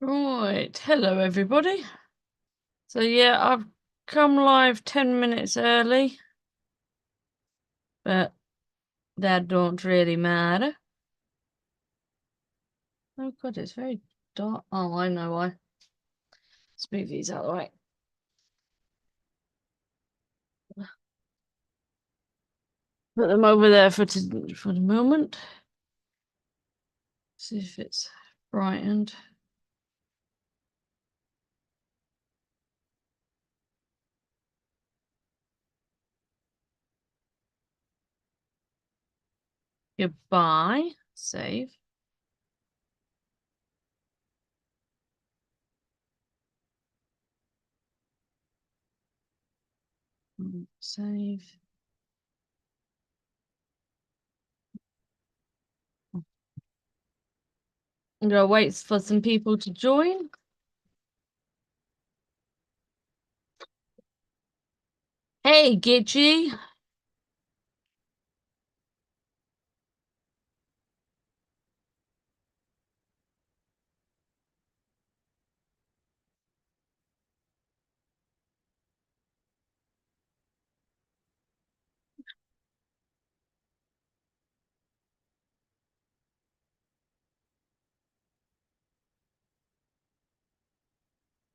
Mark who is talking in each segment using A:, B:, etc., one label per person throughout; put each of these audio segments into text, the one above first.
A: Right, hello everybody. So yeah, I've come live 10 minutes early, but that don't really matter. Oh god, it's very dark. Oh, I know why. Let's move these out of the way. Put them over there for the moment. See if it's brightened. Goodbye. Save. Save. I'm gonna wait for some people to join. Hey, Gidgy.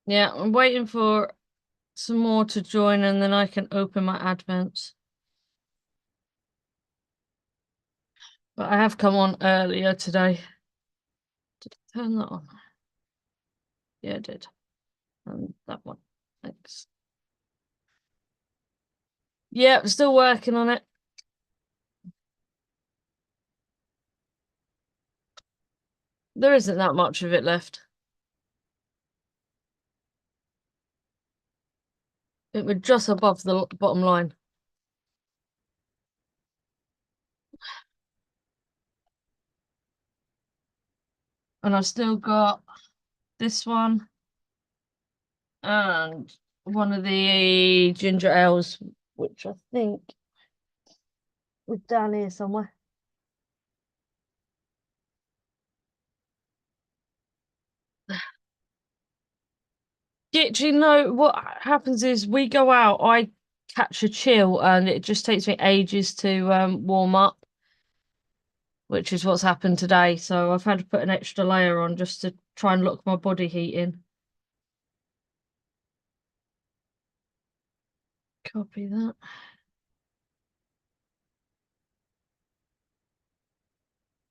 A: Yeah, I'm waiting for some more to join and then I can open my advents. But I have come on earlier today. Did I turn that on? Yeah, I did. And that one. Thanks. Yeah, I'm still working on it. There isn't that much of it left. It was just above the bottom line. And I've still got this one and one of the ginger ales, which I think was down here somewhere. Actually, no, what happens is we go out, I catch a chill, and it just takes me ages to warm up, which is what's happened today. So I've had to put an extra layer on just to try and lock my body heat in. Copy that.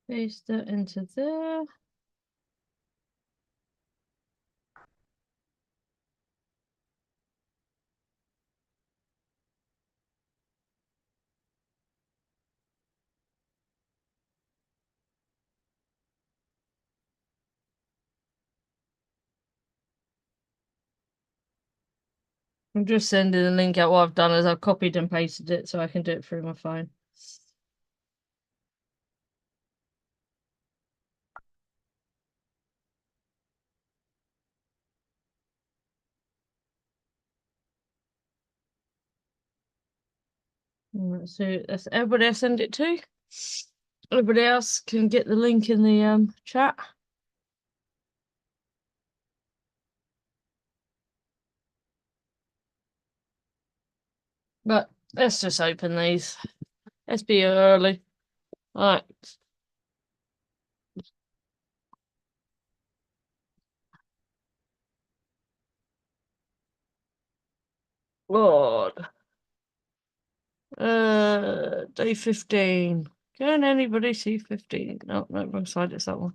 A: Paste it into there. I'm just sending the link out. What I've done is I've copied and pasted it so I can do it through my phone. So that's everybody I send it to. Everybody else can get the link in the chat. But let's just open these. Let's be early. All right. Lord. Day 15. Can anybody see 15? No, no, wrong side, it's that one.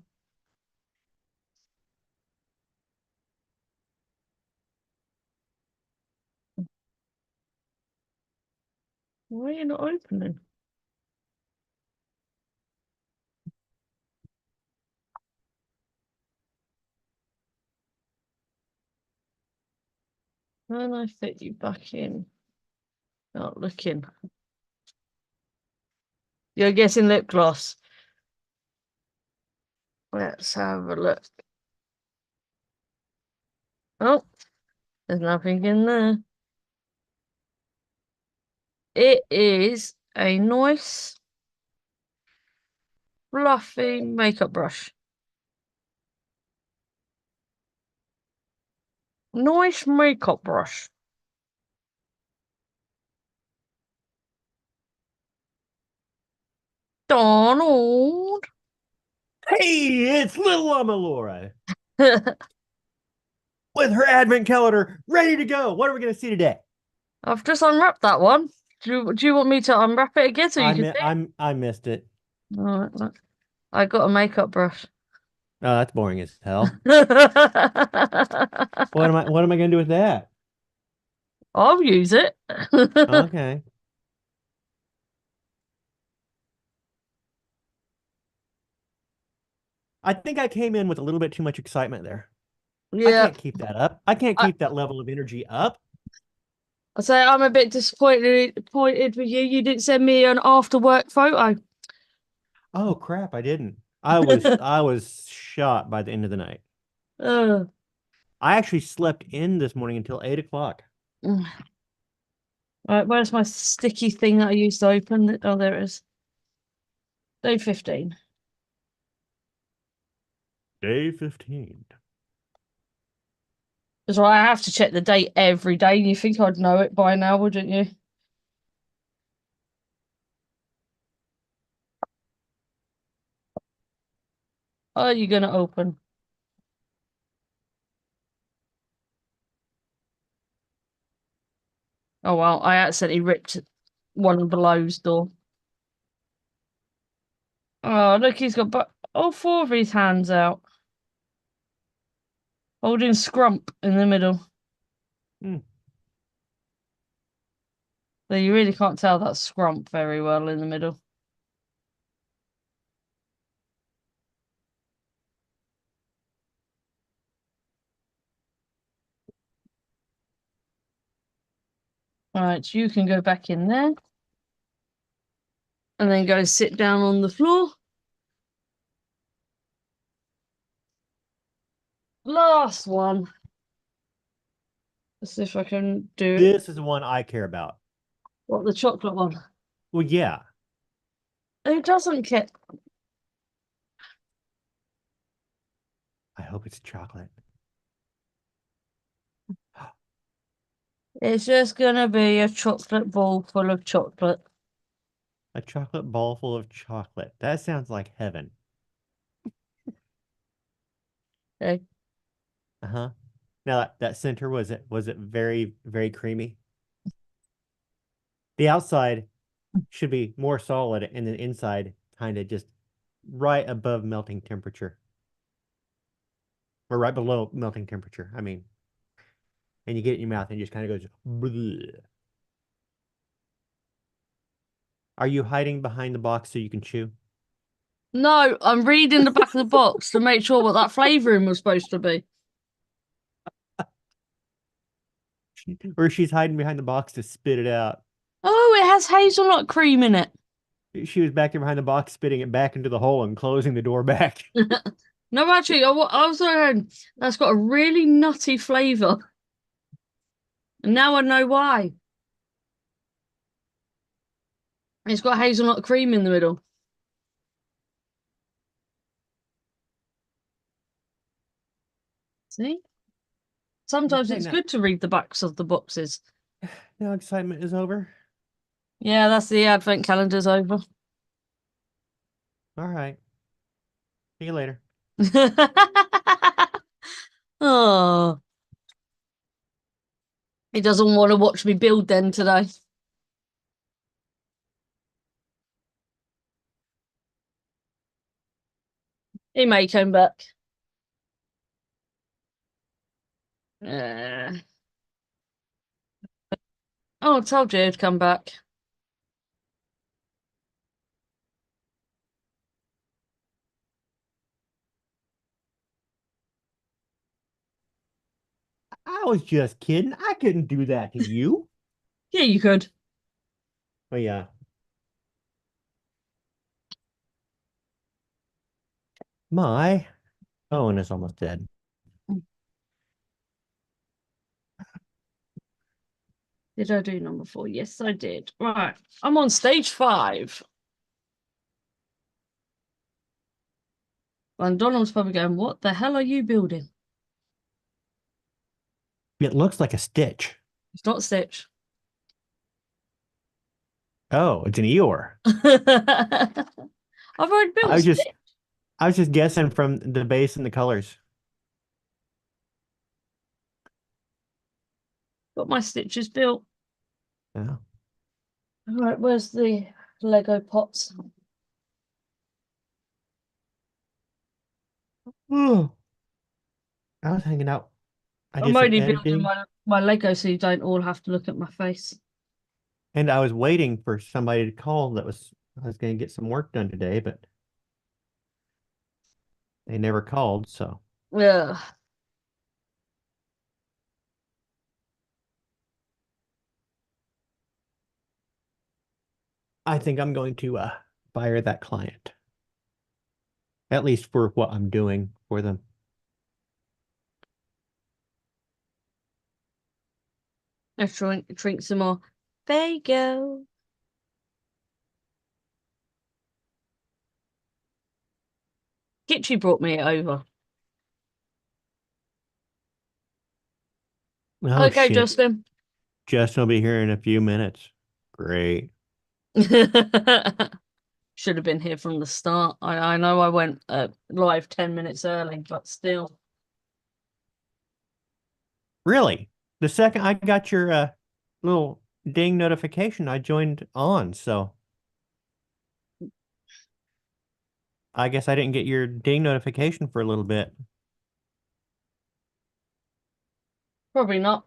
A: Why are you not opening? Can I fit you back in? Not looking. You're getting lip gloss. Let's have a look. Oh, there's nothing in there. It is a nice, fluffy makeup brush. Nice makeup brush. Donald.
B: Hey, it's little Mama Laura with her advent calendar ready to go. What are we going to see today?
A: I've just unwrapped that one. Do you want me to unwrap it again so you can see it?
B: I missed it.
A: All right, look. I got a makeup brush.
B: Oh, that's boring as hell. What am I going to do with that?
A: I'll use it.
B: Okay. I think I came in with a little bit too much excitement there. I
A: Yeah.
B: can't keep that up. I can't
A: I,
B: keep that level of energy up.
A: I say I'm a bit disappointed with you. You didn't send me an after work photo.
B: Oh crap, I didn't. I was shot by the end of the night.
A: Uh,
B: I actually slept in this morning until 8 o'clock.
A: right, where's my sticky thing that I used to open it? Oh, there it is. Day 15.
B: Day 15.
A: That's right, I have to check the date every day. You think I'd know it by now, wouldn't you? Are you gonna open? Oh well, I accidentally ripped one of below's door. Oh, look, he's got all four of his hands out, holding scrump in the middle.
B: Hmm.
A: So you really can't tell that scrump very well in the middle. All right, you can go back in there and then go sit down on the floor. Last one. Let's see if I can do it.
B: This is the one I care about.
A: What, the chocolate one?
B: Well, yeah.
A: Who doesn't care?
B: I hope it's chocolate.
A: It's just gonna be a chocolate ball full of chocolate.
B: A chocolate ball full of chocolate. That sounds like heaven.
A: Okay.
B: Uh-huh. Now that center was it very, very creamy? The outside should be more solid and the inside kind of just right above melting temperature. Or right below melting temperature. I mean, and you get it in your mouth and it just kind of goes bleh. Are you hiding behind the box so you can chew?
A: No, I'm reading the back of the box to make sure what that flavouring was supposed to be.
B: Or she's hiding behind the box to spit it out.
A: Oh, it has hazelnut cream in it.
B: She was back there behind the box, spitting it back into the hole and closing the door back.
A: No, actually, I was saying that's got a really nutty flavour. And now I know why. It's got hazelnut cream in the middle. See? Sometimes
B: Okay,
A: it's
B: now
A: good to read the backs of the boxes.
B: now excitement is over.
A: Yeah, that's the advent calendar's over.
B: All right. See you later.
A: Oh, he doesn't want to watch me build then today. He may come back. Uh, oh, I told you he'd come back.
B: I was just kidding. I couldn't do that to you.
A: Yeah, you could.
B: Oh yeah. My phone is almost dead.
A: Did I do number 4? Yes, I did. Right. I'm on stage 5. And Donald's probably going, what the hell are you building?
B: It looks like a stitch.
A: It's not Stitch.
B: Oh, it's an Eeyore.
A: I've already
B: I
A: built
B: was just
A: Stitch.
B: I was just guessing from the base and the colors.
A: Got my Stitches built.
B: Yeah.
A: All right, where's the Lego pots?
B: Oh, I was hanging out. I
A: I'm
B: did some
A: only building
B: editing
A: my Lego so you don't all have to look at my face.
B: and I was waiting for somebody to call I was going to get some work done today, but they never called, so
A: Yeah.
B: I think I'm going to fire that client, at least for what I'm doing for them.
A: Let's drink some more. There you go. Gitchy brought me it over.
B: Oh
A: Okay,
B: shit.
A: Justin.
B: Justin will be here in a few minutes. Great.
A: Should have been here from the start. I know I went live 10 minutes early, but still.
B: Really? The second I got your little ding notification, I joined on, so I guess I didn't get your ding notification for a little bit.
A: Probably not.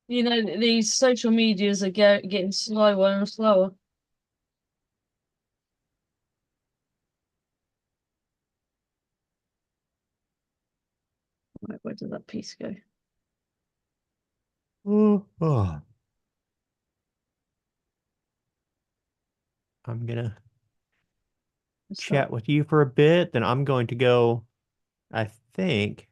A: You know, these social medias are getting slower and slower. Right, where did that piece go?
B: Oh, I'm gonna
A: What's that?
B: chat with you for a bit, then I'm going to go, I think,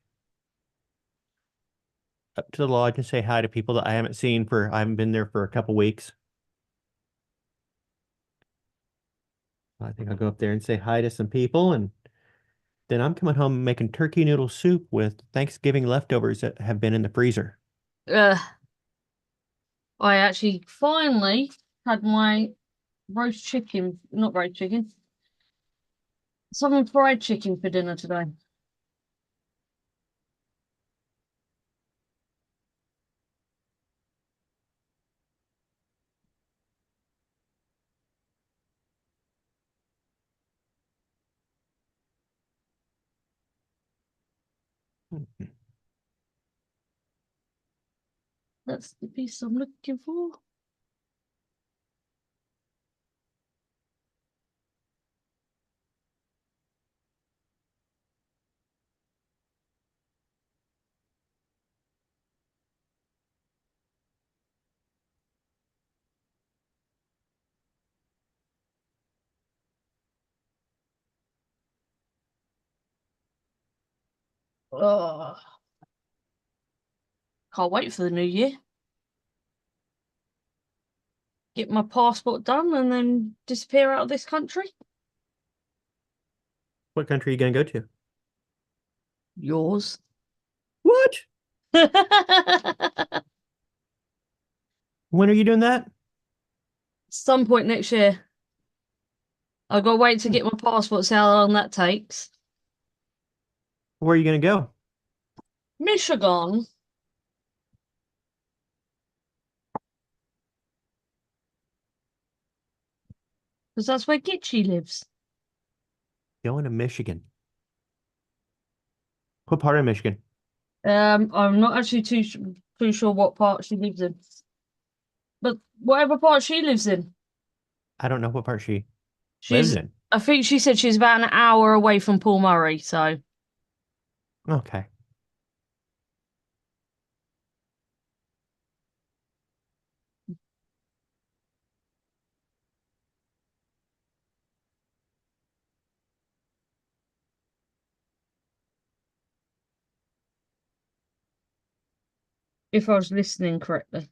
B: up to the lodge and say hi to people that I haven't been there for a couple weeks. I think I'll go up there and say hi to some people, and then I'm coming home making turkey noodle soup with Thanksgiving leftovers that have been in the freezer.
A: Uh, I actually finally had my roast chicken, not roast chicken, some fried chicken for dinner today. That's the piece I'm looking for. Oh, can't wait for the new year. Get my passport done and then disappear out of this country.
B: What country are you going to go to?
A: Yours.
B: What? When are you doing that?
A: Some point next year. I've got to wait to
B: Hmm.
A: get my passport, see how long that takes.
B: Where are you going to go?
A: Michigan. Because that's where Gitchy lives.
B: Going to Michigan. What part of Michigan?
A: I'm not actually too sure what part she lives in, but whatever part she lives in,
B: I don't know what part she lives
A: she's.
B: in.
A: I think she said she's about an hour away from Paul Murray. So
B: Okay.
A: if I was listening correctly,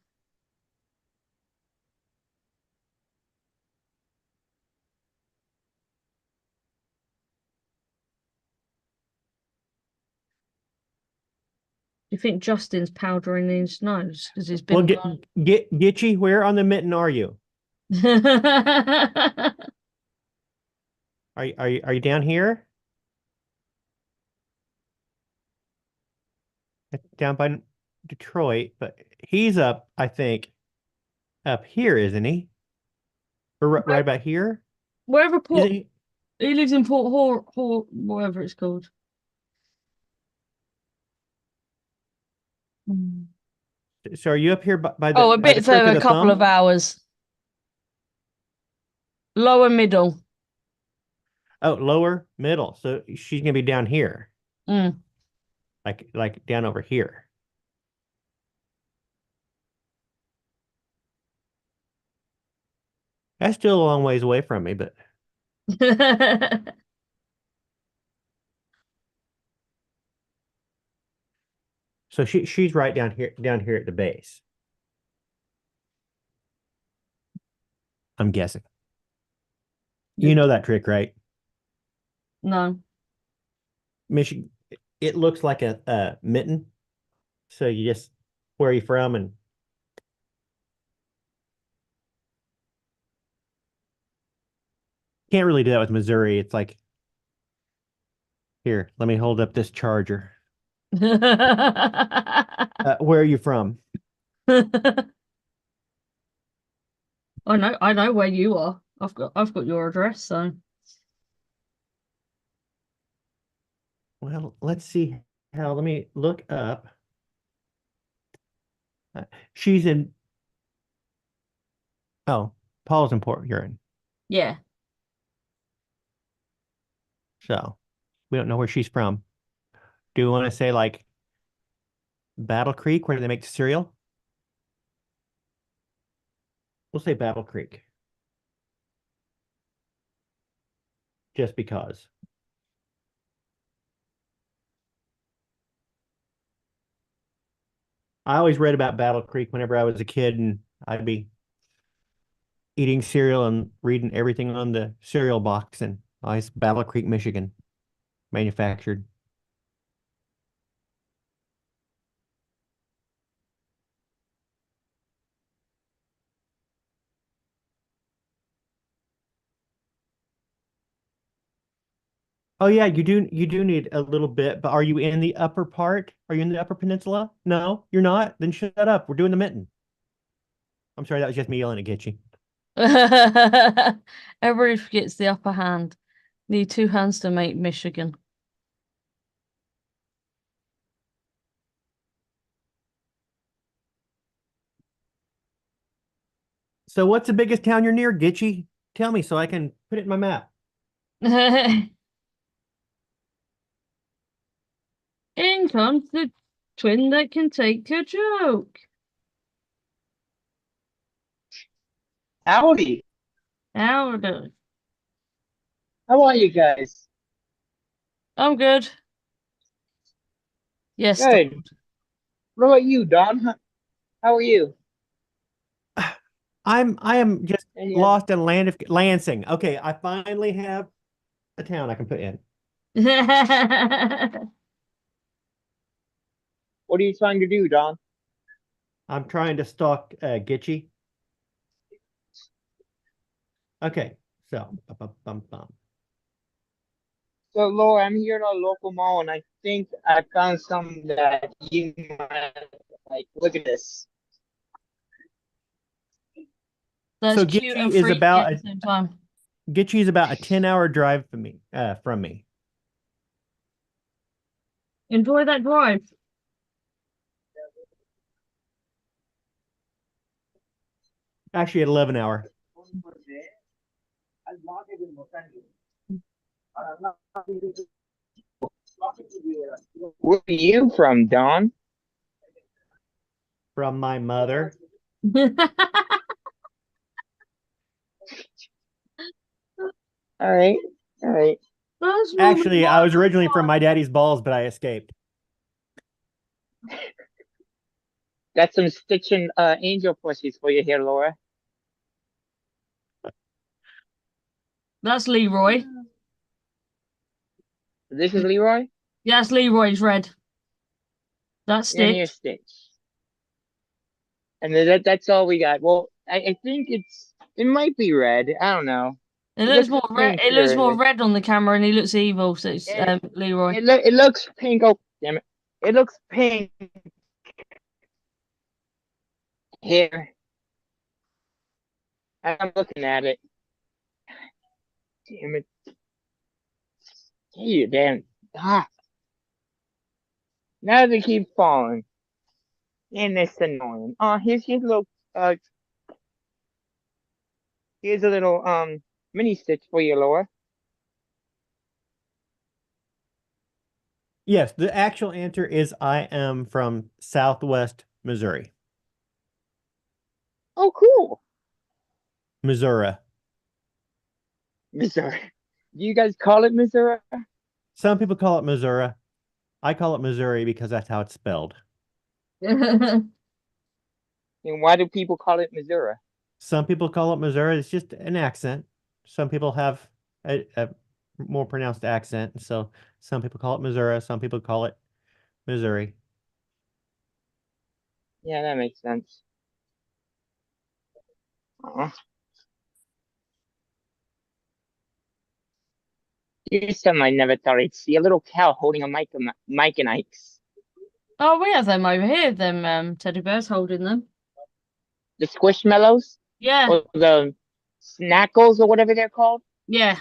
A: You think Justin's powdering his nose because he's
B: Well,
A: been
B: get Gitchy, where on the mitten are you? Are you down here? Down by Detroit, but he's up, I think, up here, isn't he? Or right about here?
A: wherever
B: Isn't
A: Port
B: he?
A: he lives in Port Hor whatever it's called. Mm.
B: So are you up here by
A: Oh,
B: the
A: a bit
B: crook
A: further,
B: of
A: a
B: the
A: couple of
B: thumb?
A: hours. Lower middle.
B: Oh, lower, middle. So she's gonna be down here,
A: Mm.
B: like down over here. That's still a long ways away from me, but so she's right down here at the base. I'm guessing. You
A: You
B: know that trick, right?
A: no.
B: Michigan. It looks like a mitten. So you just where are you from and can't really do that with Missouri. It's like here, let me hold up this charger. Where are you from?
A: I know where you are. I've got your address, so
B: Well, let's see how. Let me look up. Uh, she's in. Oh, Paul's in Port Huron.
A: yeah.
B: So we don't know where she's from. Do we want to say like Battle Creek, where they make the cereal? We'll say Battle Creek, just because. I always read about Battle Creek whenever I was a kid, and I'd be eating cereal and reading everything on the cereal box, and it's Battle Creek, Michigan, manufactured. Oh yeah, you do need a little bit, but are you in the upper part? Are you in the upper peninsula? No, you're not. Then shut up. We're doing the mitten. I'm sorry, that was just me yelling at Gitchy.
A: Everybody forgets the upper hand. Need two hands to make Michigan.
B: So what's the biggest town you're near, Gitchy? Tell me so I can put it in my map.
A: In comes the twin that can take a joke.
C: Howdy.
A: Howdy.
C: How are you guys?
A: I'm good. Yes,
C: Good.
A: Donald.
C: What about you, Don? How are you?
B: I am just
C: Any other?
B: lost in land of Lansing. Okay, I finally have a town I can put in.
C: What are you trying to do, Don?
B: I'm trying to stalk Gitchy. Okay, so bum, bum, bum.
C: So, Laura, I'm here at our local mall, and I think I found something that you might like. Look at this.
A: That's
B: So
A: cute and
B: Gitchy is
A: freaky
B: about
A: at the
B: a
A: same time.
B: Gitchy is about a 10-hour drive from me. From me.
A: Enjoy that drive.
B: Actually, at 11 hour.
C: Where are you from, Don?
B: From my mother.
C: All right. All right.
A: That's really
B: Actually, I was originally from my daddy's balls, but I escaped.
C: Got some Stitch and Angel pussies for you here, Laura.
A: That's Leroy.
C: This is Leroy.
A: Yes, Leroy's red. That's
C: You're near
A: Stitch.
C: Stitch. And that's all we got. Well, I think it might be red. I don't know.
A: It
C: It
A: looks
C: looks
A: more red.
C: pink
A: It looks more
C: here.
A: red on the camera, and he looks evil. So it's
C: It
A: Leroy.
C: it looks pink. Oh, damn it! It looks pink here. I'm looking at it. Damn it! Hey, damn. Ah, now they keep falling, and it's annoying. Oh, here's a little here's a little mini stitch for you, Laura.
B: Yes, the actual answer is I am from Southwest Missouri.
C: Oh, cool.
B: Missouri.
C: Missouri. Do you guys call it Missouri?
B: Some people call it Missouri. I call it Missouri because that's how it's spelled.
C: And why do people call it Missouri?
B: Some people call it Missouri. It's just an accent. Some people have a more pronounced accent. So some people call it Missouri. Some people call it Missouri.
C: Yeah, that makes sense. Aw. Here's something I never thought I'd see. A little cow holding a Mike and Ike's.
A: Oh, we have them over here. Them teddy bears holding them.
C: The Squishmallows?
A: Yeah,
C: Or the Snackles or whatever they're called.
A: yeah.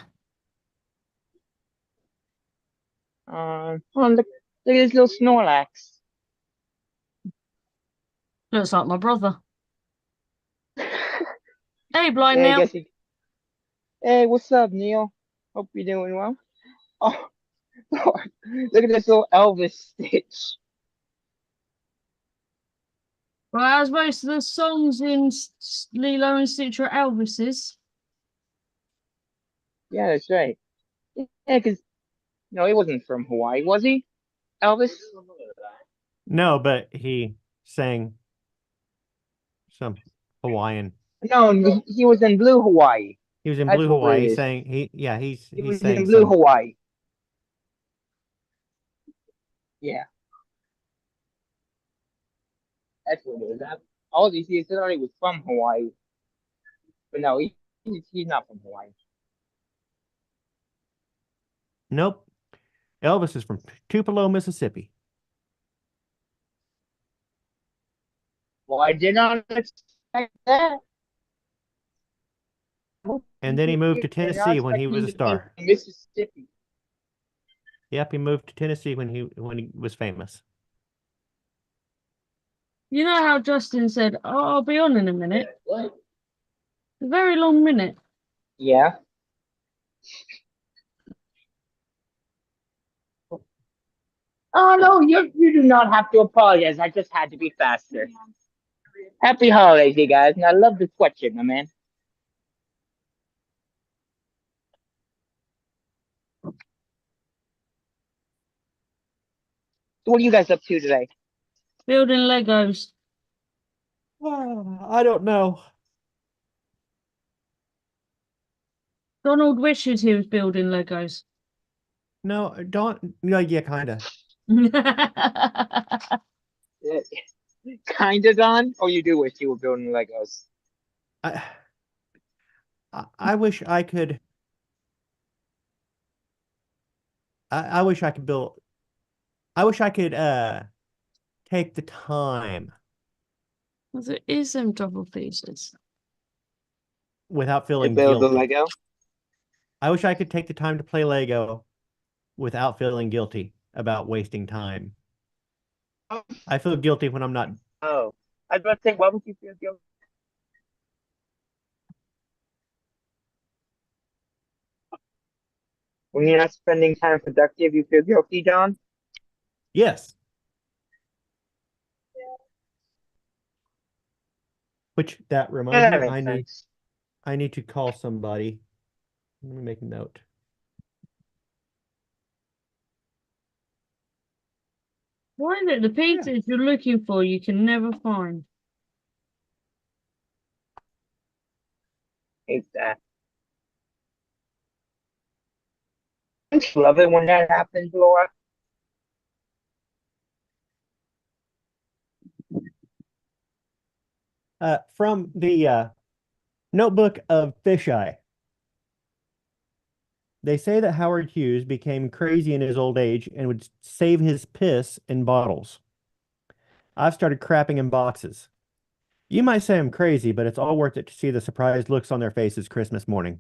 C: Oh, look at this little Snorlax.
A: Looks like my brother.
C: Yeah,
A: Hey, blind
C: I
A: Neil.
C: guess hey, what's up, Neil? Hope you're doing well. Oh, Lord, look at this little Elvis Stitch.
A: Well, as most of the songs in Lilo and Stitch are Elvis's.
C: Yeah, that's right. Yeah, because no, he wasn't from Hawaii, was he? Elvis?
B: No, but he sang some Hawaiian.
C: No, he was in Blue Hawaii.
B: He was in
C: That's
B: Blue
C: what
B: Hawaii.
C: it
B: He
C: is.
B: sang
C: He
B: he
C: was
B: sang
C: in Blue
B: some.
C: Hawaii. Yeah, that's what it is. All these years, I thought he was from Hawaii, but no, he's not from Hawaii.
B: Nope. Elvis is from Tupelo, Mississippi.
C: Well, I did not expect that.
B: And then he moved to
C: You're not
B: Tennessee when he
C: expecting
B: was
C: him
B: a
C: to be
B: star.
C: from Mississippi.
B: Yep, he moved to Tennessee when he was famous.
A: You know how Justin said, "Oh, I'll be on in a minute."
C: What?
A: A very long minute.
C: Yeah. Oh no, you do not have to apologize. I just had to be faster. Happy holidays, you guys, and I love the sweatshirt, my man. So what are you guys up to today?
A: Building Legos.
B: I don't know.
A: Donald wishes he was building Legos.
B: No, don't. No, yeah, kind of.
C: Kinda done, or you do wish you were building Legos?
B: I, I wish I could. I wish I could build. I wish I could take the time
A: There is some double pieces.
B: without
C: To
B: feeling
C: build the
B: guilty.
C: Lego?
B: I wish I could take the time to play Lego without feeling guilty about wasting time. I feel guilty when I'm not.
C: Oh, I was about to say, why would you feel guilty? When you're not spending time productive, you feel guilty, John?
B: Yes, which that reminds
C: Yeah, that
B: me,
C: makes sense.
B: I need to call somebody. Let me make a note.
A: Why is it the
B: Yeah.
A: pieces you're looking for you can never find?
C: Hate that. Don't you love it when that happens, Laura?
B: From the Notebook of Fisheye. They say that Howard Hughes became crazy in his old age and would save his piss in bottles. I've started crapping in boxes. You might say I'm crazy, but it's all worth it to see the surprised looks on their faces Christmas morning.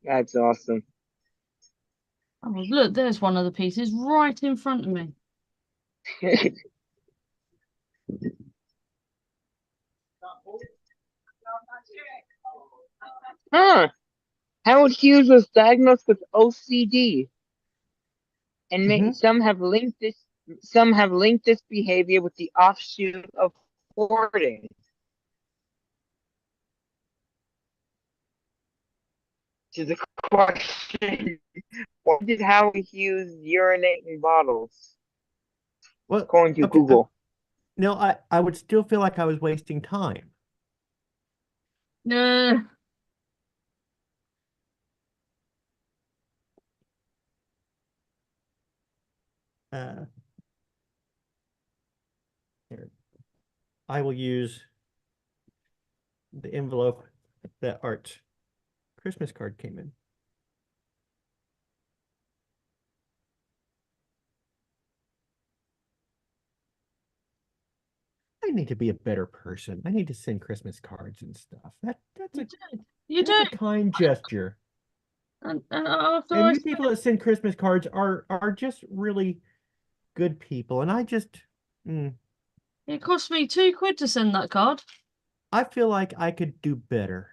C: That's awesome.
A: Oh, look, there's one of the pieces right in front of me.
C: Huh. Howard Hughes was diagnosed with OCD, and
B: Mhm.
C: some have linked this behavior with the offshoot of hoarding. To the question, why did Howard Hughes urinate in bottles?
B: Well,
C: According to
B: okay.
C: Google.
B: No, I would still feel like I was wasting time.
A: No.
B: Uh, Here. I will use the envelope that Art's Christmas card came in. I need to be a better person. I need to send Christmas cards and stuff.
A: You do. You
B: That's
A: do.
B: a kind gesture.
A: And after
B: And
A: I
B: you people that send Christmas cards are just really good people. And I just
A: it cost me £2 to send that card.
B: I feel like I could do better.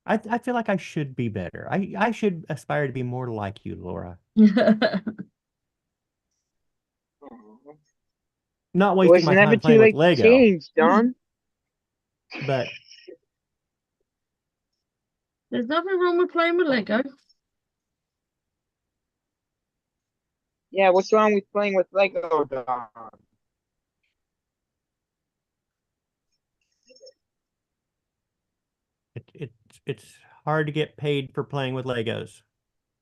B: I feel like I should be better. I should aspire to be more like you, Laura. Not
C: It
B: wasting
C: was
B: my
C: never
B: time
C: too
B: playing with
C: late to
B: Lego,
C: change, Don.
B: but
A: There's nothing wrong with playing with Lego.
C: Yeah, what's wrong with playing with Lego, Don?
B: it's hard to get paid for playing with Legos.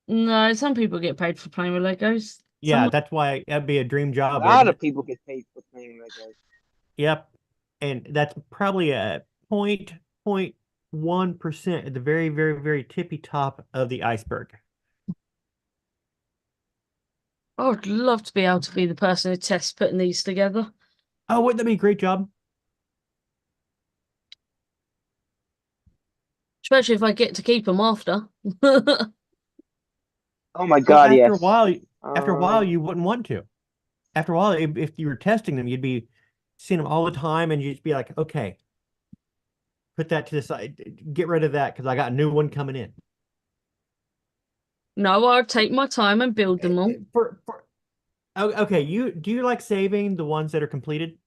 A: No, some people get paid for playing with Legos.
B: Yeah,
A: Some
B: that's why that'd be a dream
C: A
B: job,
C: lot
B: wouldn't
C: of
B: it?
C: people get paid for playing Legos.
B: Yep. And that's probably a 0.1% at the very, very, very tippy top of the iceberg.
A: I would love to be able to be the person who tests putting these together.
B: Oh, wouldn't that be a great job?
A: Especially if I get to keep them after.
C: Oh my
B: Well,
C: God, yes.
B: after a while,
C: Um,
B: you wouldn't want to. After a while, if you were testing them, you'd be seeing them all the time, and you'd be like, okay, put that to the side, get rid of that because I got a new one coming in.
A: No, I'd take my time and build them all.
B: Okay, do you like saving the ones that are completed?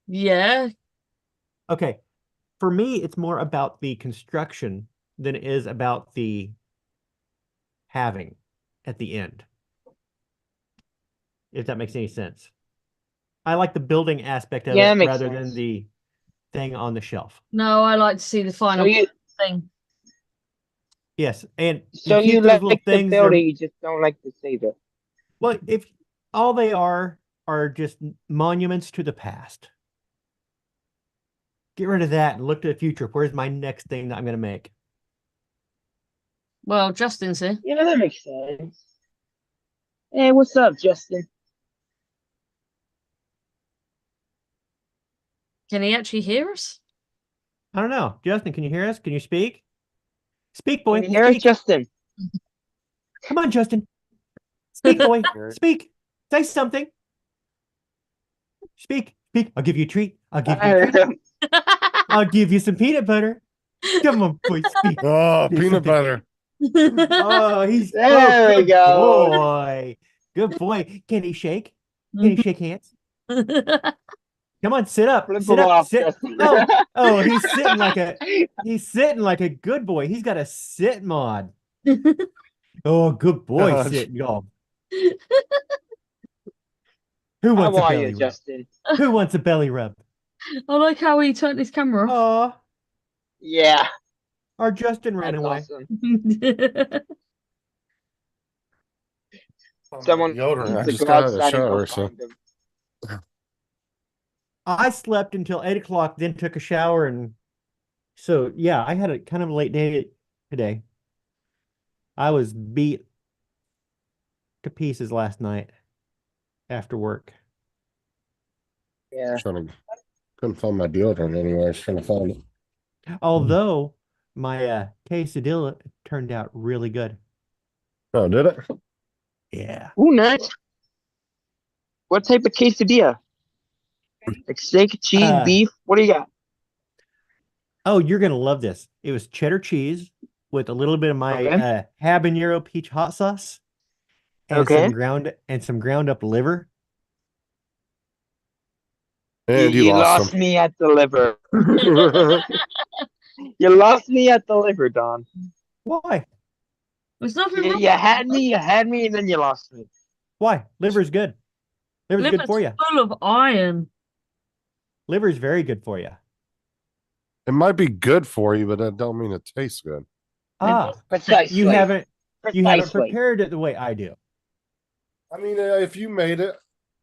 A: Yeah.
B: Okay, for me, it's more about the construction than it is about the having at the end, if that makes any sense. I like the building aspect of
C: yeah,
B: it
C: that makes
B: rather than
C: sense.
B: the thing on the shelf.
A: No, I like to see the
C: So
A: final
C: you,
A: thing.
B: Yes, and you
C: so you
B: keep those
C: like
B: little
C: the
B: things.
C: builder, you just don't like to save it.
B: Well, if all they are just monuments to the past. Get rid of that and look to the future. Where's my next thing that I'm going to make?
A: Well, Justin's here.
C: Yeah, that makes sense. Hey, what's up, Justin?
A: Can he actually hear us?
B: I don't know. Justin, can you hear us? Can you speak? Speak,
C: Can
B: boy.
C: you hear us,
B: Speak.
C: Justin?
B: Come on, Justin. Speak, boy. Speak. Say something. Speak. Speak. I'll give you a treat. I'll give you a treat. I'll give you some peanut butter. Come on, boy. Speak.
D: Oh,
B: Say
D: peanut
B: something.
D: butter.
B: Oh,
C: There we
B: good
C: go.
B: boy. Good boy. Can he shake? Can he shake hands? Come on, sit up.
C: Flip
B: Sit
C: him
B: up.
C: off,
B: Sit.
C: Justin.
B: Oh, he's sitting like a good boy. He's got a sit mod. Oh, good boy,
D: Gosh.
B: sit, y'all. Who
C: How
B: wants a
C: are you,
B: belly rub?
C: Justin?
B: Who wants a belly rub?
A: I like how he turned his camera off.
B: Aw,
C: Yeah,
B: our Justin ran
C: that's
B: away.
C: awesome.
D: On my
C: Someone
D: deodorant. I
C: needs to
D: just
C: go
D: got out of the
C: outside and go
D: shower, so
C: find them.
B: I slept until 8 o'clock, then took a shower, and so yeah, I had a kind of a late day today. I was beat to pieces last night after work.
C: Yeah.
D: trying to couldn't find my deodorant anyway. I was trying to find it.
B: Although my quesadilla turned out really good.
D: Oh, did it?
B: Yeah.
C: Ooh, nice. What type of quesadilla? Like steak, cheese,
B: Uh,
C: beef? What do you got?
B: oh, you're gonna love this. It was cheddar cheese with a little bit of my
C: Okay.
B: habanero peach hot sauce and
C: Okay.
B: some ground up liver.
D: And you
C: You
D: lost
C: lost
D: them.
C: me at the liver. You lost me at the liver, Don.
B: Why?
A: There's nothing
C: You,
A: wrong.
C: you had me, and then you lost me.
B: Why? Liver's good. Liver's good
A: Liver's
B: for you.
A: full of iron.
B: Liver's very good for you.
D: It might be good for you, but that don't mean it tastes good.
B: Ah,
C: Precisely.
B: you haven't
C: Precisely.
B: prepared it the way I do.
D: I mean, if you made it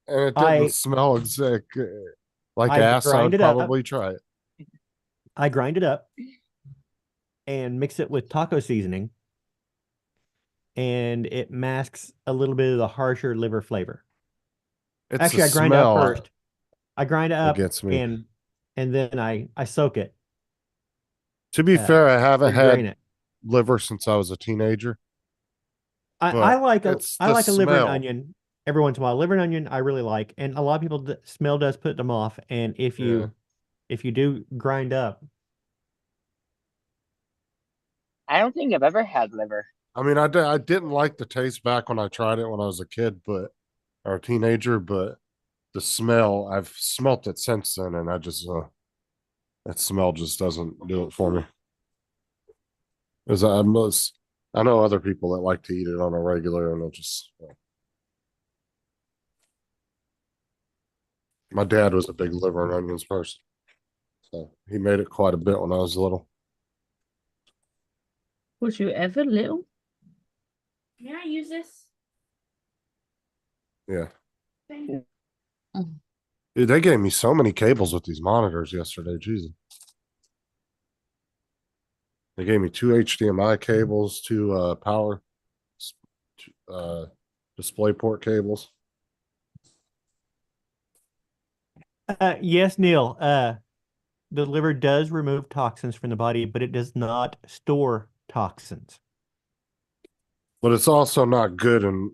D: and it didn't
B: I
D: smell like
B: I
D: ass, I
B: grind
D: would
B: it up.
D: probably try it.
B: I grind it up and mix it with taco seasoning, and it masks a little bit of the harsher liver flavor.
D: It's
B: Actually,
D: the
B: I grind it up
D: smell
B: first. I grind it
D: that
B: up
D: gets me.
B: and then I soak it,
D: To be fair, I haven't
B: or drain
D: had
B: it.
D: liver since I was a teenager,
B: I
D: but
B: like
D: it's
B: I
D: the
B: like a liver and
D: smell.
B: onion every once in a while. Liver and onion I really like, and a lot of people smell does put them off. And
D: Yeah.
B: if you do grind up,
C: I don't think I've ever had liver.
D: I mean, I didn't like the taste back when I tried it when I was a kid, but or a teenager, but the smell, I've smelt it since then, and I just that smell just doesn't do it for me. As I know other people that like to eat it on a regular, and it just my dad was a big liver and onions person, so he made it quite a bit when I was little.
A: Was you ever little?
E: May I use this?
D: Yeah.
E: Thank you.
D: Dude, they gave me so many cables with these monitors yesterday. Jesus. They gave me 2 HDMI cables, 2 power display port cables.
B: yes, Neil. The liver does remove toxins from the body, but it does not store toxins.
D: But it's also not good in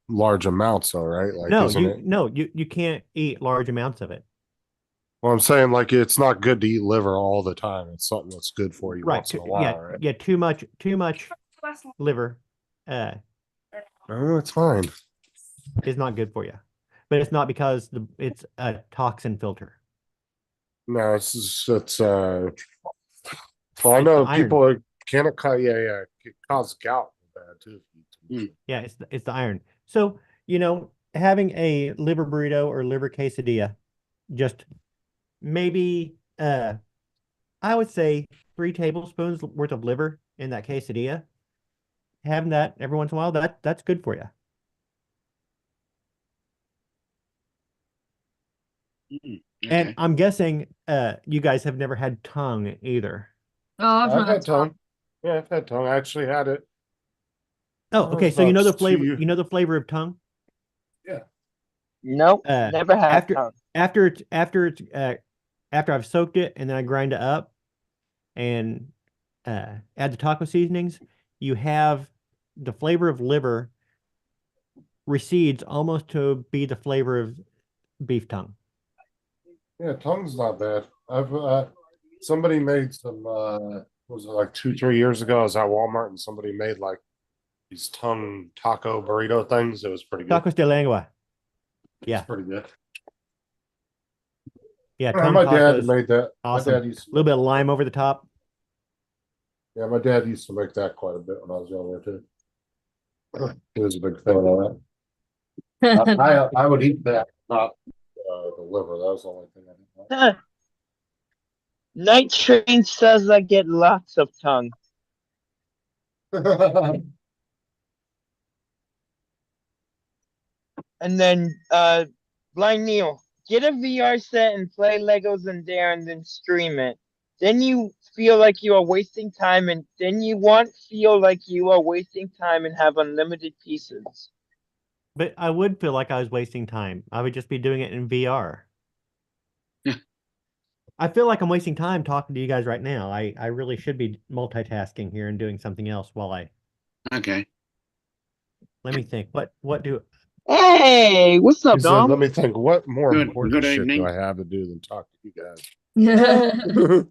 D: large amounts, though, right? Like,
B: No,
D: isn't it?
B: you can't eat large amounts of it.
D: Well, I'm saying like it's not good to eat liver all the time. It's something that's good for you
B: Right.
D: once in a while, right?
B: Yeah, too much liver
D: No, it's fine.
B: is not good for you. But it's not because it's a toxin filter.
D: No, it's well, I
B: It's
D: know
B: the iron.
D: people are can it cause it cause gout bad too.
B: Yeah, it's the iron. So, having a liver burrito or liver quesadilla, just maybe I would say 3 tablespoons worth of liver in that quesadilla. Having that every once in a while, that's good for you. And I'm guessing you guys have never had tongue either.
A: Oh, I've
D: I've
A: not
D: had tongue. Yeah, I've had tongue. I actually had it.
B: Oh, okay. So you know the flavor.
D: 2 years.
B: You know the flavor of tongue.
D: Yeah.
C: Nope, never had
B: After
C: tongue.
B: after I've soaked it and then I grind it up and add the taco seasonings, you have the flavor of liver recedes almost to be the flavor of beef tongue.
D: Yeah, tongue's not bad. I've somebody made some was it like 2-3 years ago? I was at Walmart and somebody made like these tongue taco burrito things. It was pretty good.
B: Tacos de lengua. Yeah.
D: It's pretty good.
B: Yeah, tongue
D: my dad
B: tacos.
D: made that.
B: Awesome.
D: My dad used
B: a little bit of lime over the top.
D: Yeah, my dad used to make that quite a bit when I was younger too. He was a big fan of I would eat that, not the liver. That was the only thing I didn't
C: Huh. Night Train says I get lots of tongue.
D: like.
C: And then Blind Neil, get a VR set and play Legos in there and then stream it. Then you feel like you are wasting time, and then you won't feel like you are wasting time and have unlimited pieces.
B: But I would feel like I was wasting time. I would just be doing it in VR. I feel like I'm wasting time talking to you guys right now. I really should be multitasking here and doing something else while I
F: Okay.
B: let me think. What do
C: Hey, what's up,
D: He said,
C: Dom?
D: let me think, what more
F: Good-
D: important
F: good
D: shit
F: evening.
D: do I have to do than talk to you guys?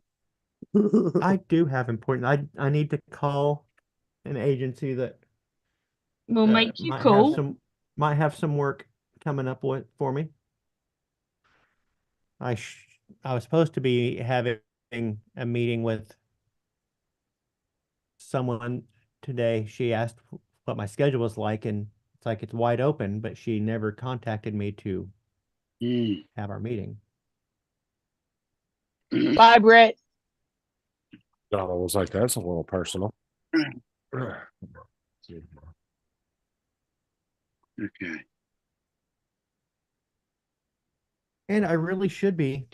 B: I do have important I need to call an agency that
A: Will make you
B: might
A: cool.
B: have some work coming up with for me. I was supposed to be having a meeting with someone today. She asked what my schedule was like, and it's like it's wide open, but she never contacted me to
F: Mm.
B: have our meeting.
C: Bye, Brett.
D: Donald was like, that's a little personal.
F: Okay.
B: And I really should be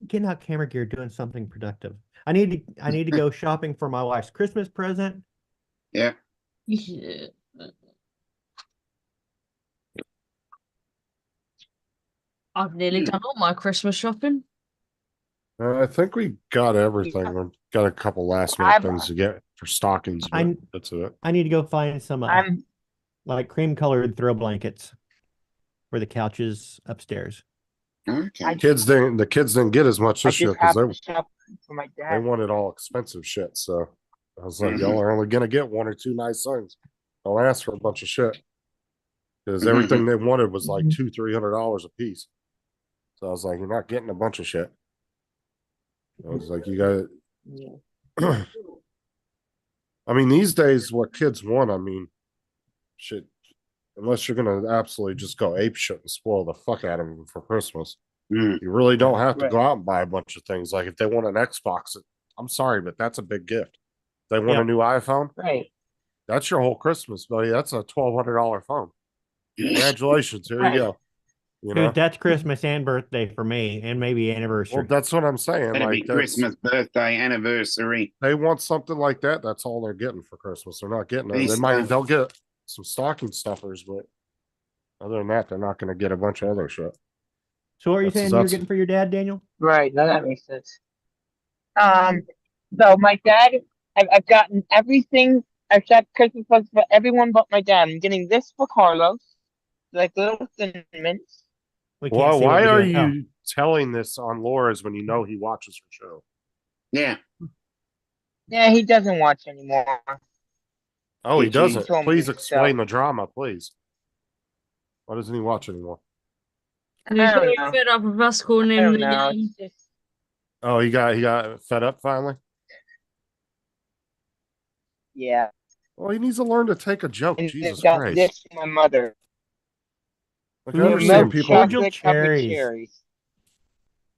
B: getting out camera gear, doing something productive. I need to go shopping for my wife's Christmas present.
F: Yeah.
A: Yeah. I've nearly done all my Christmas shopping.
D: I think we got everything. We've got a couple last minute
C: I'm-
D: things to get for stockings, but
B: I
D: that's it.
B: I need to go find some
C: I'm
B: like cream colored throw blankets for the couches upstairs.
F: Okay.
D: The kids didn't get as much
C: I
D: this year
C: just
D: because
C: have to shop for my
D: they
C: dad.
D: wanted all expensive shit. So I was like,
F: Mhm.
D: y'all are only gonna get one or two nice things. Don't ask for a bunch of shit. Because everything they wanted was like $200-300 a piece. So I was like, you're not getting a bunch of shit. I was like, you got I mean, these days, what kids want, I mean, shit, unless you're gonna absolutely just go ape shit and spoil the fuck out of them for Christmas,
F: Mm.
D: you really don't have to
C: Right.
D: go out and buy a bunch of things. Like if they want an Xbox, I'm sorry, but that's a big gift. If they want a
B: Yep.
D: new iPhone,
C: Right.
D: that's your whole Christmas, buddy. That's a $1,200 phone. Congratulations, here
C: Right.
D: you go. You
B: Dude,
D: know,
B: that's Christmas and birthday for me, and maybe anniversary.
D: well, that's what I'm saying.
F: That'd be
D: Like that's,
F: Christmas, birthday, anniversary.
D: they want something like that. That's all they're getting for Christmas. They're not getting it.
F: Easter.
D: They'll get some stocking stuffers, but other than that, they're not going to get a bunch of other shit.
B: So what are you
D: That's-
B: saying you were
D: that's-
B: getting for your dad, Daniel?
C: Right. Now that makes sense. So my dad, I've gotten everything. I've got Christmas presents for everyone but my dad. I'm getting this for Carlos, like little thin mints.
B: We can't
D: Well,
B: see what
D: why
B: you're
D: are
B: doing. Oh.
D: you telling this on Laura's when you know he watches her show?
F: Yeah.
C: Yeah, he doesn't watch anymore.
D: Oh, he
F: Did you-
D: doesn't.
C: told me
D: Please
C: so.
D: explain the drama, please. Why doesn't he watch anymore?
A: And he's
C: I don't
A: very
C: know.
A: fed up with us calling
C: I
A: him
C: don't
A: the
C: know. It's just,
D: Oh, he got fed up finally.
C: yeah.
D: Well, he needs to learn to take a joke.
C: And
D: Jesus
C: got
D: Christ!
C: this for my mother.
D: Like, I
B: Ooh,
D: understand
C: Milk
D: people.
B: cordial
C: chocolate covered
B: cherries.
C: cherries.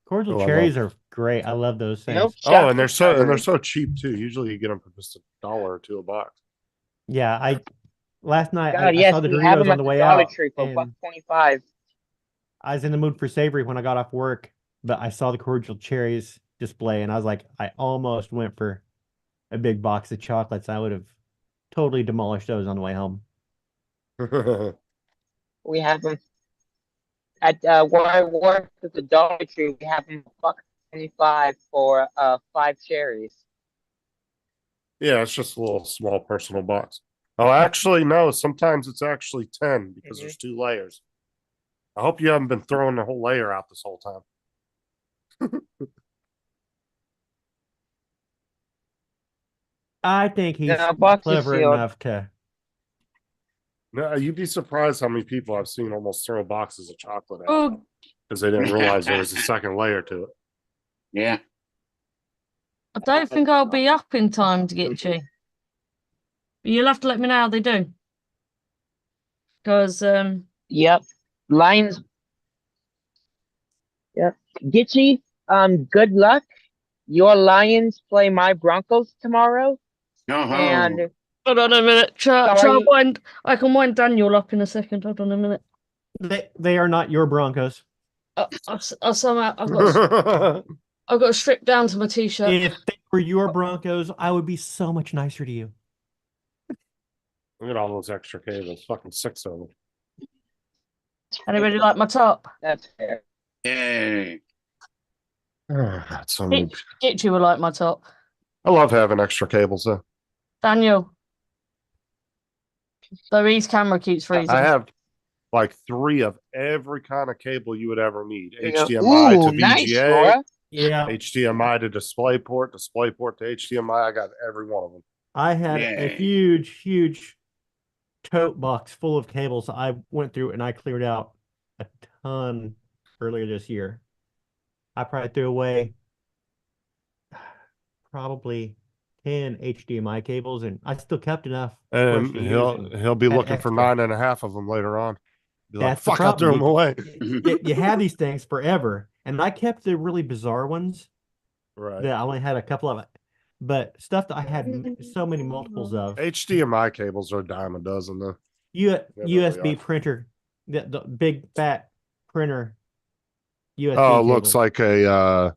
B: Cordial
D: Oh, I
B: cherries
D: love-
B: are great. I love those things.
C: Milk
D: Oh,
C: chocolate
D: and they're
C: covered.
D: so cheap too. Usually, you get them for just $1 or $2 a box.
B: Yeah, last night
C: God,
B: I
C: yes,
B: saw the
C: we have
B: Doritos
C: them
B: on
C: at
B: the
C: the
B: way
C: Dollar
B: out,
C: Tree for
B: and
C: $1.25.
B: I was in the mood for savory when I got off work, but I saw the cordial cherries display, and I was like, I almost went for a big box of chocolates. I would have totally demolished those on the way home.
C: We have them at where I work at the Dollar Tree. We have them $1.25 for 5 cherries.
D: Yeah, it's just a little small personal box. Oh, actually, no. Sometimes it's actually 10 because there's 2 layers. I hope you haven't been throwing the whole layer out this whole time.
B: I think he's
C: No, box is
B: clever
C: sealed.
B: enough to.
D: No, you'd be surprised how many people I've seen almost throw boxes of chocolate out
A: Oh,
D: because they didn't realize there was a second layer to it.
F: Yeah.
A: I don't think I'll be up in time to get you. But you'll have to let me know how they do. because
C: Yep. Lions. Yep. Gitchy, good luck. Your Lions play my Broncos tomorrow.
F: Oh,
C: And
A: hold on a minute. Try
C: Sorry.
A: wind. I can wind Daniel up in a second. Hold on a minute.
B: They are not your Broncos.
A: I somehow I've got to strip down to my t-shirt.
B: If they were your Broncos, I would be so much nicer to you.
D: Look at all those extra cables. Fucking 6 of them.
A: Anybody like my top?
C: that's fair.
F: yeah.
D: That's so many.
A: Get you will like my top.
D: I love having extra cables though.
A: Daniel. Louise's camera keeps freezing.
D: I have like 3 of every kind of cable you would ever need.
C: Yeah.
D: HDMI
C: Ooh,
D: to
C: nice,
D: VGA,
C: Laura.
B: Yeah,
D: HDMI to DisplayPort to HDMI. I got every one of them.
B: I had a
F: Yay.
B: huge tote box full of cables. I went through and I cleared out a ton earlier this year. I probably threw away probably 10 HDMI cables, and I still kept enough for us
D: And
B: to use. And
D: he'll be
B: had
D: looking for
B: extra.
D: 9.5 of them later on. Be like,
B: That's the
D: fuck, I threw them
B: problem.
D: away.
B: You have these things forever, and I kept the really bizarre ones
D: Right.
B: that I only had a couple of it, but stuff that I had so many multiples of.
D: HDMI cables are a dime a dozen though.
B: USB
D: really are.
B: printer, the big fat printer USB
D: Oh,
B: cable.
D: looks like a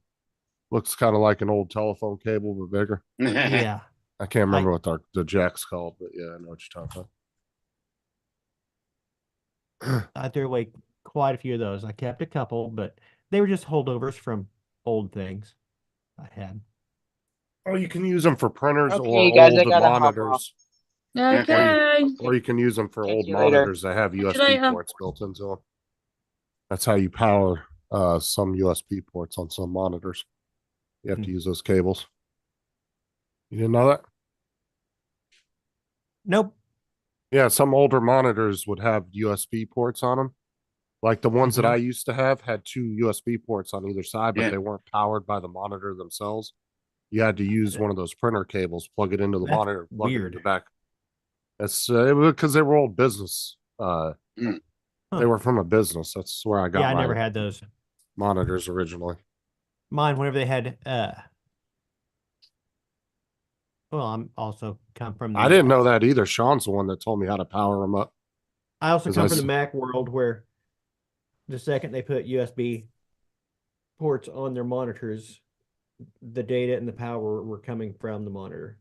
D: looks kind of like an old telephone cable but bigger.
B: Yeah.
D: I can't remember what the jack's called, but yeah, I know what you're talking about.
B: I threw away quite a few of those. I kept a couple, but they were just holdovers from old things I had.
D: Oh, you can use them for printers
C: Okay,
D: or
C: you guys, I
D: old
C: gotta hop
D: monitors.
A: Okay.
D: Or you can use them for
C: Catch
D: old
C: you later.
D: monitors that have
A: Catch you
D: USB
A: later.
D: ports built into them. That's how you power some USB ports on some monitors. You have to use those cables. You didn't know that?
B: Nope.
D: Yeah, some older monitors would have USB ports on them. Like the ones that
B: Mhm.
D: I used to have had 2 USB ports on either side, but
F: Yeah.
D: they weren't powered by the monitor themselves. You had to use one of those printer cables, plug it into the
B: That's
D: monitor, plug it in
B: weird.
D: the back. That's because they were old business.
F: Mm.
D: They were from a business. That's where I got
B: Yeah, I
D: my
B: never had those.
D: monitors originally.
B: Mine, whenever they had well, I'm also come from the
D: I didn't know that either. Sean's the one that told me how to power them up.
B: I also
D: 'Cause
B: come
D: I
B: from the
D: s-
B: Mac world where the second they put USB ports on their monitors, the data and the power were coming from the monitor.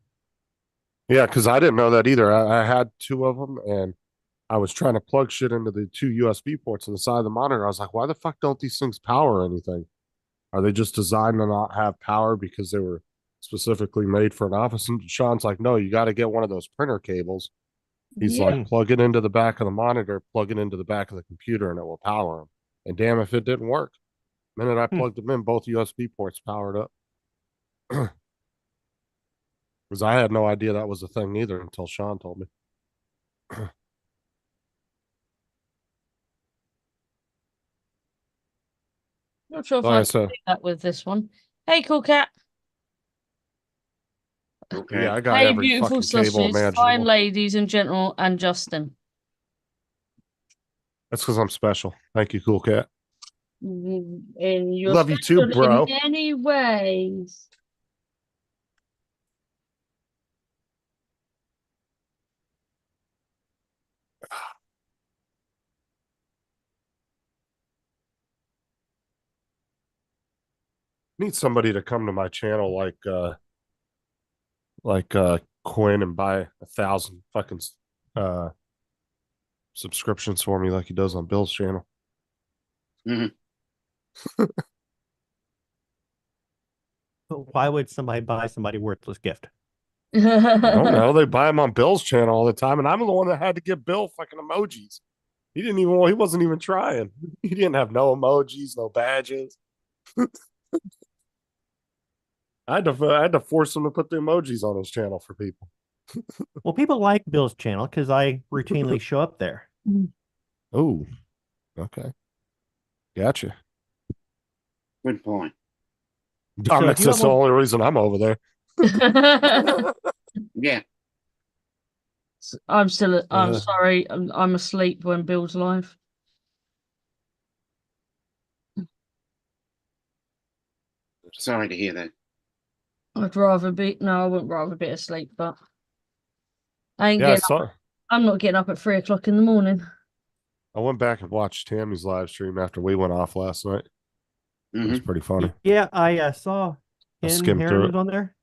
D: Yeah, because I didn't know that either. I had 2 of them, and I was trying to plug shit into the 2 USB ports on the side of the monitor. I was like, why the fuck don't these things power anything? Are they just designed to not have power because they were specifically made for an office? And Sean's like, no, you got to get one of those printer cables. He's
A: Yeah.
D: like, plug it into the back of the monitor, plug it into the back of the computer, and it will power them. And damn if it didn't work. The minute I plugged them in, both USB ports powered up. Because I had no idea that was a thing either until Sean told me.
A: Not sure if
D: Like
A: I
D: I
A: can
D: said,
A: do that with this one. Hey, cool cat.
F: Okay.
D: yeah, I got
A: Hey,
D: every
A: beautiful
D: fucking cable
A: sausages, fine
D: imaginable.
A: ladies and general, and Justin.
D: That's because I'm special. Thank you, cool cat.
A: And you're
D: Love you too,
A: special
D: bro.
A: in many ways.
D: Need somebody to come to my channel like Quinn and buy 1,000 fucking subscriptions for me like he does on Bill's channel.
B: Why would somebody buy somebody worthless gift?
D: I don't know. They buy them on Bill's channel all the time, and I'm the one that had to give Bill fucking emojis. He wasn't even trying. He didn't have no emojis, no badges. I had to force him to put the emojis on his channel for people.
B: Well, people like Bill's channel because I routinely show up there.
D: Oh, okay. Gotcha.
F: Good point.
D: That's
B: you
D: just the
B: have a-
D: only reason I'm over there.
F: Yeah.
A: I'm still. I'm
D: Uh.
A: sorry. I'm asleep when Bill's live.
F: Sorry to hear that.
A: I'd rather be. No, I wouldn't rather be asleep, but I ain't
D: Yeah, I
A: getting up.
D: saw.
A: I'm not getting up at 3 o'clock in the morning.
D: I went back and watched Tammy's live stream after we went off last night. It was
F: Hmm.
D: pretty funny.
B: Yeah, I saw
D: I
B: Ken
D: skimmed
B: Heron
D: through
B: was
D: it.
B: on there.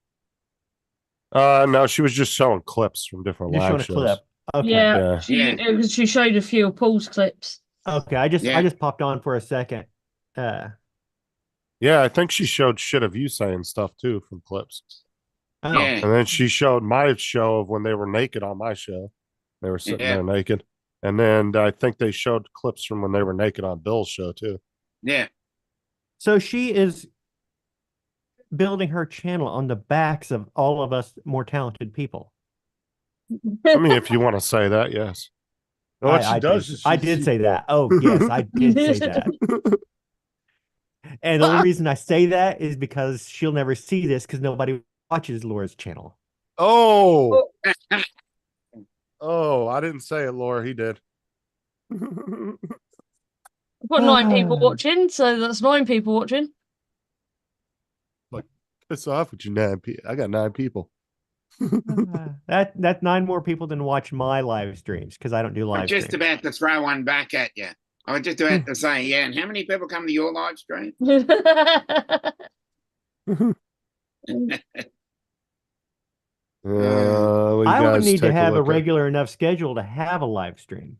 D: No, she was just showing clips from different
B: Just
D: live
B: showing a
D: shows.
B: clip. Okay.
A: Yeah,
D: Yeah.
A: she showed a few of Paul's clips.
B: Okay. I
F: Yeah.
B: just popped on for a second.
D: Yeah, I think she showed shit of you saying stuff too from clips.
B: Oh.
F: Yeah.
D: And then she showed my show of when they were naked on my show. They were sitting
F: Yeah.
D: there naked. And then I think they showed clips from when they were naked on Bill's show too.
F: Yeah.
B: So she is building her channel on the backs of all of us more talented people.
D: I mean, if you want to say that, yes. Well, what she does is
B: I did say that. Oh, yes, I did say that. And the only reason I say that is because she'll never see this because nobody watches Laura's channel.
D: Oh, oh, I didn't say it, Laura. He did.
A: I've got 9 people watching, so that's 9 people watching.
D: Piss off with you, 9 people. I got 9 people.
B: That's 9 more people than watch my live streams because I don't do
F: I'm
B: live
F: just
B: streams.
F: about to throw one back at you. I was just about to say, yeah, and how many people come to your live stream?
D: Will you
B: I would
D: guys
B: need to
D: take
B: have a
D: look at-
B: regular enough schedule to have a live stream.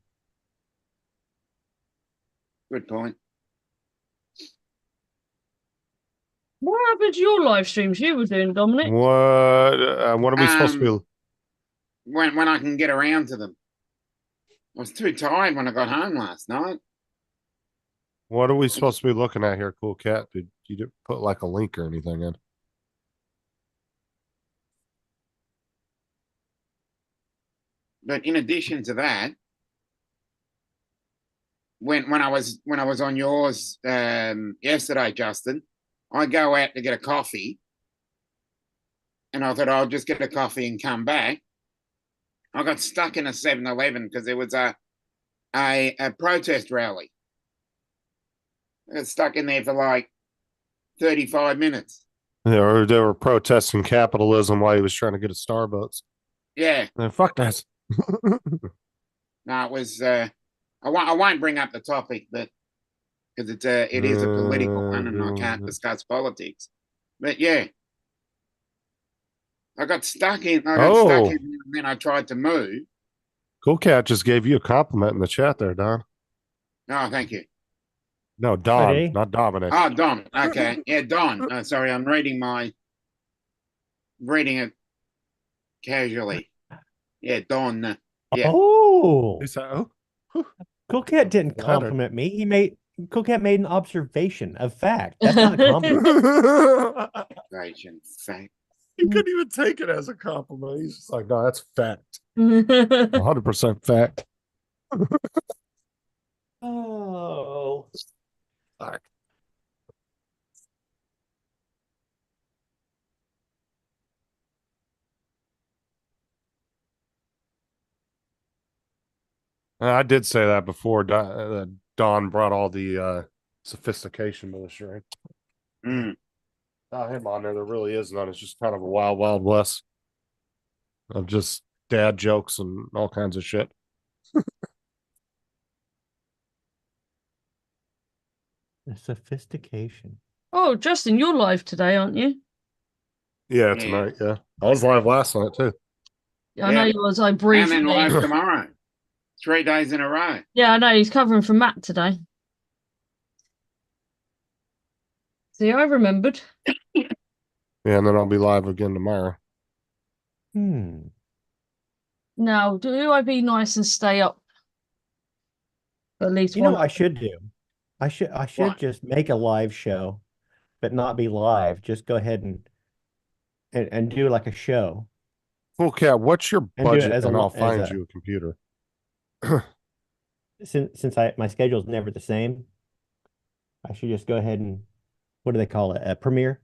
F: Good point.
A: What happened to your live streams you were doing, Dominic?
D: What are we supposed to be?
F: When I can get around to them. I was too tired when I got home last night.
D: What are we supposed to be looking at here, Cool Cat? Did you put like a link or anything in?
F: But in addition to that, when I was on yours yesterday, Justin, I go out to get a coffee, and I thought I'll just get a coffee and come back. I got stuck in a 7-Eleven because there was a protest rally. I got stuck in there for like 35 minutes.
D: They were protesting capitalism while he was trying to get a Starbucks.
F: Yeah.
D: Fuck that.
F: No, it was. I won't bring up the topic, but because it is a political one, and I can't discuss politics. But yeah, I got stuck in. And then I tried to move.
D: Cool Cat just gave you a compliment in the chat there, Don.
F: Oh, thank you.
D: No, Don, not Dominic.
F: Oh, Don. Okay, yeah, Don. Sorry, I'm reading it casually. Yeah, Don. Yeah.
B: Oh,
D: He said, "Oh,
B: Cool Cat didn't compliment me. Cool Cat made an observation of fact. That's not a compliment.
F: Fact.
D: He couldn't even take it as a compliment. He's just like, no, that's fact. 100% fact.
B: Oh.
D: Sorry. I did say that before. Don brought all the sophistication to the shrine. Not him on there. There really is none. It's just kind of a wild, wild west of just dad jokes and all kinds of shit.
B: The sophistication.
A: Oh, Justin, you're live today, aren't you?
D: Yeah, tonight. Yeah, I was live last night too.
A: I know you was. I briefly.
F: And then live tomorrow. 3 days in a row.
A: Yeah, I know. He's covering for Matt today. See, I remembered.
D: Yeah, and then I'll be live again tomorrow.
A: Now, do I be nice and stay up? At least
B: You
A: one.
B: know what I should do? I should just make a live show, but not be live. Just go ahead and do like a show.
D: Cool Cat, what's your budget? And I'll find
B: a-
D: you a computer.
B: Since my schedule's never the same, I should just go ahead and what do they call it? A premiere?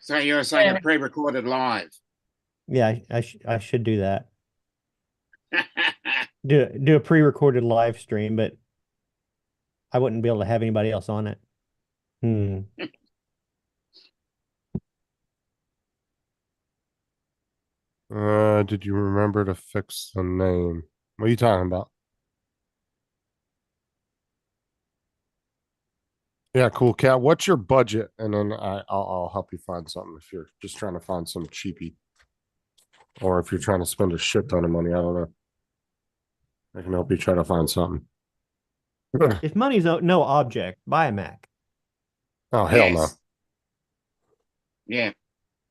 F: So you're saying a pre-recorded live?
B: Yeah, I should do that. do a pre-recorded live stream, but I wouldn't be able to have anybody else on it.
D: Did you remember to fix the name? What are you talking about? Yeah, cool, Cat. What's your budget? And then I'll help you find something if you're just trying to find some cheapie, or if you're trying to spend a shit ton of money. I don't know. I can help you try to find something.
B: If money's no object, buy a Mac.
D: Oh hell no.
F: Yes. Yeah,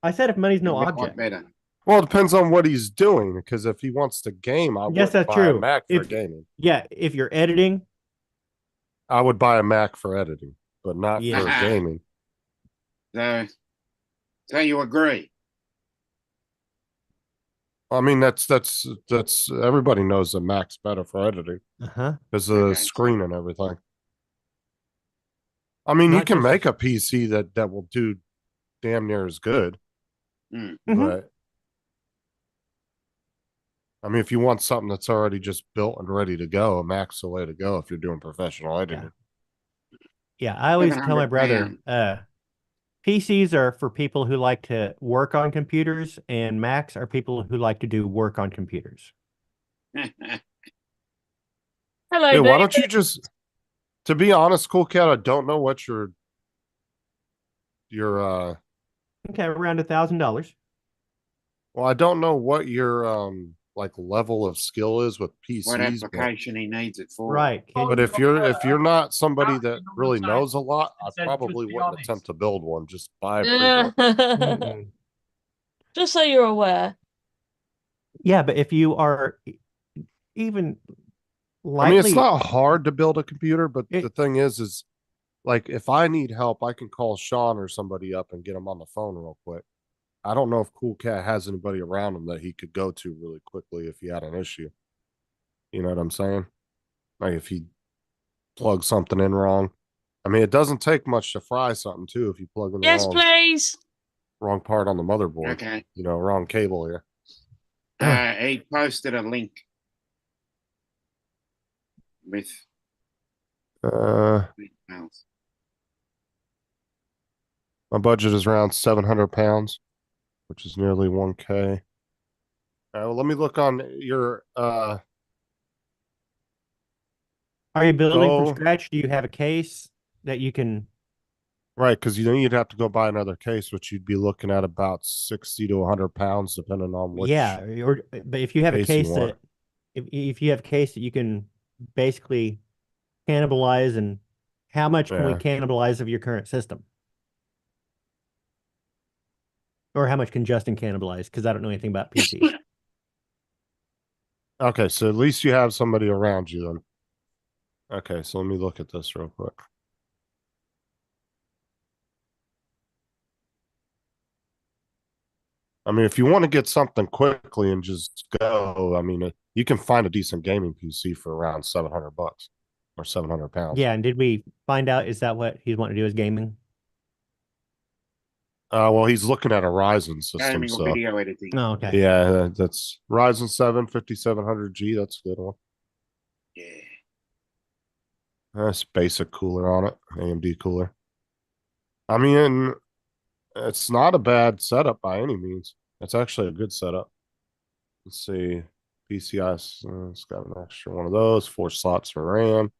B: I said if money's no
F: it'd be a lot
B: object.
F: better.
D: Well, it depends on what he's doing. Because if he wants to game, I
B: Yes,
D: would
B: that's
D: buy a
B: true.
D: Mac for
B: If
D: gaming.
B: yeah, if you're editing,
D: I would buy a Mac for editing, but not
B: Yeah.
D: for gaming.
F: So you agree?
D: I mean, that's everybody knows that Mac's better for editing
B: uh-huh.
D: because of the
F: Okay.
D: screen and everything. I mean, you
B: Not
D: can
B: just-
D: make a PC that will do damn near as good,
F: Mm.
D: but I mean, if you want something that's already just built and ready to go, a Mac's the way to go if you're doing professional editing.
B: Yeah, I always tell my
F: £700.
B: brother, PCs are for people who like to work on computers, and Macs are people who like to do work on computers.
A: Hello,
D: Hey, why
A: Dave.
D: don't you just, to be honest, Cool Cat, I don't know what your
B: Okay, around $1,000.
D: well, I don't know what your like level of skill is with
F: What
D: PCs, but
F: application he needs it for?
B: Right.
D: But if you're not somebody that really knows a lot, I probably wouldn't attempt to build one. Just buy a pre-built.
B: Mm-mm.
A: Just so you're aware.
B: Yeah, but if you are even
D: I mean, it's
B: lightly,
D: not hard to build a computer, but
B: It-
D: the thing is like if I need help, I can call Sean or somebody up and get him on the phone real quick. I don't know if Cool Cat has anybody around him that he could go to really quickly if he had an issue. You know what I'm saying? Like if he plugs something in wrong. I mean, it doesn't take much to fry something too if you plug in the
A: Yes, please.
D: wrong part on the motherboard.
F: Okay.
D: You know, wrong cable here.
F: He posted a link with
D: Uh,
F: details.
D: my budget is around 700 pounds, which is nearly 1K. Well, let me look on your
B: are you building
D: go
B: from scratch? Do you have a case that you can?
D: right because you know you'd have to go buy another case, which you'd be looking at about 60 to 100 pounds, depending on which.
B: Yeah, or but if you have a
D: case you
B: case
D: want.
B: that if you have a case that you can basically cannibalize, and how much can we
D: Yeah.
B: cannibalize of your current system? Or how much can Justin cannibalize? Because I don't know anything about PCs.
D: Okay, so at least you have somebody around you then. Okay, so let me look at this real quick. I mean, if you want to get something quickly and just go, I mean, you can find a decent gaming PC for around $700 or 700 pounds.
B: Yeah, and did we find out, is that what he's wanting to do, is gaming?
D: Well, he's looking at a Ryzen system,
F: Gaming or
D: so
F: video editing.
B: Oh, okay.
D: yeah, that's Ryzen 7 5700G. That's a good one.
F: Yeah.
D: That's basic cooler on it, AMD cooler. I mean, it's not a bad setup by any means. It's actually a good setup. Let's see, PCI. It's got an extra one of those. 4 slots for RAM.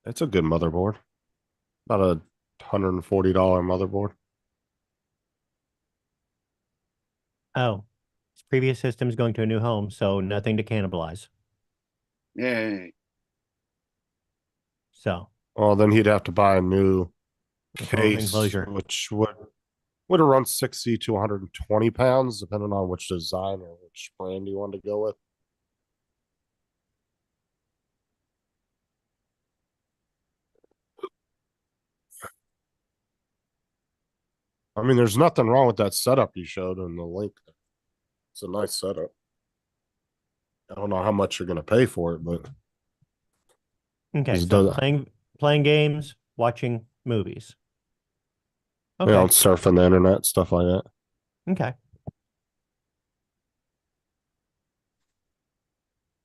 D: It's a good motherboard. About a $140 motherboard.
B: Oh, his previous system's going to a new home, so nothing to cannibalize.
F: Yeah.
B: So
D: Well, then he'd have to buy a new
B: home
D: case,
B: enclosure.
D: which would have run 60 to 120 pounds, depending on which design or which brand you want to go with. I mean, there's nothing wrong with that setup you showed in the link. It's a nice setup. I don't know how much you're going to pay for it, but
B: Okay,
D: Just
B: so
D: does-
B: playing games, watching movies. Okay.
D: surfing the internet, stuff like that.
B: Okay.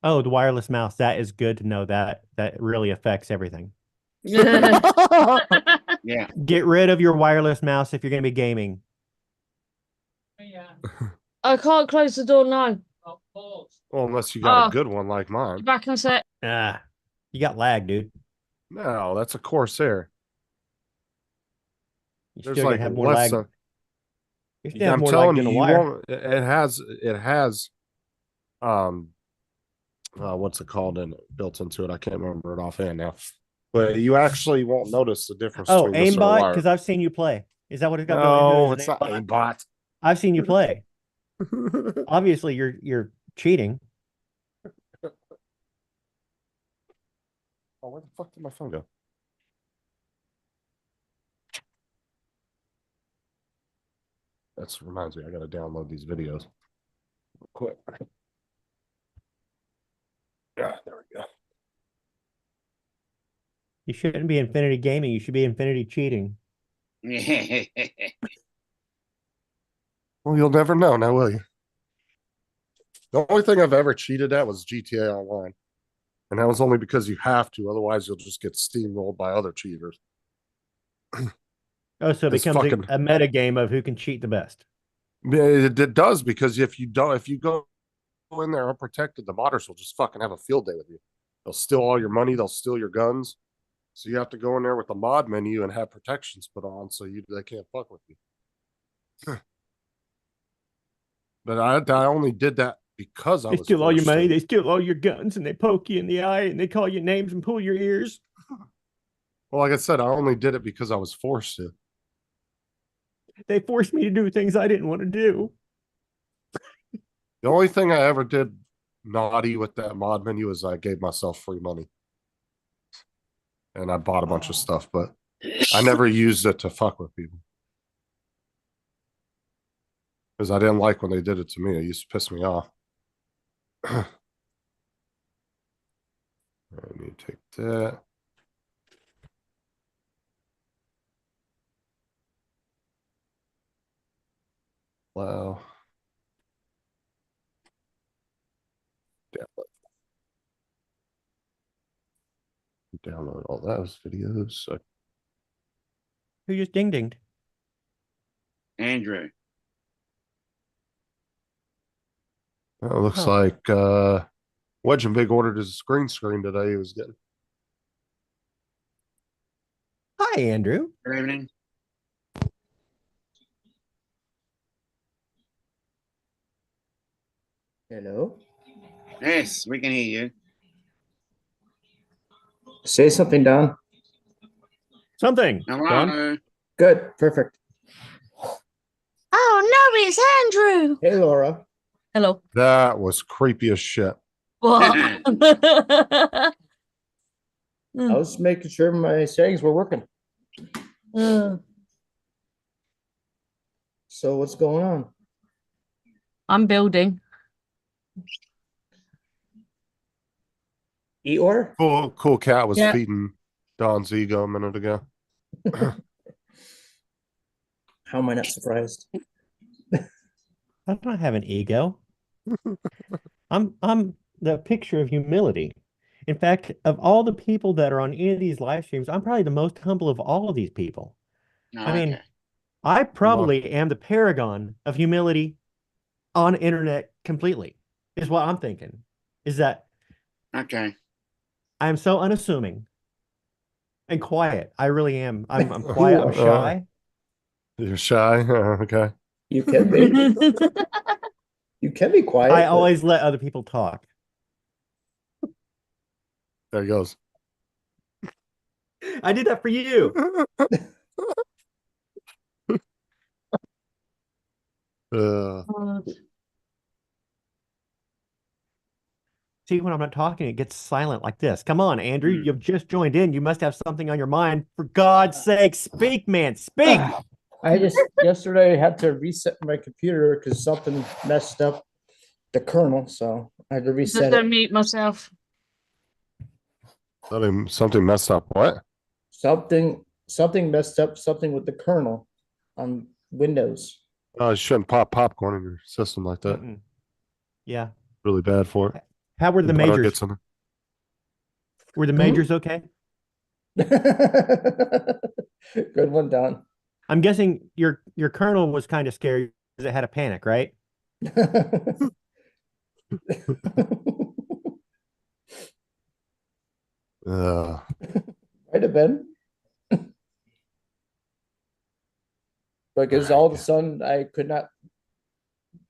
B: Oh, the wireless mouse. That is good to know. That really affects everything.
F: Yeah.
B: Get rid of your wireless mouse if you're going to be gaming.
A: I can't close the door now.
D: Well, unless you got
A: Oh.
D: a good one like mine.
A: Back in a sec.
B: Ah, you got lag, dude.
D: No, that's a Corsair.
B: You
D: There's
B: still
D: like
B: gonna have more
D: less
B: lag.
D: of.
B: You still have
D: I'm
B: more lag
D: telling
B: than
D: you,
B: a
D: you
B: wire.
D: won't. It has. Um, what's it called built into it? I can't remember it offhand now. But you actually won't notice the difference
B: Oh,
D: between this and a
B: aimbot,
D: wire.
B: because I've seen you play. Is that what it's got built
D: No,
B: into?
D: it's not aimbot.
B: I've seen you play. Obviously, you're cheating.
D: Oh, where the fuck did my phone go? That reminds me, I gotta download these videos. Real quick. Yeah, there we go.
B: You shouldn't be Infinity Gaming. You should be Infinity Cheating.
D: Well, you'll never know now, will you? The only thing I've ever cheated at was GTA Online. And that was only because you have to, otherwise you'll just get steamrolled by other cheaters.
B: Oh, so it
D: It's
B: becomes
D: fucking-
B: a meta game of who can cheat the best.
D: It does, because if you go in there unprotected, the modders will just fucking have a field day with you. They'll steal all your money, they'll steal your guns. So you have to go in there with the mod menu and have protections put on so they can't fuck with you. But I only did that because I
B: They
D: was
B: steal all your
D: forced
B: money,
D: to.
B: they steal all your guns, and they poke you in the eye, and they call you names and pull your ears.
D: Well, like I said, I only did it because I was forced to.
B: They forced me to do things I didn't want to do.
D: The only thing I ever did naughty with that mod menu is I gave myself free money. And I bought a bunch of stuff, but I never used it to fuck with people. Because I didn't like when they did it to me. It used to piss me off. I need to take that. Wow. Download all those videos. So
B: Who just ding dinged?
F: Andrew.
D: it looks
B: Huh.
D: like Wedge and Big ordered his green screen today. He was getting.
B: Hi, Andrew.
F: Good evening.
G: Hello.
F: Yes, we can hear you.
G: Say something, Don.
B: Something. Don?
F: Hello.
G: Good. Perfect.
A: Oh no, it's Andrew.
G: Hey, Laura.
A: Hello.
D: That was creepy as shit.
A: What?
G: I was making sure my settings were working. So what's going on?
A: I'm building.
G: Eeyore?
D: Cool cat was
A: Yeah.
D: feeding Don's ego a minute ago.
G: How am I not surprised?
B: I don't have an ego. I'm the picture of humility. In fact, of all the people that are on any of these live streams, I'm probably the most humble of all of these people. I mean,
F: Okay.
B: I probably am the paragon of humility on internet completely, is what I'm thinking. Is that
F: Okay.
B: I'm so unassuming and quiet. I really am. I'm quiet. I'm shy.
D: You're shy? Okay.
G: You can be. You can be quiet.
B: I
G: but
B: always let other people talk.
D: There he goes.
B: I did that for you. See, when I'm not talking, it gets silent like this. Come on, Andrew. You've just joined in. You must have something on your mind. For God's sake, speak, man. Speak.
G: I just yesterday had to reset my computer because something messed up the kernel, so I had to
A: Just
G: reset
A: gonna
G: it.
A: mute myself.
D: Something messed up. What?
G: Something messed up something with the kernel. on Windows.
D: You shouldn't pop popcorn in your system like that.
B: Yeah.
D: Really bad for it.
B: How were the
D: Butter
B: majors?
D: gets in it.
B: Were the majors okay?
G: Good one, Don.
B: I'm guessing your colonel was kind of scared because it had a panic, right?
G: Might have been. Because all of a sudden I could not,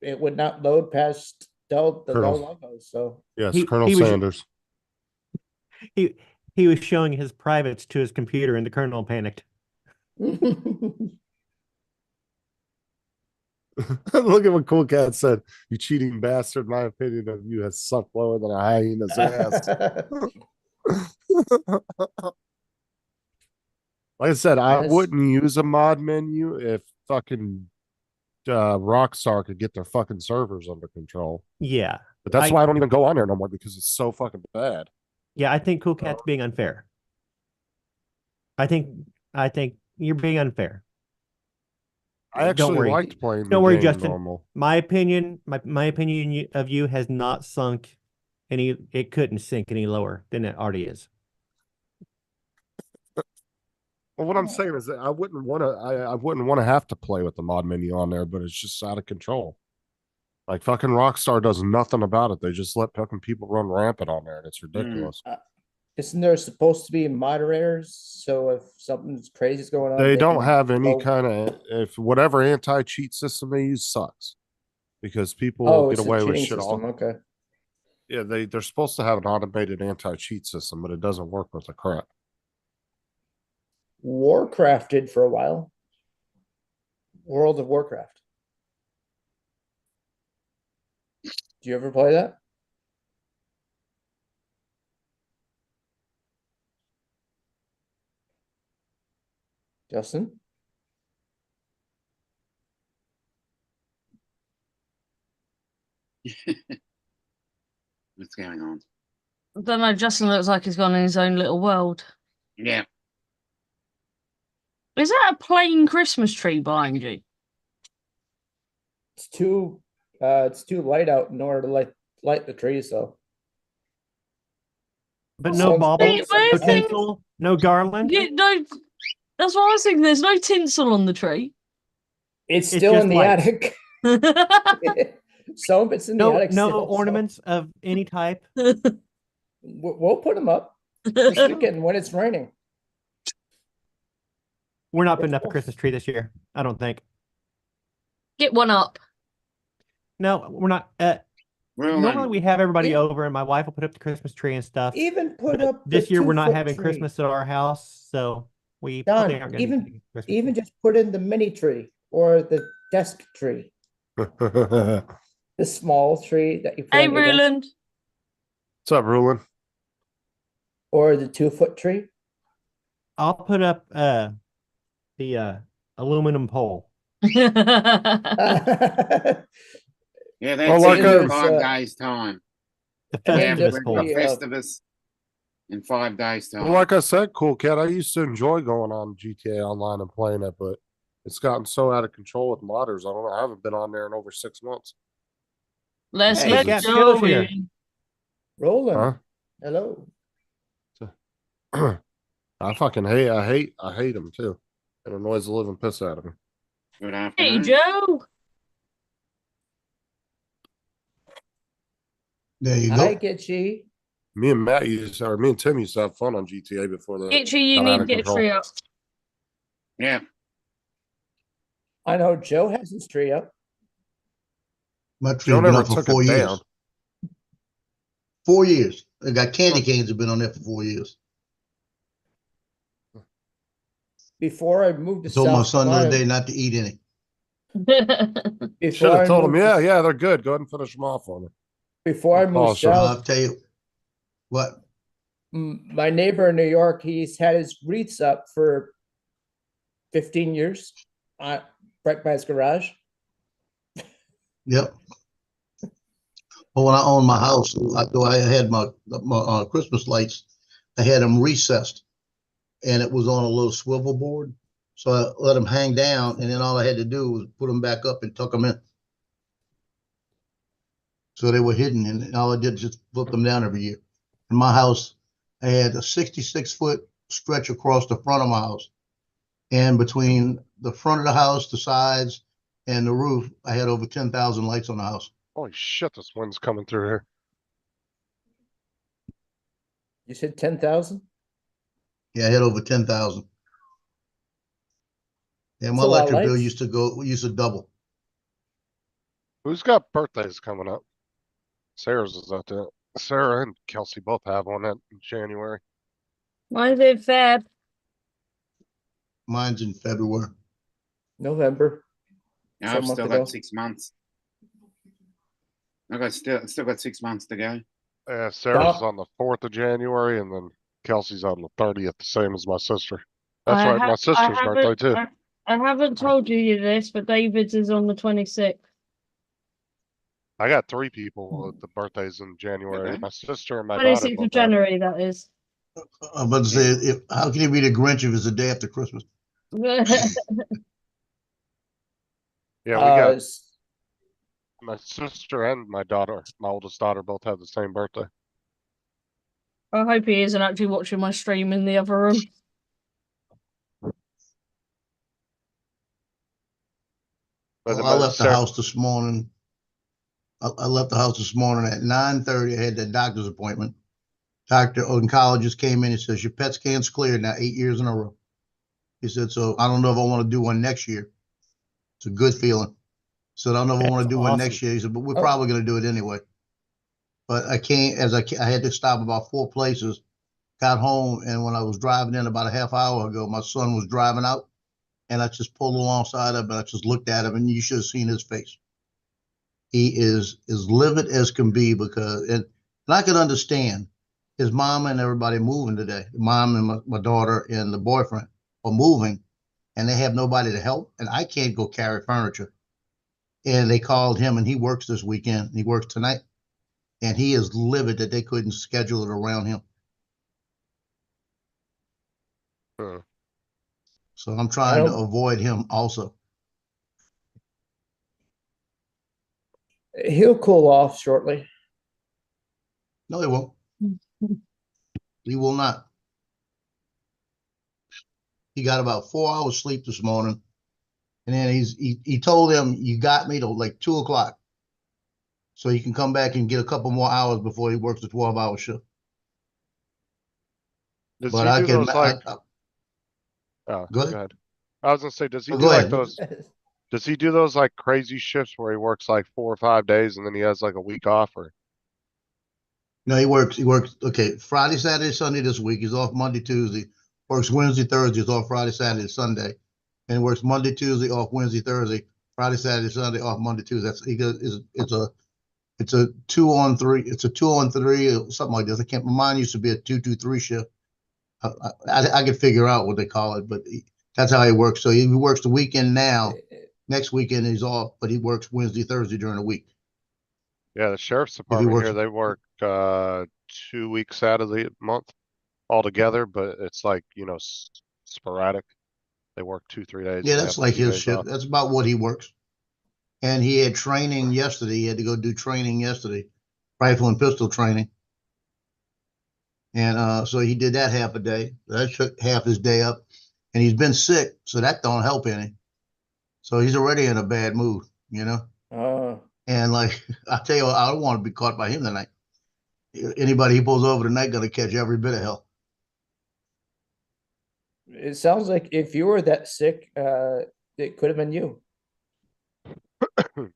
G: it would not load past the
D: Colonel.
G: Dell logo. So
D: Yes,
B: He-
D: Colonel
B: he was-
D: Sanders.
B: He was showing his privates to his computer, and the colonel panicked.
D: Look at what Cool Cat said. You cheating bastard. My opinion of you has sunk lower than a hyena's ass. Like I said, I
G: Yes.
D: wouldn't use a mod menu if fucking Rockstar could get their fucking servers under control.
B: Yeah.
D: But that's why I don't even go on there no more, because it's so fucking bad.
B: Yeah, I think Cool Cat's being unfair. I think you're being unfair.
D: I
B: Don't
D: actually
B: worry.
D: liked playing the
B: Don't worry,
D: game
B: Justin.
D: normal.
B: My opinion of you has not sunk any. It couldn't sink any lower than it already is.
D: Well, what I'm saying is that I wouldn't want to. I wouldn't want to have to play with the mod menu on there, but it's just out of control. Like fucking Rockstar does nothing about it. They just let fucking people run rampant on there, and it's ridiculous.
G: Isn't there supposed to be moderators? So if something's crazy is going on,
D: They don't
G: can
D: have any
G: go-
D: kind of if whatever anti-cheat system they use sucks because people
G: Oh,
D: get
G: it's a
D: away with
G: cheating
D: shit
G: system.
D: all.
G: Okay.
D: Yeah, they're supposed to have an automated anti-cheat system, but it doesn't work with the crap.
G: Warcraft did for a while. World of Warcraft. Do you ever play that? Justin?
F: What's going on?
A: I don't know. Justin looks like he's gone in his own little world.
F: Yeah.
A: Is that a plain Christmas tree behind you?
G: It's too light out in order to light the tree, so
B: But
G: Sounds
B: no
G: great.
B: baubles, no
A: Where's the-
B: tinsel, no garland.
A: Yeah, no, that's what I was thinking. There's no tinsel on the tree.
G: it's
B: It's
G: still
B: just
G: in the
B: lights.
G: attic. Some of it's in the
B: No,
G: attic.
B: no
G: still, so
B: ornaments of any type.
G: we'll put them up this weekend when it's raining.
B: We're not putting up a Christmas tree this year. I don't think.
A: Get one up.
B: No, we're not.
F: Well,
B: Normally we have everybody
G: Yeah.
B: over, and my wife will put up the Christmas tree and stuff.
G: Even put
B: But
G: up the
B: this year we're not
G: 2-foot
B: having
G: tree.
B: Christmas at our house, so we
G: Don,
B: probably aren't going to
G: even- Even just put in the mini tree or the desk tree, the small tree that you put
A: Hey,
G: on your desk,
A: Ruland.
D: What's up, Rulin?
G: or the 2-foot tree.
B: I'll put up the aluminum pole.
F: yeah, that's
D: Well, like
F: in
D: I-
F: 5 days' time.
B: The
G: And then
B: Festivus
G: the-
B: pole.
F: A
G: the,
F: Festivus in 5 days' time.
D: Well, like I said, Cool Cat, I used to enjoy going on GTA Online and playing it, but it's gotten so out of control with modders. I don't know. I haven't been on there in over 6 months.
A: Let's
B: Hey,
A: let
B: Cat
A: Joe
B: Killer's here.
A: in.
G: Roland,
D: Huh?
G: hello.
D: I hate them too. It annoys the living piss out of me.
F: Good
A: Hey,
F: afternoon.
A: Joe.
H: There you
G: Hi,
H: go.
G: Gitchy.
D: Me and Tim used to have fun on GTA before that.
A: Itchy, you
D: got
A: need
D: out
A: to
D: of
A: get a
D: control.
A: tree up.
F: Yeah.
G: I know Joe has his tree up.
H: My tree's
D: Joe
H: been
D: never
H: up for
D: took
H: 4
D: it
H: years.
D: down.
H: 4 years. I got candy canes have been on there for 4 years.
G: Before I moved to
H: Told my
G: South
H: son the other
G: Carolina,
H: day not to eat any.
D: Should
G: before
D: have
G: I
D: told him,
G: moved
D: yeah,
G: to-
D: yeah, they're good. Go ahead and finish them off for me.
G: Before I moved
D: Oh, sure.
G: south,
H: I'll tell you what.
G: my neighbor in New York, he's had his wreaths up for 15 years, right by his garage.
H: Yep. But when I owned my house, I had my Christmas lights. I had them recessed, and it was on a little swivel board. So I let them hang down, and then all I had to do was put them back up and tuck them in. So they were hidden, and all I did was just flip them down every year. In my house, I had a 66-foot stretch across the front of my house. And between the front of the house, the sides, and the roof, I had over 10,000 lights on the house.
D: Holy shit, this wind's coming through here.
G: You said 10,000?
H: Yeah, I had over 10,000. Yeah,
G: That's
H: my
G: a lot of
H: electric bill
G: lights.
H: used to double.
D: Who's got birthdays coming up? Sarah's is out there. Sarah and Kelsey both have one in January.
A: Mine's in Feb.
H: Mine's in February.
G: November.
F: No,
G: So a
F: I've
G: month
F: still
G: ago.
F: got 6 months. I got still got 6 months to go.
D: Yeah, Sarah's
G: Doc-
D: on the 4th of January, and then Kelsey's on the 30th, the same as my sister. That's
A: I
D: right, my
A: ha I
D: sister's birthday
A: haven't
D: too.
A: I haven't told you this, but David's is on the 26th.
D: I got 3 people with the birthdays in January.
F: Okay.
D: My sister and my daughter
A: 26th of
D: both have.
A: January, that is.
H: I'm about to say, how can you be the Grinch if it's the day after Christmas?
D: Yeah, we got
G: s-
D: my sister and my daughter, my oldest daughter, both have the same birthday.
A: I hope he isn't actually watching my stream in the other room.
D: But
H: Well,
D: then
H: I left the
D: Sarah,
H: house this morning. I left the house this morning at 9:30. I had that doctor's appointment. Doctor oncologist came in and says, your PET scan's cleared now 8 years in a row. He said, so I don't know if I want to do one next year. It's a good feeling. So I don't know if I want
G: That's
H: to do one
G: awesome.
H: next year. He said, but we're
G: Oh.
H: probably going to do it anyway. But I can't, I had to stop about 4 places, got home, and when I was driving in about a half hour ago, my son was driving out, and I just pulled alongside of him, and I just looked at him, and you should have seen his face. He is as livid as can be because, and I can understand his mom and everybody moving today. Mom and my daughter and the boyfriend are moving, and they have nobody to help, and I can't go carry furniture. And they called him, and he works this weekend. He works tonight, and he is livid that they couldn't schedule it around him. So I'm
G: I
H: trying to
G: don't.
H: avoid him also.
G: He'll cool off shortly.
H: No, he won't. He will not. He got about 4 hours sleep this morning, and then he told them, you got me till like 2 o'clock, so he can come back and get a couple more hours before he works the 12-hour shift.
D: does
H: But
D: he
H: I
D: do
H: can.
D: those like?
H: Go
D: Go
H: ahead.
D: ahead. I was gonna say, does he
H: Oh,
D: do
H: go
D: like
H: ahead.
D: those? Does he do those like crazy shifts where he works like 4 or 5 days and then he has like a week off? Or
H: No, he works. He works. Okay, Friday, Saturday, Sunday this week. He's off Monday, Tuesday. Works Wednesday, Thursday. He's off Friday, Saturday, Sunday, and works Monday, Tuesday, off Wednesday, Thursday. Friday, Saturday, Sunday, off Monday, Tuesday. That's he does. It's a 2-on-3. It's a 2-on-3 or something like this. I can't. Mine used to be a 2-2-3 shift. I could figure out what they call it, but that's how he works. So he works the weekend now. Next weekend he's off, but he works Wednesday, Thursday during the week.
D: yeah, the sheriff's
H: If he
D: department
H: works,
D: here, they work 2 weeks out of the month altogether, but it's like, sporadic. They work 2, 3 days
H: yeah,
D: and they
H: that's
D: have a
H: like
D: few
H: his
D: days
H: shift.
D: off.
H: That's about what he works. And he had training yesterday. He had to go do training yesterday, rifle and pistol training. And so he did that half a day. That took half his day up. And he's been sick, so that don't help any. So he's already in a bad mood, you know? And like I tell you, I don't want to be caught by him tonight. Anybody he pulls over tonight gonna catch every bit of hell.
G: It sounds like if you were that sick, it could have been you.
H: Well,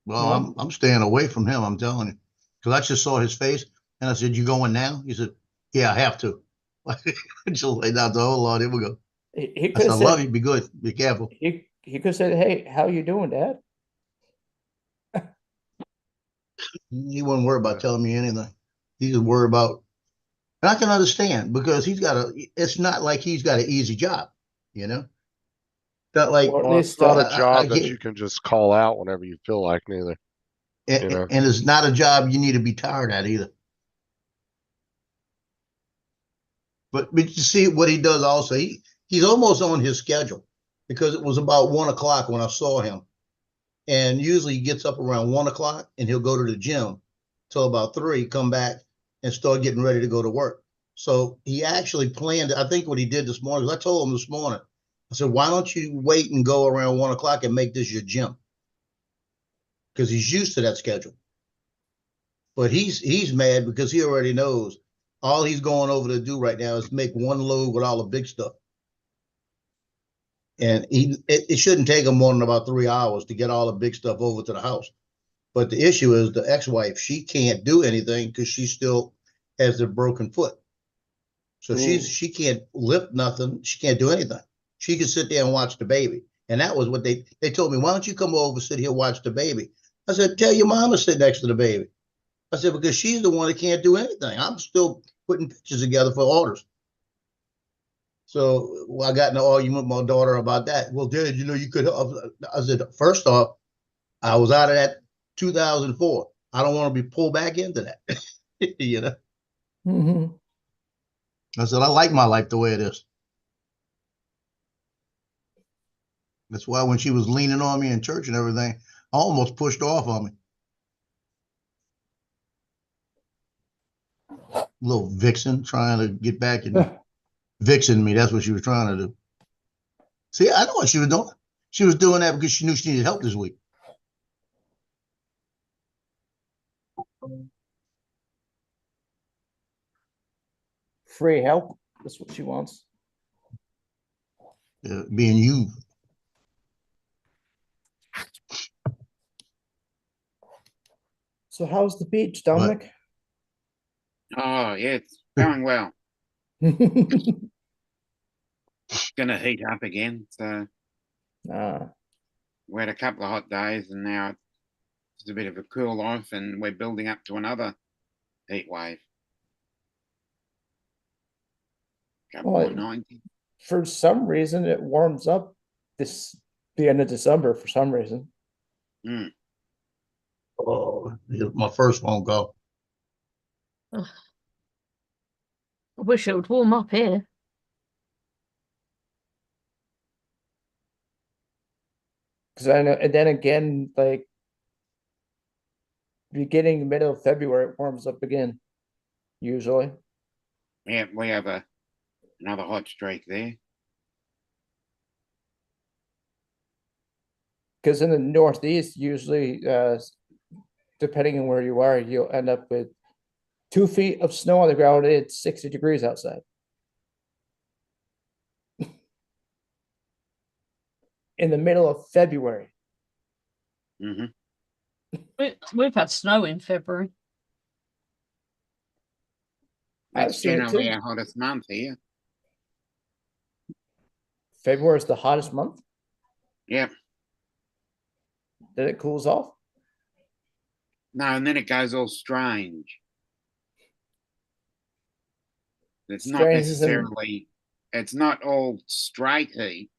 G: No?
H: I'm staying away from him, I'm telling you. Because I just saw his face and I said, you going now? He said, yeah, I have to. Just laid out the whole lot. Here we go.
G: He
H: I
G: could
H: said, I
G: have
H: love
G: said
H: you. Be good. Be careful.
G: he could have said, "Hey, how you doing, Dad?"
H: He wouldn't worry about telling me anything. He just worry about, and I can understand because it's not like he's got an easy job, you know? Not like,
G: Or at
D: Well, it's
G: least
D: not a
H: I
D: job that
H: get,
D: you can just call out whenever you feel like, neither.
H: and it's not a job you need to be tired at either. But you see what he does also. he's almost on his schedule because it was about 1 o'clock when I saw him. And usually he gets up around 1 o'clock and he'll go to the gym till about 3, come back and start getting ready to go to work. So he actually planned, I think what he did this morning, I told him this morning, I said, why don't you wait and go around 1 o'clock and make this your gym? Because he's used to that schedule. But he's mad because he already knows all he's going over to do right now is make one load with all the big stuff. And it shouldn't take him more than about 3 hours to get all the big stuff over to the house. But the issue is the ex-wife, she can't do anything because she still has a broken foot. So she can't lift nothing. She can't do anything. She can sit there and watch the baby. And that was what they told me, why don't you come over, sit here, watch the baby? I said, tell your mama to sit next to the baby. I said, because she's the one that can't do anything. I'm still putting pictures together for orders. So I got in an argument with my daughter about that. Well, Dad, you could help. I said, first off, I was out of that 2004. I don't want to be pulled back into that.
G: Mm-hmm.
H: I said, I like my life the way it is. That's why when she was leaning on me in church and everything, I almost pushed off on me. Little vixen trying to get back and vixen me. That's what she was trying to do. See, I know what she was doing. She was doing that because she knew she needed help this week.
G: Free help. That's what she wants.
H: Being you.
G: So how's the beach, Dominic?
F: Oh, yeah, it's going well. Gonna heat up again. So we had a couple of hot days and now it's a bit of a cool off and we're building up to another heat wave. Couple
G: Well,
F: more 90.
G: For some reason, it warms up the end of December for some reason.
H: Oh, my first phone call.
A: I wish it would warm up here.
G: Because I know, and then again, like beginning middle of February, it warms up again. Usually.
F: Yeah, we have another hot streak there.
G: Because in the Northeast, usually, depending on where you are, you'll end up with 2 feet of snow on the ground. It's 60 degrees outside. In the middle of February.
A: We've had snow in February.
F: That's generally our hottest month here.
G: February is the hottest month?
F: Yep.
G: Then it cools off?
F: No, and then it goes all strange. It's not necessarily, it's not all straight heat.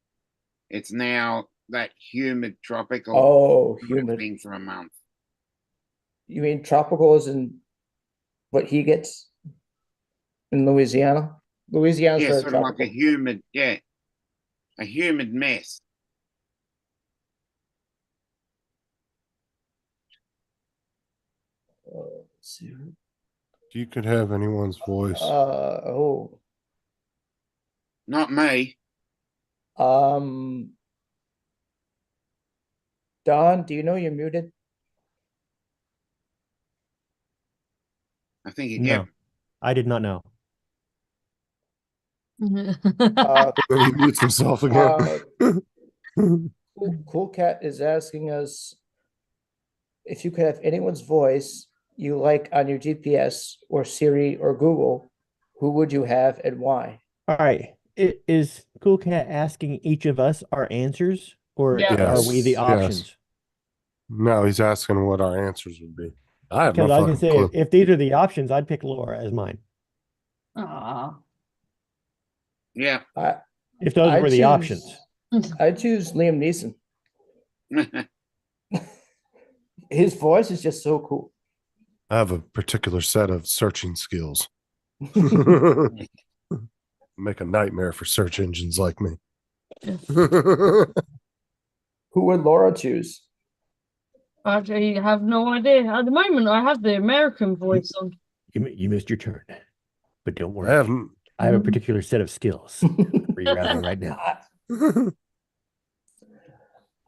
F: It's now that humid tropical thing for a month.
G: You mean tropical is in what he gets in Louisiana? Louisiana's very
F: sort of
G: tropical.
F: like a humid mess.
G: Let's see.
D: You could have anyone's voice.
F: Not me.
G: Don, do you know you're muted?
F: I think
B: No, I did not know.
D: Then he mutes himself again.
G: Cool Cat is asking us if you could have anyone's voice you like on your GPS or Siri or Google, who would you have and why?
B: All right. Is Cool Cat asking each of us our answers, or are we the options?
D: Yes. No, he's asking what our answers would be. I have
B: Because
D: no
B: I was gonna
D: fucking
B: say,
D: clue.
B: if these are the options, I'd pick Laura as mine.
F: Yeah.
B: If those were the options.
G: I choose Liam Neeson. His voice is just so cool.
D: I have a particular set of searching skills. No, Make a nightmare for search engines like me.
G: Who would Laura choose?
A: I have no idea. At the moment, I have the American voice on.
B: You missed your turn, but don't
D: I
B: worry.
D: haven't.
B: I have a particular set of skills for you out there right now.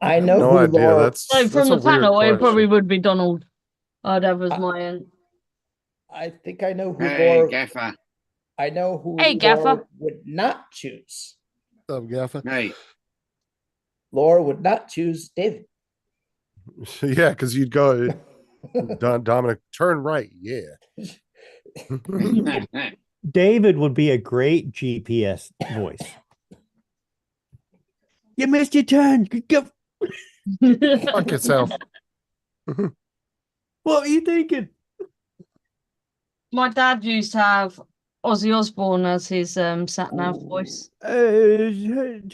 G: I know
D: no
G: who
D: idea.
G: Laura.
A: So from the
D: a weird
A: panel, it probably
D: question.
A: would be Donald. I'd have as
G: I-
A: my.
G: I think I know who
F: Hey,
G: Laura.
F: Gaffer.
G: I know who
A: Hey,
G: Laura
A: Gaffer.
G: would not choose.
D: Gaffa?
F: Hey,
G: Laura would not choose David.
D: Yeah, because you'd go, Dominic, turn right. Yeah.
B: David would be a great GPS voice. You missed your turn. Go.
D: Fuck yourself.
B: What are you thinking?
A: My dad used to have Ozzy Osbourne as his sat nav voice.
B: Turn.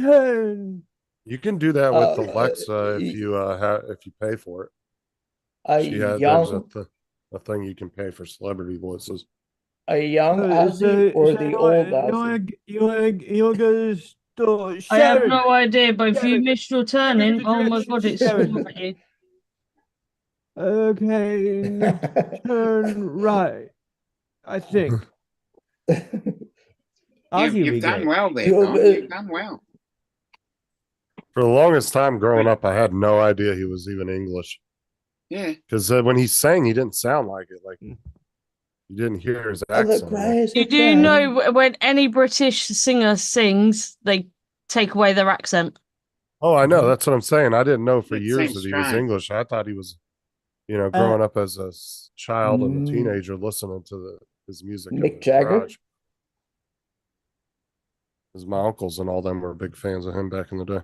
D: You can do that with
G: Uh,
D: Alexa if you if you pay for it.
G: A
D: There's
G: young,
D: a thing you can pay for celebrity voices.
G: a young Ozzy or the old Ozzy?
B: You want to go to the store?
A: I have
B: Sharon,
A: no idea, but if you
B: Sharon,
A: missed your turn in,
B: the
A: oh my
B: directions,
A: god, it's
B: Sharon.
A: still at you.
B: Okay, turn right. I think Ozzy would
F: you've
B: be
F: done
B: great.
F: well there,
G: You're
F: Don.
G: good.
F: You've done well.
D: For the longest time growing up, I had no idea he was even English.
F: Yeah.
D: Because when he sang, he didn't sound like it. Like you didn't hear his
G: Other
D: accent.
G: cries
A: You
G: are
A: do
G: crying.
A: know when any British singer sings, they take away their accent.
D: Oh, I know. That's what I'm saying. I didn't know for
F: It
D: years
F: seems
D: that he was
F: strange.
D: English. I thought he was, growing up as a child and a
G: Mm.
D: teenager listening to his music in
G: Mick
D: the
G: Jagger?
D: garage. Because my uncles and all them were big fans of him back in the day.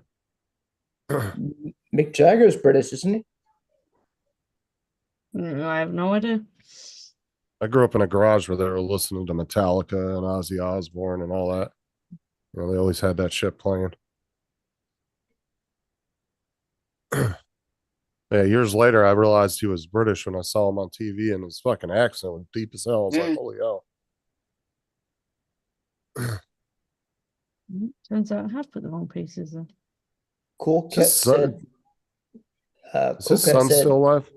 G: Mick Jagger's British, isn't he?
A: I have no idea.
D: I grew up in a garage where they were listening to Metallica and Ozzy Osbourne and all that. They always had that shit playing. Yeah, years later, I realized he was British when I saw him on TV, and his fucking accent was deep as hell. I was
F: Yeah.
D: like, holy hell.
A: Turns out I have put the wrong pieces in.
G: Cool
D: Is
G: Cat
D: his
G: said.
D: Is
G: Cool
D: his
G: Cat
D: son
G: said.
D: still alive?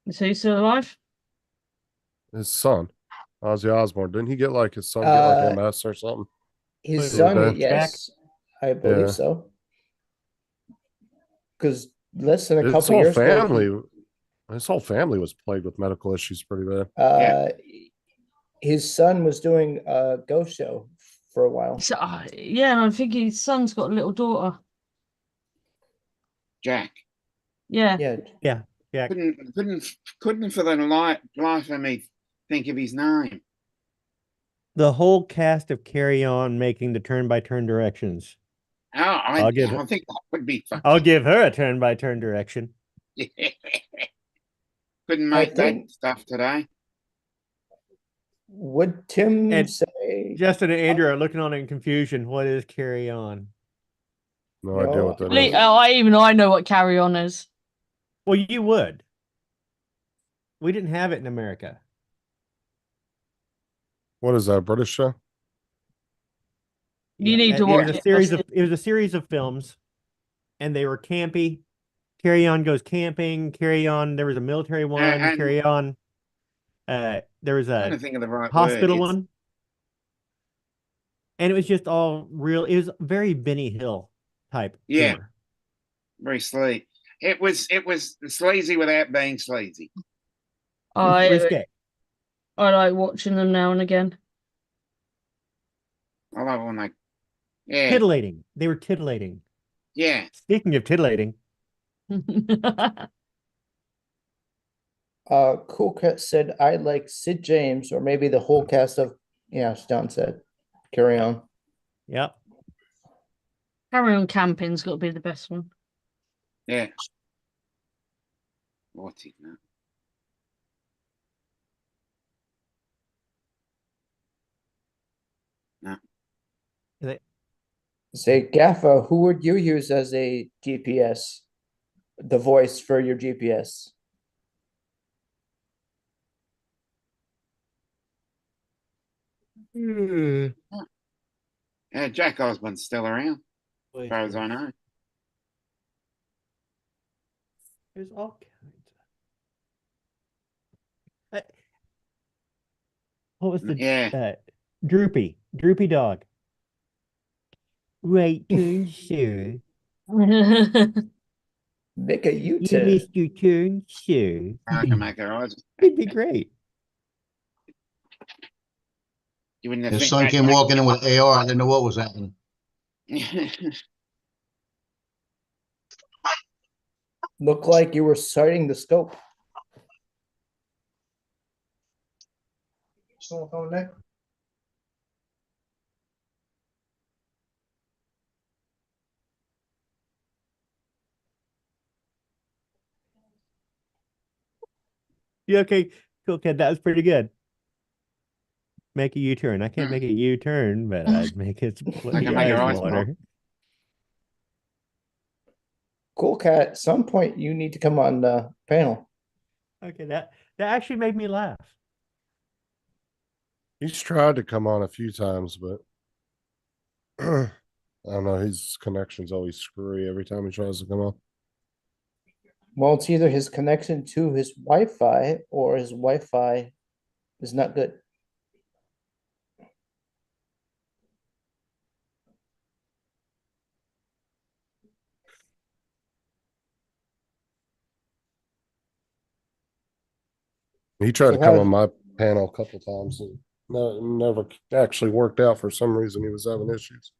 A: Is he still alive?
D: His son, Ozzy Osbourne. Didn't he get like his son get like
G: Uh,
D: MS or something?
G: His
B: Wait,
G: son,
D: okay.
G: yes, I believe
D: Yeah.
G: so. Because less than a
D: His
G: couple
D: whole
G: years ago,
D: family was plagued with medical issues pretty bad.
G: his son was doing a ghost show for a while.
A: So, yeah, and I think his son's got a little daughter.
F: Jack.
A: Yeah.
G: Yeah,
B: Yeah.
F: Couldn't for the life of me think of his name.
B: The whole cast of Carry On making the turn-by-turn directions.
F: Oh, I think that would be fun.
B: I'll give her a turn-by-turn direction.
F: Couldn't make that stuff today.
G: Would Tim
B: And
G: say?
B: Justin and Andrew are looking on in confusion. What is Carry On?
D: No idea what that is.
A: I know what Carry On is.
B: Well, you would. We didn't have it in America.
D: What is that, a British show?
A: You need to watch
B: it. It was a series of films, and they were campy. Carry On goes camping. Carry On. There was a military one.
F: And
B: Carry On. There was
F: I'm trying to
B: a
F: think of the right
B: hospital
F: word.
B: one, and it was just all real. It was very Benny Hill type humor.
F: Very sleazy. It was sleazy without being sleazy.
B: Risque.
A: I like watching them now and again.
F: I love when they
B: Titillating. They were titillating.
F: Yeah.
B: Speaking of titillating.
G: Cool Cat said, I like Sid James, or maybe the whole cast of, as Don said, Carry On.
B: Yep.
A: Carry On Camping's got to be the best one.
F: Yeah. What's it now? No.
G: Say, Gaffa, who would you use as a GPS? The voice for your GPS?
F: Jack Osborne's still around, as far as I know.
B: There's all kinds of. What was the
F: Yeah.
B: Droopy dog? Right turn, sir.
G: Make a
B: You
G: U-turn.
B: missed your turn, sir.
F: I can make her eyes.
B: It'd be great.
F: You wouldn't have
H: His
F: think
H: son
F: that.
H: came walking in with AR. I didn't know what was happening.
G: Looked like you were sighting the scope. Someone coming next?
B: Yeah, okay, cool kid. That was pretty good. Make a U-turn. I can't make a U-turn, but I'd make it split
F: I
B: the
F: can make
B: eyes
F: your eyes
B: water.
G: Cool Cat, at some point you need to come on the panel.
B: Okay, that actually made me laugh.
D: He's tried to come on a few times, but I don't know. His connection's always screwy every time he tries to come on.
G: Well, it's either his connection to his Wi-Fi or his Wi-Fi is not good.
D: He tried
G: So
D: to come
G: how-
D: on my panel a couple times and never actually worked out. For some reason, he was having issues.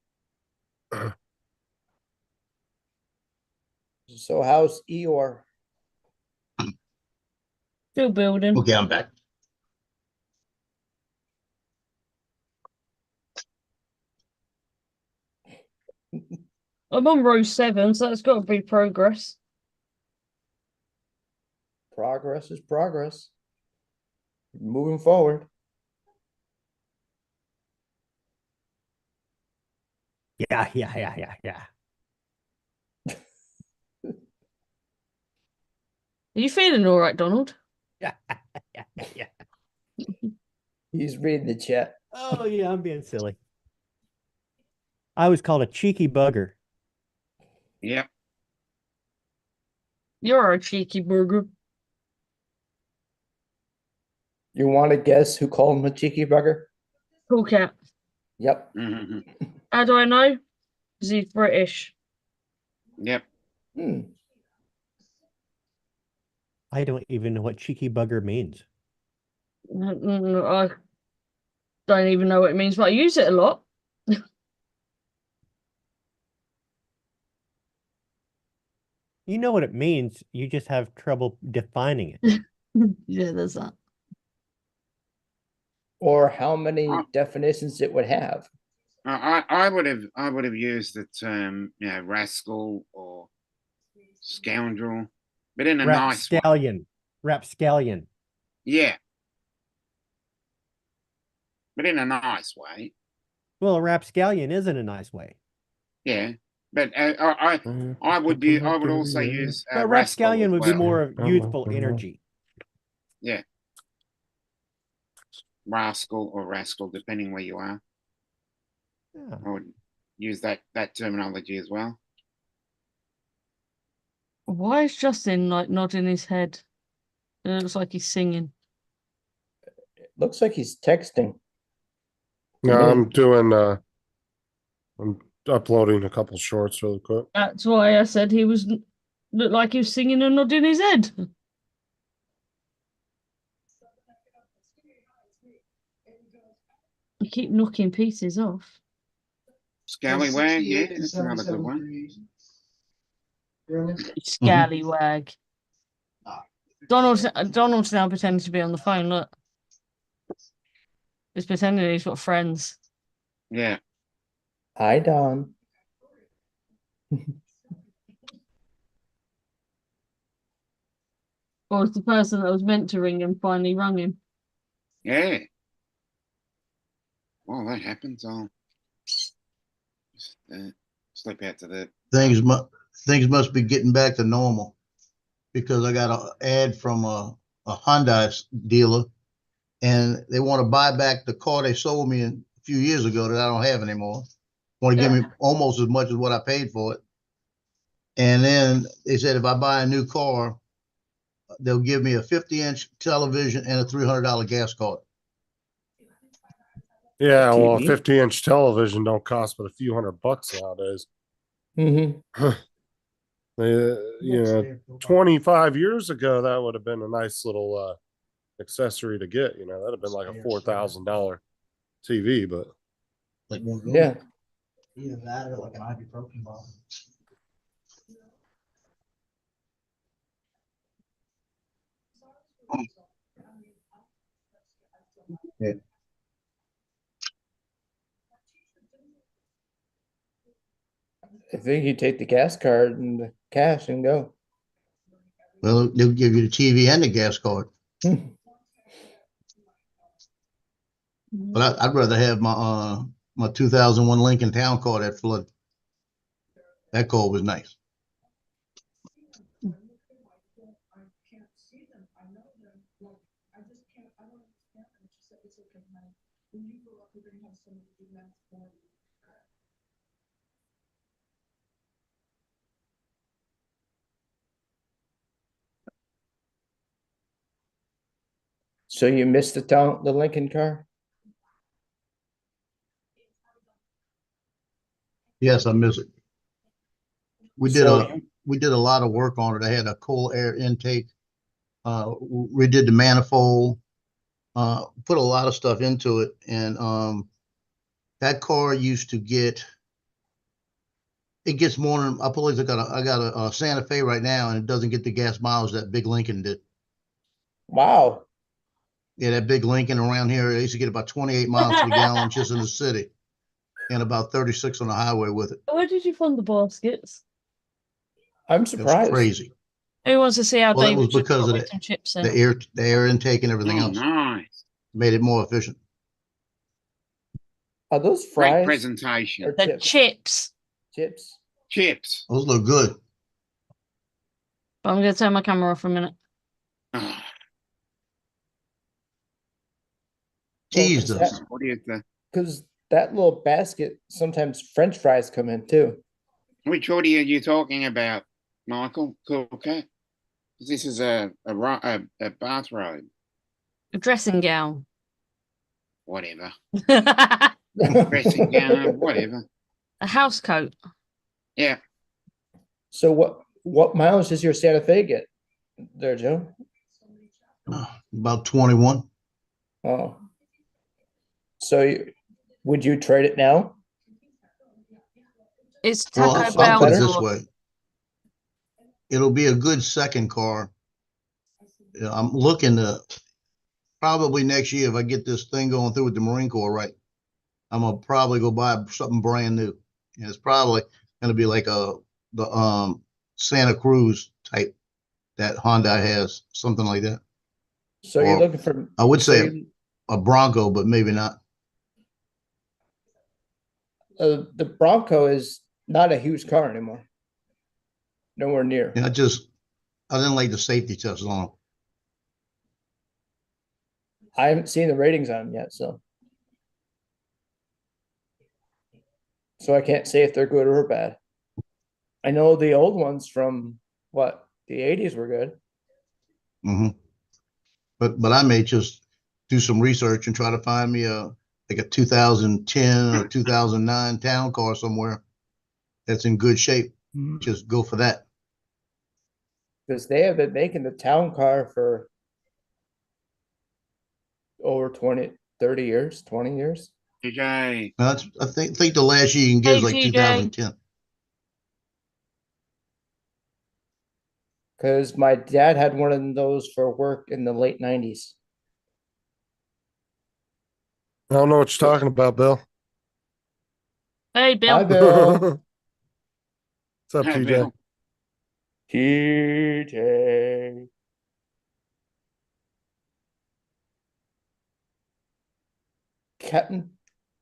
G: So how's Eeyore?
A: Still building.
H: Okay, I'm back.
A: I'm on row 7, so that's got to be progress.
G: Progress is progress. Moving forward.
B: Yeah.
A: Are you feeling all right, Donald?
B: Yeah.
G: He's reading the chat.
B: Oh yeah, I'm being silly. I was called a cheeky bugger.
F: Yep.
A: You're a cheeky burger.
G: You want to guess who called him a cheeky bugger?
A: Cool Cat.
G: Yep.
A: How do I know? Because he's British.
F: Yep.
B: I don't even know what cheeky bugger means.
A: I don't even know what it means, but I use it a lot.
B: You know what it means. You just have trouble defining it.
A: Yeah, there's that.
G: Or how many definitions it would have.
F: I would have used the term, rascal or scoundrel, but in a nice way.
B: Rapscallion.
F: Yeah. But in a nice way.
B: Well, a rapscallion isn't a nice way.
F: Yeah. But I would also use
B: but
F: rascal
B: rapscallion would
F: well.
B: be more of youthful energy.
F: Yeah. Rascal or rascal, depending where you are.
B: Yeah.
F: I would use that terminology as well.
A: Why is Justin like nodding his head? It looks like he's singing.
G: Looks like he's texting.
D: No, I'm doing I'm uploading a couple shorts really quick.
A: That's why I said he was looked like he was singing and nodding his head. You keep knocking pieces off.
F: Scallywag, yeah, that's another good one.
A: Scallywag. Donald's now pretending to be on the phone. Look, he's pretending he's got friends.
F: Yeah.
G: Hi, Don.
A: Or it's the person that was meant to ring him finally rung him.
F: Yeah. Well, that happens. I'll just slip out to that.
H: Things must be getting back to normal because I got an ad from a Hyundai dealer, and they want to buy back the car they sold me a few years ago that I don't have anymore. Want to give me almost as much as what I paid for it. And then they said if I buy a new car, they'll give me a 50-inch television and a $300 gas card.
D: Yeah, well, a
G: TV.
D: 50-inch television don't cost but a few $100 nowadays.
G: Mm-hmm.
D: You know, 25 years ago, that would have been a nice little accessory to get. You know, that'd have been like a $4,000 TV, but
H: Like one of those.
G: Yeah.
H: Either that or like an ibuprofen bottle. Yeah.
G: I think you take the gas card and the cash and go.
H: Well, they'll give you the TV and the gas card. But I'd rather have my 2001 Lincoln Town Car that flooded. That car was nice.
G: So you missed the Lincoln car?
H: Yes, I miss it. We did
G: So
H: a lot of work on it. I had a cool air intake. We did the manifold. Put a lot of stuff into it, and that car used to get. It gets more than I believe I got a Santa Fe right now, and it doesn't get the gas miles that big Lincoln did.
G: wow.
H: Yeah, that big Lincoln around here, they used to get about 28 miles to the gallon just in the city, and about 36 on the highway with it.
A: Where did you find the baskets?
G: I'm
H: It was
G: surprised.
H: crazy.
A: Who wants to see how
H: Well, that
A: David
H: was
A: just
H: because
A: got
H: of
A: with some chips in?
H: the air intake and everything
F: Oh,
H: else
F: nice.
H: made it more efficient.
G: Are those
F: Great
G: fries
F: presentation.
G: or
A: The
G: chips?
A: chips.
G: Chips.
F: Chips.
H: Those look good.
A: But I'm going to turn my camera off for a minute.
F: Oh,
H: Teased
G: Well,
H: us.
F: what do you think?
G: because that little basket, sometimes French fries come in too.
F: Which order are you talking about, Michael? Cool cat. This is a bathrobe.
A: A dressing gown.
F: Whatever.
A: A
F: Dressing gown, whatever.
A: house coat.
F: Yeah.
G: So what mileage does your Santa Fe get there, Joe?
H: About 21.
G: Oh. So would you trade it now?
A: It's
H: Well,
A: Taco
G: I'll
H: I'll
A: Bell.
H: put it
G: better.
H: this way. It'll be a good second car. I'm looking to probably next year if I get this thing going through with the Marine Corps right, I'm gonna probably go buy something brand new. And it's probably gonna be like the Santa Cruz type that Hyundai has, something like that.
G: So you're
H: Or
G: looking for
H: I would
G: so
H: say
G: you-
H: a Bronco, but maybe not.
G: the Bronco is not a huge car anymore. Nowhere near.
H: And I didn't like the safety test on them.
G: I haven't seen the ratings on them yet, so I can't say if they're good or bad. I know the old ones from what the 80s were good.
H: Mm-hmm. But I may just do some research and try to find me like a 2010 or 2009 town car somewhere that's in good shape. Just go for that.
G: Because they have been making the town car for over 20, 30 years, 20 years.
F: TJ.
H: I think the last year you can get is
A: Hey,
H: like
A: GJ.
H: 2010.
G: Because my dad had one of those for work in the late 90s.
D: I don't know what you're talking about, Bill.
A: Hey,
G: Hi,
A: Bill.
G: Bill.
D: What's up,
F: Hi,
D: TJ?
F: Bill.
G: TJ.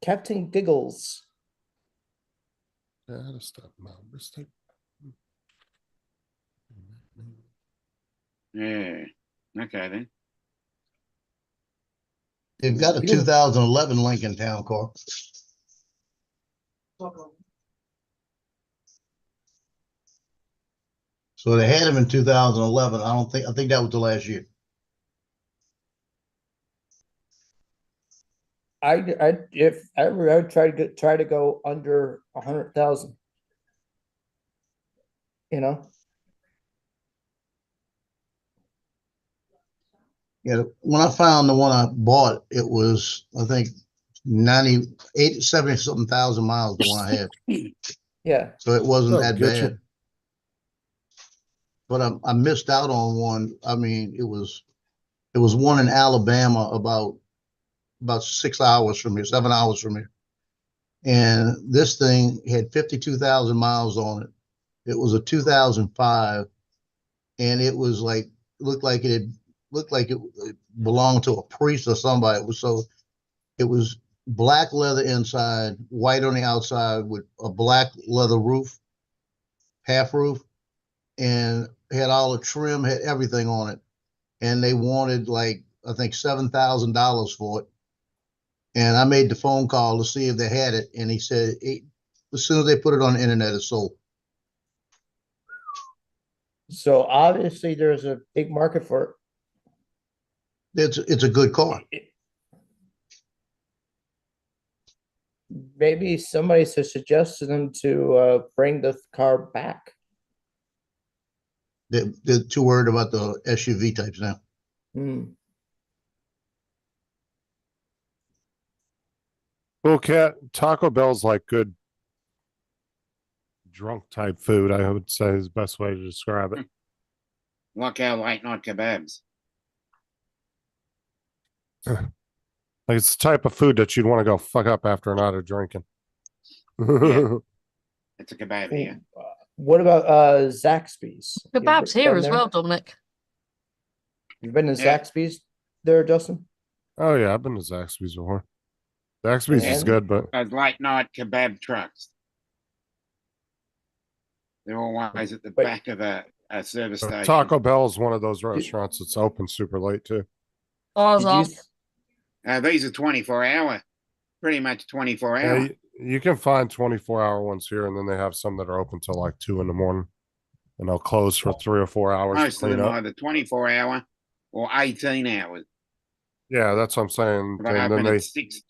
G: Captain Giggles.
D: Gotta stop my mistake.
F: Yeah. Okay then.
H: They've got a
G: You-
H: 2011 Lincoln Town Car. So they had them in 2011. I think that was the last year.
G: If ever, I'd try to go under 100,000. You know,
H: Yeah, when I found the one I bought, it was, I think, 98, 70 something thousand miles, the one I had.
G: yeah.
H: So it wasn't
D: Oh,
H: that
D: get you.
H: bad. But I missed out on one. I mean, it was one in Alabama about 6 hours from here, 7 hours from here. And this thing had 52,000 miles on it. It was a 2005, and it was like looked like it belonged to a priest or somebody. It was black leather inside, white on the outside, with a black leather roof, half roof, and had all the trim, had everything on it. And they wanted like I think $7,000 for it. And I made the phone call to see if they had it, and he said as soon as they put it on the internet, it's sold.
G: So obviously, there's a big market for
H: It's a good car.
G: it. Maybe somebody should suggest to them to bring the car back.
H: They're too worried about the SUV types now.
G: Hmm.
D: Cool Cat, Taco Bell's like good drunk type food, I would say is the best way to describe it.
F: Like our late night kebabs.
D: Like it's the type of food that you'd want to go fuck up after a night of drinking.
F: Yeah. It's a kebab here.
G: What about Zaxby's?
A: Kebabs here
G: been
A: as
G: there?
A: well, Dominic.
G: You've been to
F: Yeah.
G: Zaxby's there, Justin?
D: Oh yeah, I've been to Zaxby's before. Zaxby's is
G: And-
D: good, but
F: Those late night kebab trucks. They're always at the
G: Wait.
F: back of a service station.
D: Taco Bell is one of those restaurants that's open super late too.
A: Ours
G: Did
A: are.
G: you,
F: These are 24-hour, pretty much 24
D: Yeah,
F: hour.
D: you can find 24-hour ones here, and then they have some that are open till like 2 in the morning, and they'll close for 3 or 4 hours to
F: Most of
D: clean
F: them
D: up.
F: are either 24 hour or 18 hours.
D: Yeah, that's what I'm saying.
F: They
D: And then
F: open at 6.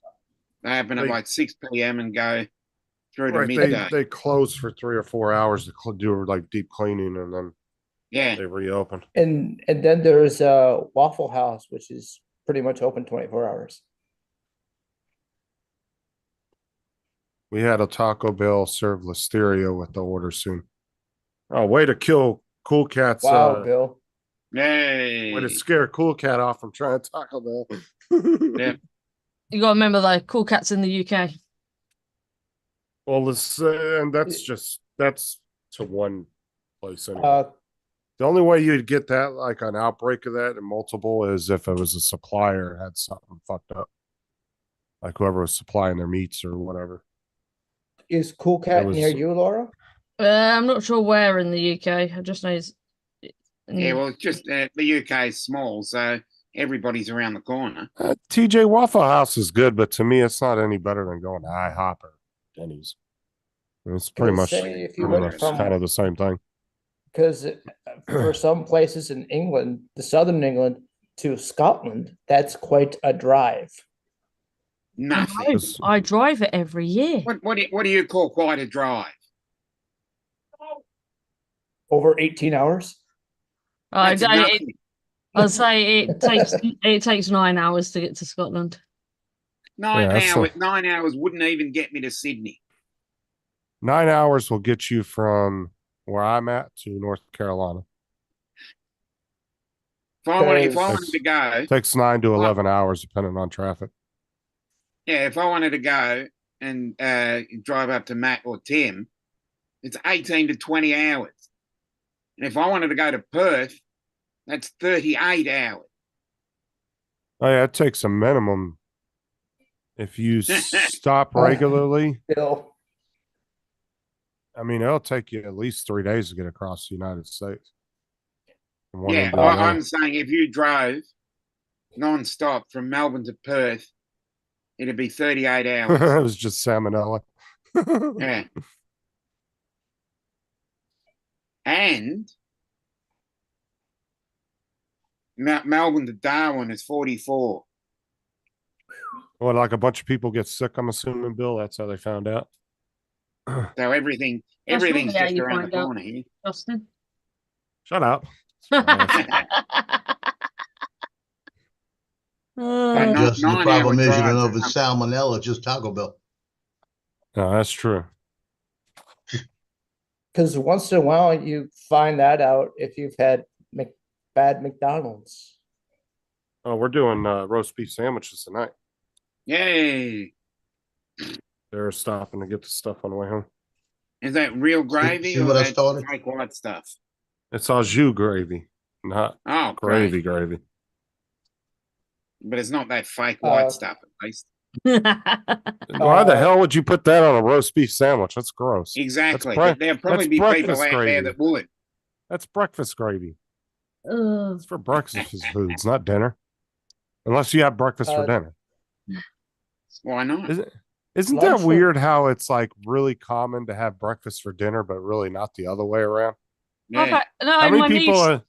F: They open at
D: they-
F: like 6 p.m. and go through to
D: right,
F: midday.
D: they close for 3 or 4 hours to do like deep cleaning, and then
F: Yeah.
D: they reopen.
G: and then there's Waffle House, which is pretty much open 24 hours.
D: We had a Taco Bell serve Listeria with the order soon. Oh, way to kill Cool Cat's
G: Wow, Bill.
F: Yay.
D: way to scare Cool Cat off from trying Taco Bell.
F: Yeah.
A: You got to remember though, Cool Cat's in the UK.
D: Well, and that's to one place anyway.
G: Uh,
D: The only way you'd get that, like an outbreak of that and multiple, is if it was a supplier had something fucked up. Like whoever was supplying their meats or whatever.
G: is Cool Cat
D: was-
G: near you, Laura?
A: I'm not sure where in the UK. I just know it's.
F: Yeah, well, it's just the UK is small, so everybody's around the corner.
D: TJ Waffle House is good, but to me, it's not any better than going to IHOP or Denny's. It's pretty much
G: Say if you
D: pretty
G: went
D: much
G: from-
D: kind of the same thing.
G: Because for some places in England, the southern England to Scotland, that's quite a drive.
F: Nothing.
A: I drive it every year.
F: What do you call quite a drive?
G: Over 18 hours.
F: That's nothing.
A: I'd say it takes 9 hours to get to Scotland.
F: Nine
D: Yeah,
F: hours. 9 hours wouldn't even get me to Sydney.
D: 9 hours will get you from where I'm at to North Carolina.
F: If I wanted
G: Because-
F: to go,
D: It takes 9 to 11 hours depending on traffic.
F: yeah, if I wanted to go and drive up to Matt or Tim, it's 18 to 20 hours. And if I wanted to go to Perth, that's 38 hours.
D: Oh yeah, it takes a minimum. If you stop regularly,
G: Bill,
D: I mean, it'll take you at least 3 days to get across the United States. From one
F: Yeah,
D: end to the other.
F: I'm saying if you drove non-stop from Melbourne to Perth, it'd be 38
D: it
F: hours.
D: was just salmonella.
F: Yeah. And Melbourne to Darwin is 44.
D: Well, like a bunch of people get sick, I'm assuming, Bill. That's how they found out.
F: So everything's
A: That's really how
F: just
A: you
F: around the
A: find out,
F: corner here.
A: Justin.
D: Shut up.
F: But
A: Uh,
H: Just the
F: 9
H: proper
F: hour
H: measurement
F: drives
H: of it's salmonella, just Taco Bell.
D: No, that's true.
G: Because once in a while you find that out if you've had bad McDonald's.
D: Oh, we're doing roast beef sandwiches tonight.
F: Yay.
D: They're stopping to get the stuff on the way home.
F: Is that real gravy
H: see
F: or
H: what I
F: that
H: started?
F: fake white stuff?
D: It's au jus gravy, not
F: Oh, great.
D: gravy.
F: But it's not that fake white
G: Uh,
F: stuff, at least.
D: Why the hell would you put that on a roast beef sandwich? That's gross.
F: Exactly.
D: bre-
F: There'll probably
D: that's
F: be people
D: breakfast
F: out there
D: gravy.
F: that would.
D: That's breakfast gravy.
A: Ugh.
D: It's for breakfast foods, not dinner. Unless you have breakfast for dinner.
F: Why not?
D: Isn't
G: Lunch
D: that
G: for-
D: weird how it's like really common to have breakfast for dinner, but really not the other way around?
F: Yeah.
A: No,
D: How many
A: my
D: people
A: niece,
D: are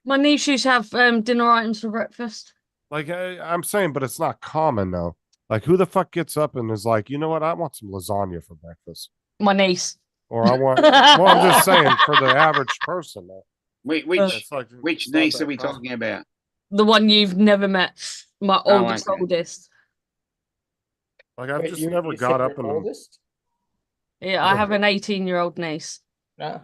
A: my niece used to have dinner items for breakfast.
D: like, I'm saying, but it's not common though. Like, who the fuck gets up and is like, you know what? I want some lasagna for breakfast.
A: My niece.
D: Or I want, well, I'm just saying for the average person though.
F: Which
D: It's like,
F: which
D: it's not
F: niece
D: that
F: are we
D: common.
F: talking about?
A: The one you've never met. My
F: Oh,
A: oldest,
F: okay.
A: oldest.
D: Like, I've
G: Wait,
D: just
G: you-
D: never
G: you
D: got
G: said
D: up
G: your
D: and,
G: oldest?
A: Yeah, I have an 18-year-old niece.
G: No.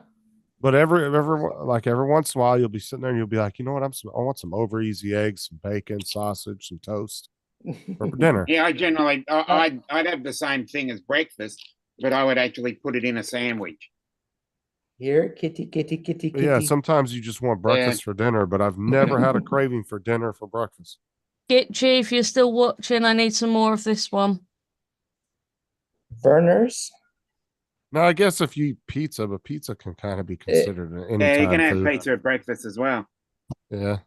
D: but every once in a while, you'll be sitting there and you'll be like, you know what? I want some over easy eggs, some bacon, sausage, some toast for dinner.
F: Yeah, I generally, I'd have the same thing as breakfast, but I would actually put it in a sandwich.
G: Here, kitty, kitty, kitty,
D: But
G: kitty.
D: yeah, sometimes you just want breakfast for dinner, but I've never had a craving for dinner for breakfast.
A: Gitchy, if you're still watching, I need some more of this one.
G: Verner's.
D: Now, I guess if you eat pizza, but pizza can kind of be considered an
F: Yeah, you
D: anytime
F: can have
D: food.
F: pizza at breakfast as well.
D: Yeah.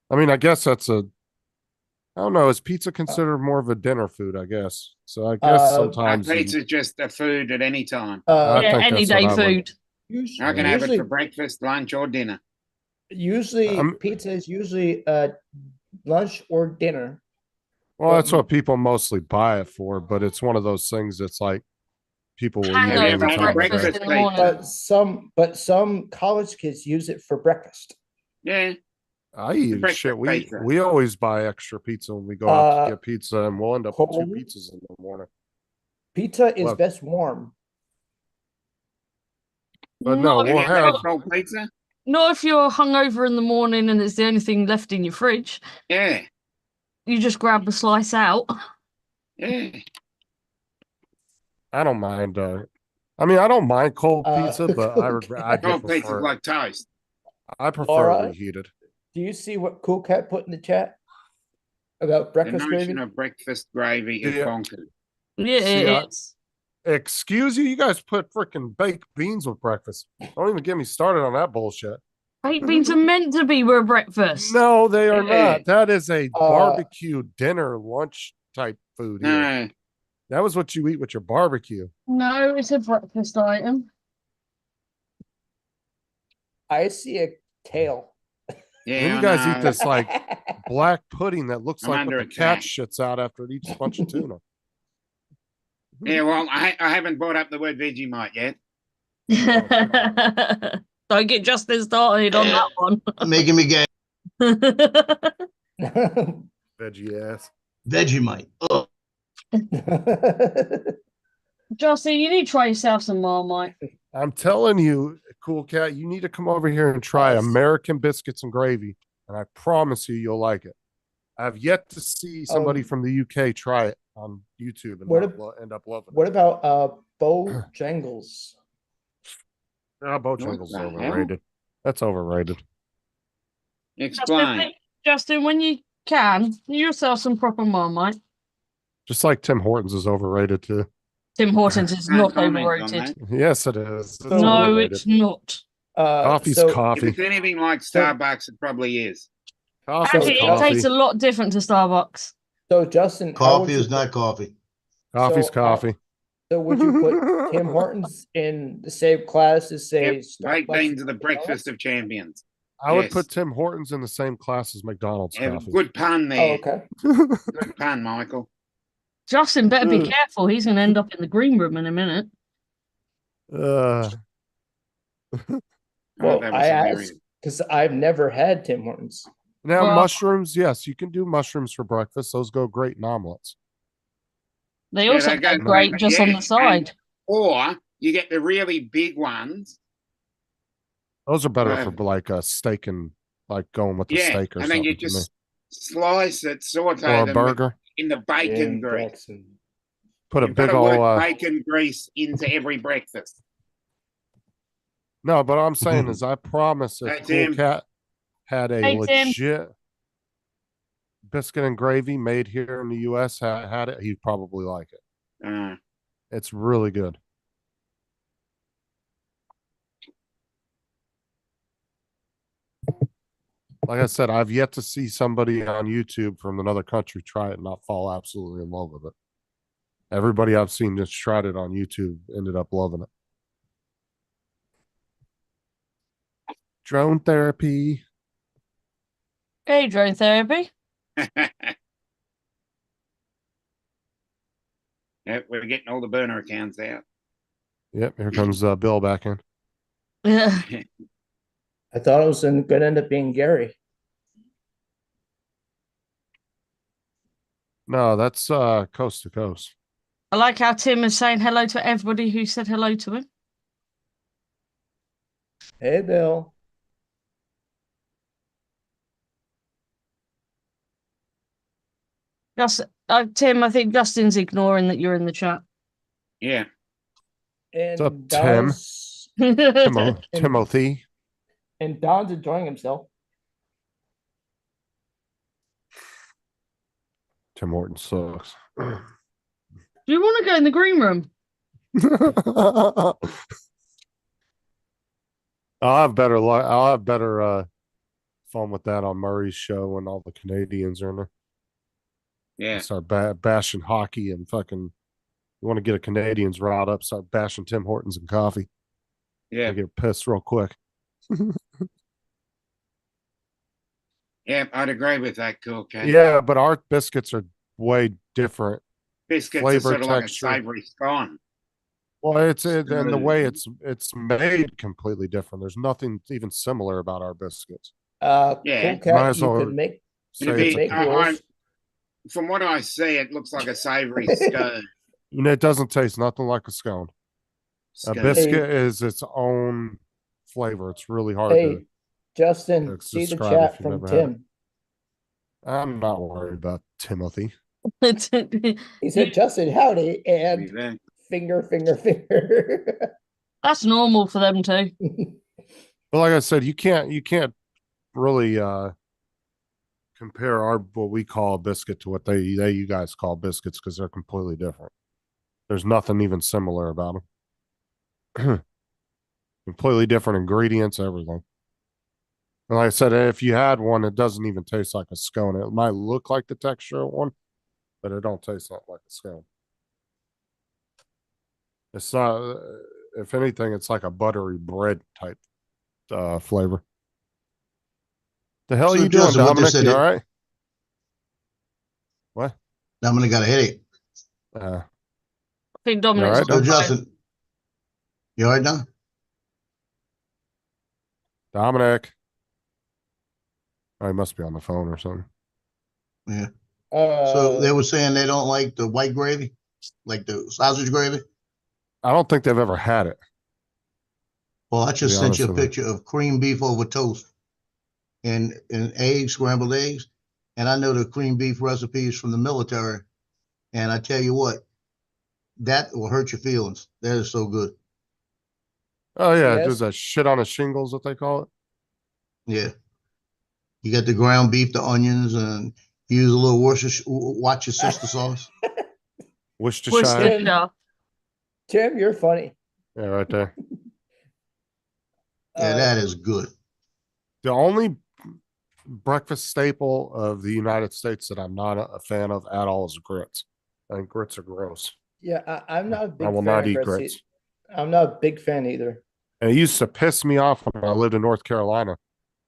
D: I mean, I guess I don't know. Is pizza considered more of a dinner food? I guess. So I guess sometimes
F: Pizza's just a food at any time.
D: I
A: Yeah,
D: think
A: any
D: that's what
A: day
D: I would.
A: food.
F: I can have it
G: Usually,
F: for breakfast, lunch, or dinner.
G: pizza is usually lunch or dinner.
D: Well,
G: But-
D: that's what people mostly buy it for, but it's one of those things that's like people will eat
A: Hangover
D: it any time of
A: breakfast
D: day.
A: in the morning.
G: But some college kids use it for breakfast.
F: Yeah.
D: I eat
F: breakfast
D: shit.
F: pizza.
D: We always buy extra pizza when we go out to get pizza, and we'll end up with 2
G: cold?
D: pizzas in the morning.
G: Pizza is
D: Well-
G: best warm.
D: But no,
A: Not
D: we'll
A: if-
D: have
F: cold pizza.
A: Not if you're hungover in the morning and it's the only thing left in your fridge.
F: Yeah.
A: You just grab a slice out.
F: Yeah.
D: I don't mind. I mean, I don't mind cold pizza, but I do
F: Cold pizza's
D: prefer.
F: like toast.
D: I prefer
G: Laura?
D: reheated.
G: Do you see what Cool Cat put in the chat about
F: The
G: breakfast
F: notion
G: gravy?
F: of breakfast gravy is
D: Yeah.
F: bonkers.
A: Yeah,
D: See,
A: it's
D: Excuse you, you guys put freaking baked beans with breakfast. Don't even get me started on that bullshit.
A: baked beans are meant to be with breakfast.
D: No, they are
F: Yeah.
D: not. That is a barbecue dinner lunch type food here.
F: No.
D: That was what you eat with your barbecue.
A: No, it's a breakfast item.
G: I see a tail.
F: Yeah.
D: Then you
F: I
D: guys
F: know.
D: eat this like black pudding that looks
F: I'm
D: like
F: under
D: what the cat
F: attack.
D: shits out after it eats a bunch of tuna.
F: Yeah, well, I haven't brought up the word Vegemite yet.
A: Don't get Justin started on that one.
H: Making me gay.
D: Veggie ass.
H: Vegemite. Ugh.
A: Justin, you need to try yourself some Marmite.
D: I'm telling you, Cool Cat, you need to come over here and try
G: Yes.
D: American biscuits and gravy, and I promise you'll like it. I've yet to see somebody from the UK try it on YouTube and
G: What
D: not
G: ab-
D: end up loving it.
G: What about Bojangles?
D: Bojangles is
F: the hell?
D: overrated. That's overrated.
F: Explain.
A: Justin, when you can, you yourself some proper Marmite.
D: Just like Tim Hortons is overrated too.
A: Tim Hortons is
F: Can't
A: not
F: comment on
A: overrated.
F: that.
D: Yes, it is. It's
A: No,
D: overrated.
A: it's not.
D: Coffee's
G: so
F: If
D: coffee.
F: it's anything like
G: So-
F: Starbucks, it probably is.
D: Coffee's
A: Actually, it
D: coffee.
A: tastes a lot different to Starbucks.
G: So Justin, how would
H: Coffee
G: you
H: is
G: put-
H: not coffee.
D: Coffee's
G: so,
D: coffee.
G: So would you put Tim Hortons in the same class as say
F: Yep. Baked
G: Starbucks
F: beans
G: and
F: are the breakfast
G: McDonald's?
F: of champions.
D: I would
F: Yes.
D: put Tim Hortons in the same class as McDonald's
F: Yeah,
D: coffee.
F: good pun
G: Oh,
F: there.
G: okay.
F: Good pun, Michael.
A: Justin better be careful. He's going to end up in the green room in a minute.
F: Oh,
G: Well,
F: that
G: I
F: was hilarious.
G: asked because I've never had Tim Hortons.
D: Now,
A: Well-
D: mushrooms, yes, you can do mushrooms for breakfast. Those go great in omelets.
A: They
F: Yeah,
A: also
F: they
A: go
F: go
A: great
F: great,
A: just on
F: yeah,
A: the side.
F: Or you get the really big ones.
D: Those are better
F: Right.
D: for like a steak and like going with the
F: Yeah.
D: steak or
F: And then
D: something.
F: you
D: to me.
F: just slice it, saute
D: Or a
F: them
D: burger.
F: in the bacon
G: Jim
F: grease.
G: Jackson.
D: Put a
F: You've
D: big
F: got to work
D: old.
F: bacon grease into every breakfast.
D: No, but what I'm saying is, I promise if
F: Hey,
D: Cool
F: Tim.
D: Cat had a
A: Hey, Tim.
D: legit biscuit and gravy made here in the U.S. Had it, he'd probably like it.
F: Uh,
D: It's really good. Like I said, I've yet to see somebody on YouTube from another country try it and not fall absolutely in love with it. Everybody I've seen just tried it on YouTube ended up loving it. Drone therapy.
A: Hey, drone therapy.
F: yeah, we're getting all the burner accounts out.
D: Yep, here comes Bill back in.
G: I thought it was going to end up being Gary.
D: No, that's coast to coast.
A: I like how Tim is saying hello to everybody who said hello to him.
G: Hey, Bill.
A: Tim, I think Justin's ignoring that you're in the chat.
F: Yeah.
G: And
D: up,
G: Don's
D: Timothy.
G: and Don's enjoying himself.
D: Tim Horton sucks.
A: Do you want to go in the green room?
D: I'll have better fun with that on Murray's show when all the Canadians are in there.
F: Yeah.
D: Start bashing hockey and fucking. You want to get a Canadians riled up? Start bashing Tim Hortons and coffee.
F: Yeah.
D: They get pissed real quick.
F: Yeah, I'd agree with that, Cool Cat.
D: Yeah, but our biscuits are way different.
F: Biscuits
D: flavor,
F: are sort of
D: texture.
F: like a savory scone.
D: Well, and the way it's made completely different. There's nothing even similar about our biscuits.
F: Yeah.
G: Cool
D: Might
G: Cat,
D: as
G: you
D: well
G: could make
D: Say
F: It'd
D: it's
F: be,
D: a-
G: make yours.
F: from what I see, it looks like a savory scone.
D: and it doesn't taste nothing like a scone. A
F: Scone.
D: biscuit is its own flavor. It's really hard
G: Hey,
D: to.
G: Justin,
D: to
G: see the
D: describe
G: chat
D: if you've
G: from
D: never had
G: Tim.
D: I'm not worried about Timothy.
G: He said, Justin, howdy, and
F: Yeah.
G: finger.
A: That's normal for them too.
D: But like I said, you can't really compare our what we call a biscuit to what you guys call biscuits because they're completely different. There's nothing even similar about them. Completely different ingredients, everything. And like I said, if you had one, it doesn't even taste like a scone. It might look like the texture of one, but it don't taste like a scone. It's not. If anything, it's like a buttery bread type flavor. The hell
H: So,
D: are you doing,
H: Justin, what they
D: Dominic?
H: said
D: You
H: it-
D: all right? What?
H: Dominic got a headache.
A: I think Dominic's
D: right,
H: So,
A: on the phone.
H: Justin, you all right, Don?
D: Dominic. Oh, he must be on the phone or something.
H: Yeah. So
G: Uh,
H: they were saying they don't like the white gravy, like the sausage gravy.
D: I don't think they've ever had it.
H: Well, I just sent
D: honest
H: you a
D: with you.
H: picture of cream beef over toast and eggs, scrambled eggs. And I know the cream beef recipes from the military. And I tell you what, that will hurt your feelings. That is so good.
D: Oh yeah,
G: Yes.
D: there's that shit on the shingles that they call it.
H: Yeah. You got the ground beef, the onions, and use a little Worcestershire sauce.
D: Worcestershire.
A: Worcestershire.
G: Tim, you're funny.
D: Yeah, right there.
H: Yeah, that is good.
D: The only breakfast staple of the United States that I'm not a fan of at all is grits. I think grits are gross.
G: Yeah, I'm not a
D: I
G: big
D: will
G: fan
D: not
G: of
D: eat
G: grits.
D: grits.
G: I'm not a big fan either.
D: And it used to piss me off when I lived in North Carolina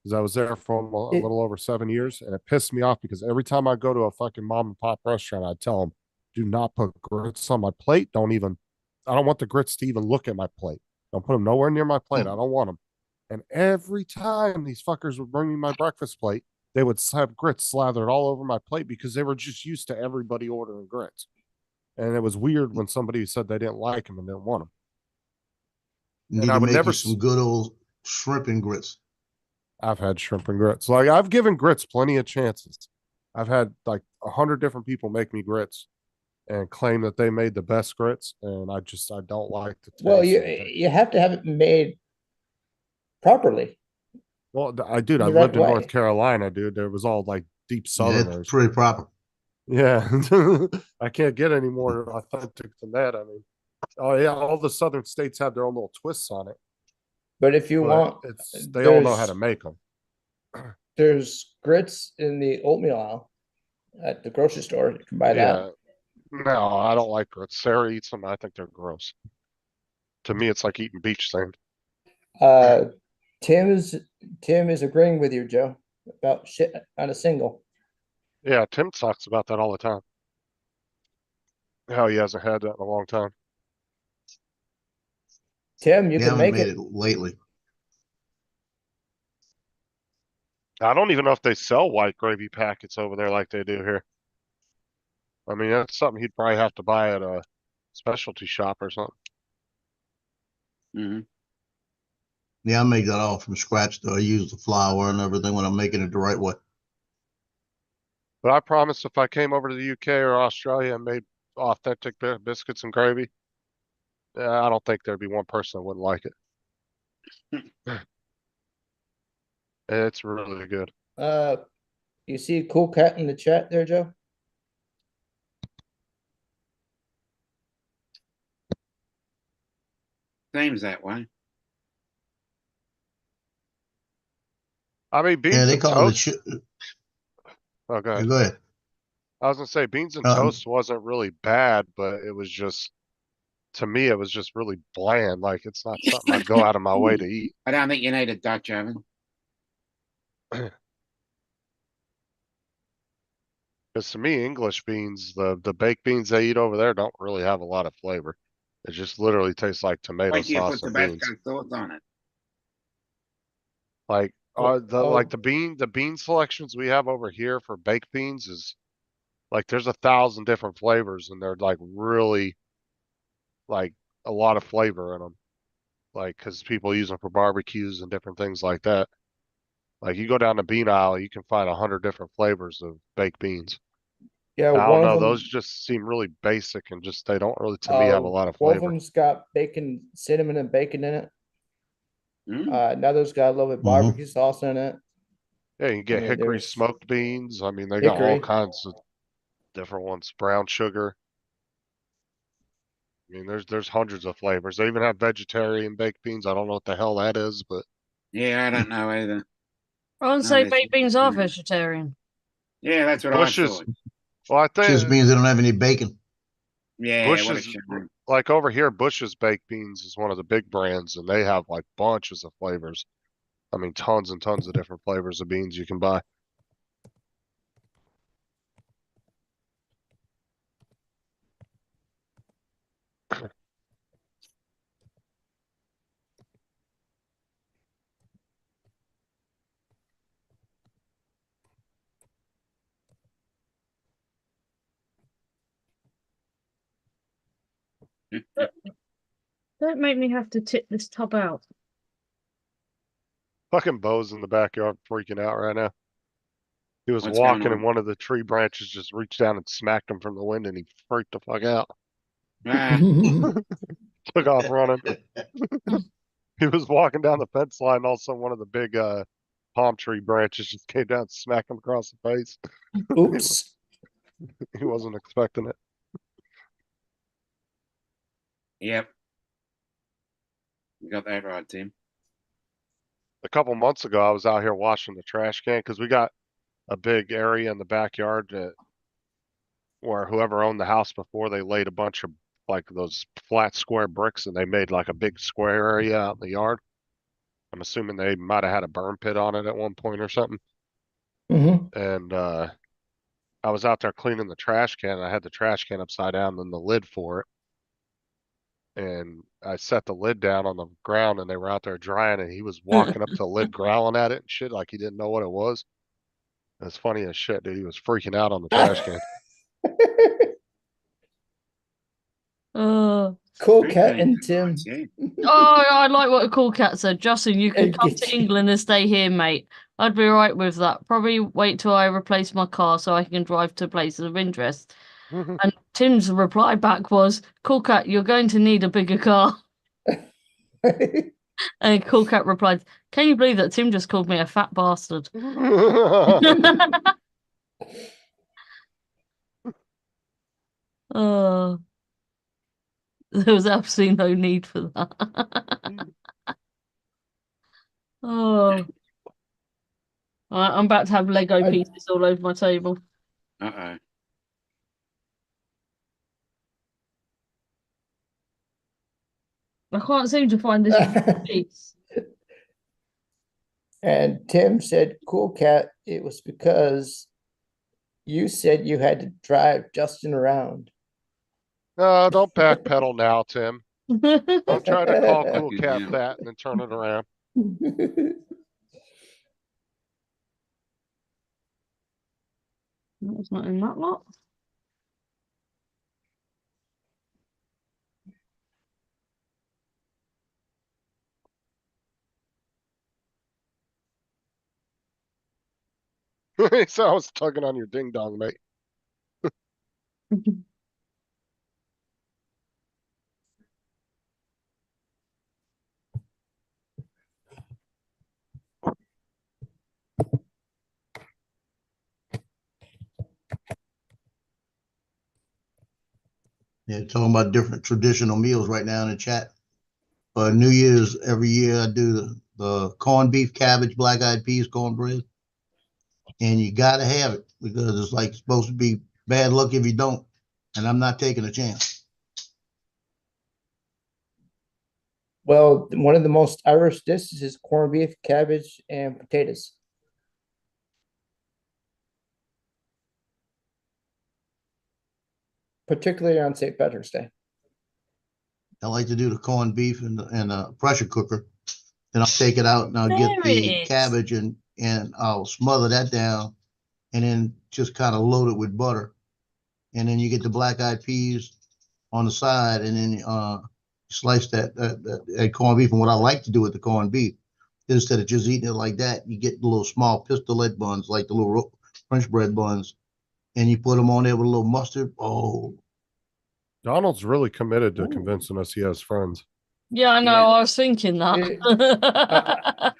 D: because I was there for a
G: It,
D: little over 7 years, and it pissed me off because every time I go to a fucking mom and pop restaurant, I'd tell them, "Do not put grits on my plate. I don't want the grits to even look at my plate. Don't put them nowhere near my plate. I don't want them." And every time these fuckers would bring me my breakfast plate, they would have grits slathered all over my plate because they were just used to everybody ordering grits. And it was weird when somebody said they didn't like them and didn't want them.
H: You
D: And
H: need
D: I
H: to
D: would
H: make
D: never.
H: you some good old shrimp and grits.
D: I've had shrimp and grits. Like I've given grits plenty of chances. I've had like 100 different people make me grits and claim that they made the best grits, and I don't like the
G: well,
D: taste.
G: you have to have it made properly
D: Well,
G: in
D: I
G: the right
D: lived in North
G: way.
D: Carolina, dude. There was all like deep
H: Yeah, it's
D: Southerners.
H: pretty proper.
D: Yeah, I can't get any more authentic than that. I mean, oh yeah, all the Southern states have their own little twists on it,
G: But if you
D: but
G: want,
D: they all know how to
G: there's
D: make them.
G: there's grits in the oatmeal aisle at the grocery store. You can buy that.
D: Yeah, no, I don't like grits. Sarah eats them. I think they're gross. To me, it's like eating beach sand.
G: Uh, Tim is Tim is agreeing with you, Joe, about shit on a single.
D: Yeah, Tim talks about that all the time. How he hasn't had that in a long time.
G: Tim, you
H: They
G: can
H: haven't
G: make
H: made
G: it.
H: it lately.
D: I don't even know if they sell white gravy packets over there like they do here. I mean, that's something he'd probably have to buy at a specialty shop or something.
F: Hmm.
H: Yeah, I make that all from scratch though. I use the flour and everything when I'm making it the right way.
D: But I promise if I came over to the UK or Australia and made authentic biscuits and gravy, I don't think there'd be one person that wouldn't like it. It's really good.
G: Uh, you see Cool Cat in the chat there, Joe?
F: Seems that way.
D: I mean,
H: Yeah,
D: beans
H: they
D: and
H: call it.
D: toast. Oh, go
H: Yeah,
D: ahead.
H: go ahead.
D: I was gonna say beans and
H: Um,
D: toast wasn't really bad, but it was just to me it was just really bland. Like it's not something I'd go out of my way to eat.
F: I don't think you need a Dutch oven.
D: Because to me, English beans, the baked beans they eat over there don't really have a lot of flavor. It just literally tastes like tomato
F: Wait till you
D: sauce
F: put
D: and
F: Tabasco
D: beans.
F: sauce on it.
D: Like
G: Oh,
D: the bean selections we have over here for baked beans is like there's 1,000 different flavors and they're like really like a lot of flavor in them. Like because people use them for barbecues and different things like that. Like you go down the bean aisle, you can find 100 different flavors of baked beans.
G: yeah,
D: I don't
G: one of
D: know,
G: them.
D: those just seem really basic and just they don't really to me have a lot of
G: One of
D: flavor.
G: them's got bacon, cinnamon, and bacon in it.
F: Mm.
G: Another's got a little bit
H: mhm.
G: barbecue sauce in it.
D: Yeah, you can
G: I
D: get
G: mean,
D: hickory
G: there's
D: smoked beans. I mean, they got all
G: hickory.
D: kinds of different ones. Brown sugar. I mean, there's hundreds of flavors. They even have vegetarian baked beans. I don't know what the hell that is, but
F: Yeah, I don't know either.
A: I wouldn't
F: No,
A: say
F: that's
A: baked beans are vegetarian.
F: yeah, that's what I
D: Bush is.
F: thought.
D: Well, I
H: Just
D: think
H: means they don't have any bacon.
F: Yeah,
D: Bush
F: what a
D: is
F: shame.
D: like over here. Bush's baked beans is one of the big brands, and they have like bunches of flavors. I mean, tons and tons of different flavors of beans you can buy.
A: Don't make me have to tip this tub out.
D: Fucking Bo's in the backyard freaking out right now. He was
F: What's going
D: walking and
F: on?
D: one of the tree branches just reached down and smacked him from the wind and he freaked the fuck out.
F: Ah,
D: Took off running. He was walking down the fence line and all of a sudden one of the big palm tree branches just came down and smacked him across the face.
G: Oops.
D: He wasn't expecting it.
F: yep. You got that right, Tim.
D: a couple months ago, I was out here washing the trash can because we got a big area in the backyard where whoever owned the house before, they laid a bunch of like those flat square bricks and they made like a big square area out in the yard. I'm assuming they might have had a burn pit on it at one point or something.
G: Mhm.
D: And I was out there cleaning the trash can. I had the trash can upside down and the lid for it. And I set the lid down on the ground and they were out there drying and he was walking up to the lid growling at it and shit like he didn't know what it was. It's funny as shit, dude. He was freaking out on the trash can.
A: Oh,
G: Cool
F: Street
G: Cat
F: cleaning
G: and Tim.
F: advice, yeah.
A: oh, I like what a cool cat said. Justin, you can
G: And
A: come
G: get
A: to
G: you-
A: England and stay here, mate. I'd be right with that. Probably wait till I replace my car so I can drive to places of interest. And Tim's reply back was, Cool cat, you're going to need a bigger car. And Cool cat replied, can you believe that Tim just called me a fat bastard? Oh, there was absolutely no need for that. Oh, I'm about to have Lego
G: I-
A: pieces all over my table.
F: Uh-oh.
A: I can't seem to find this piece.
G: And Tim said, Cool Cat, it was because you said you had to drive Justin around.
D: No, don't backpedal now, Tim. Don't try to call Cool
F: Fucking
D: Cat
F: hell.
D: fat and then turn it around.
A: That's not in that lot.
D: So I was tugging on your ding dong, mate.
H: Yeah, talking about different traditional meals right now in the chat. New Year's, every year I do the corned beef, cabbage, black-eyed peas, cornbread. And you gotta have it because it's like supposed to be bad luck if you don't. And I'm not taking a chance.
G: Well, one of the most Irish dishes is corned beef, cabbage, and potatoes. Particularly on St. Patrick's Day.
H: I like to do the corned beef in a pressure cooker. Then I'll take it out and I'll
A: There
H: get
A: it
H: the
A: is.
H: cabbage and I'll smother that down and then just kind of load it with butter. And then you get the black-eyed peas on the side and then slice that corned beef. And what I like to do with the corned beef, instead of just eating it like that, you get the little small pistolette buns, like the little French bread buns, and you put them on there with a little mustard. Oh,
D: Donald's really committed to
G: Ooh.
D: convincing us he has friends.
A: Yeah, I know.
F: Yeah.
A: I was thinking that.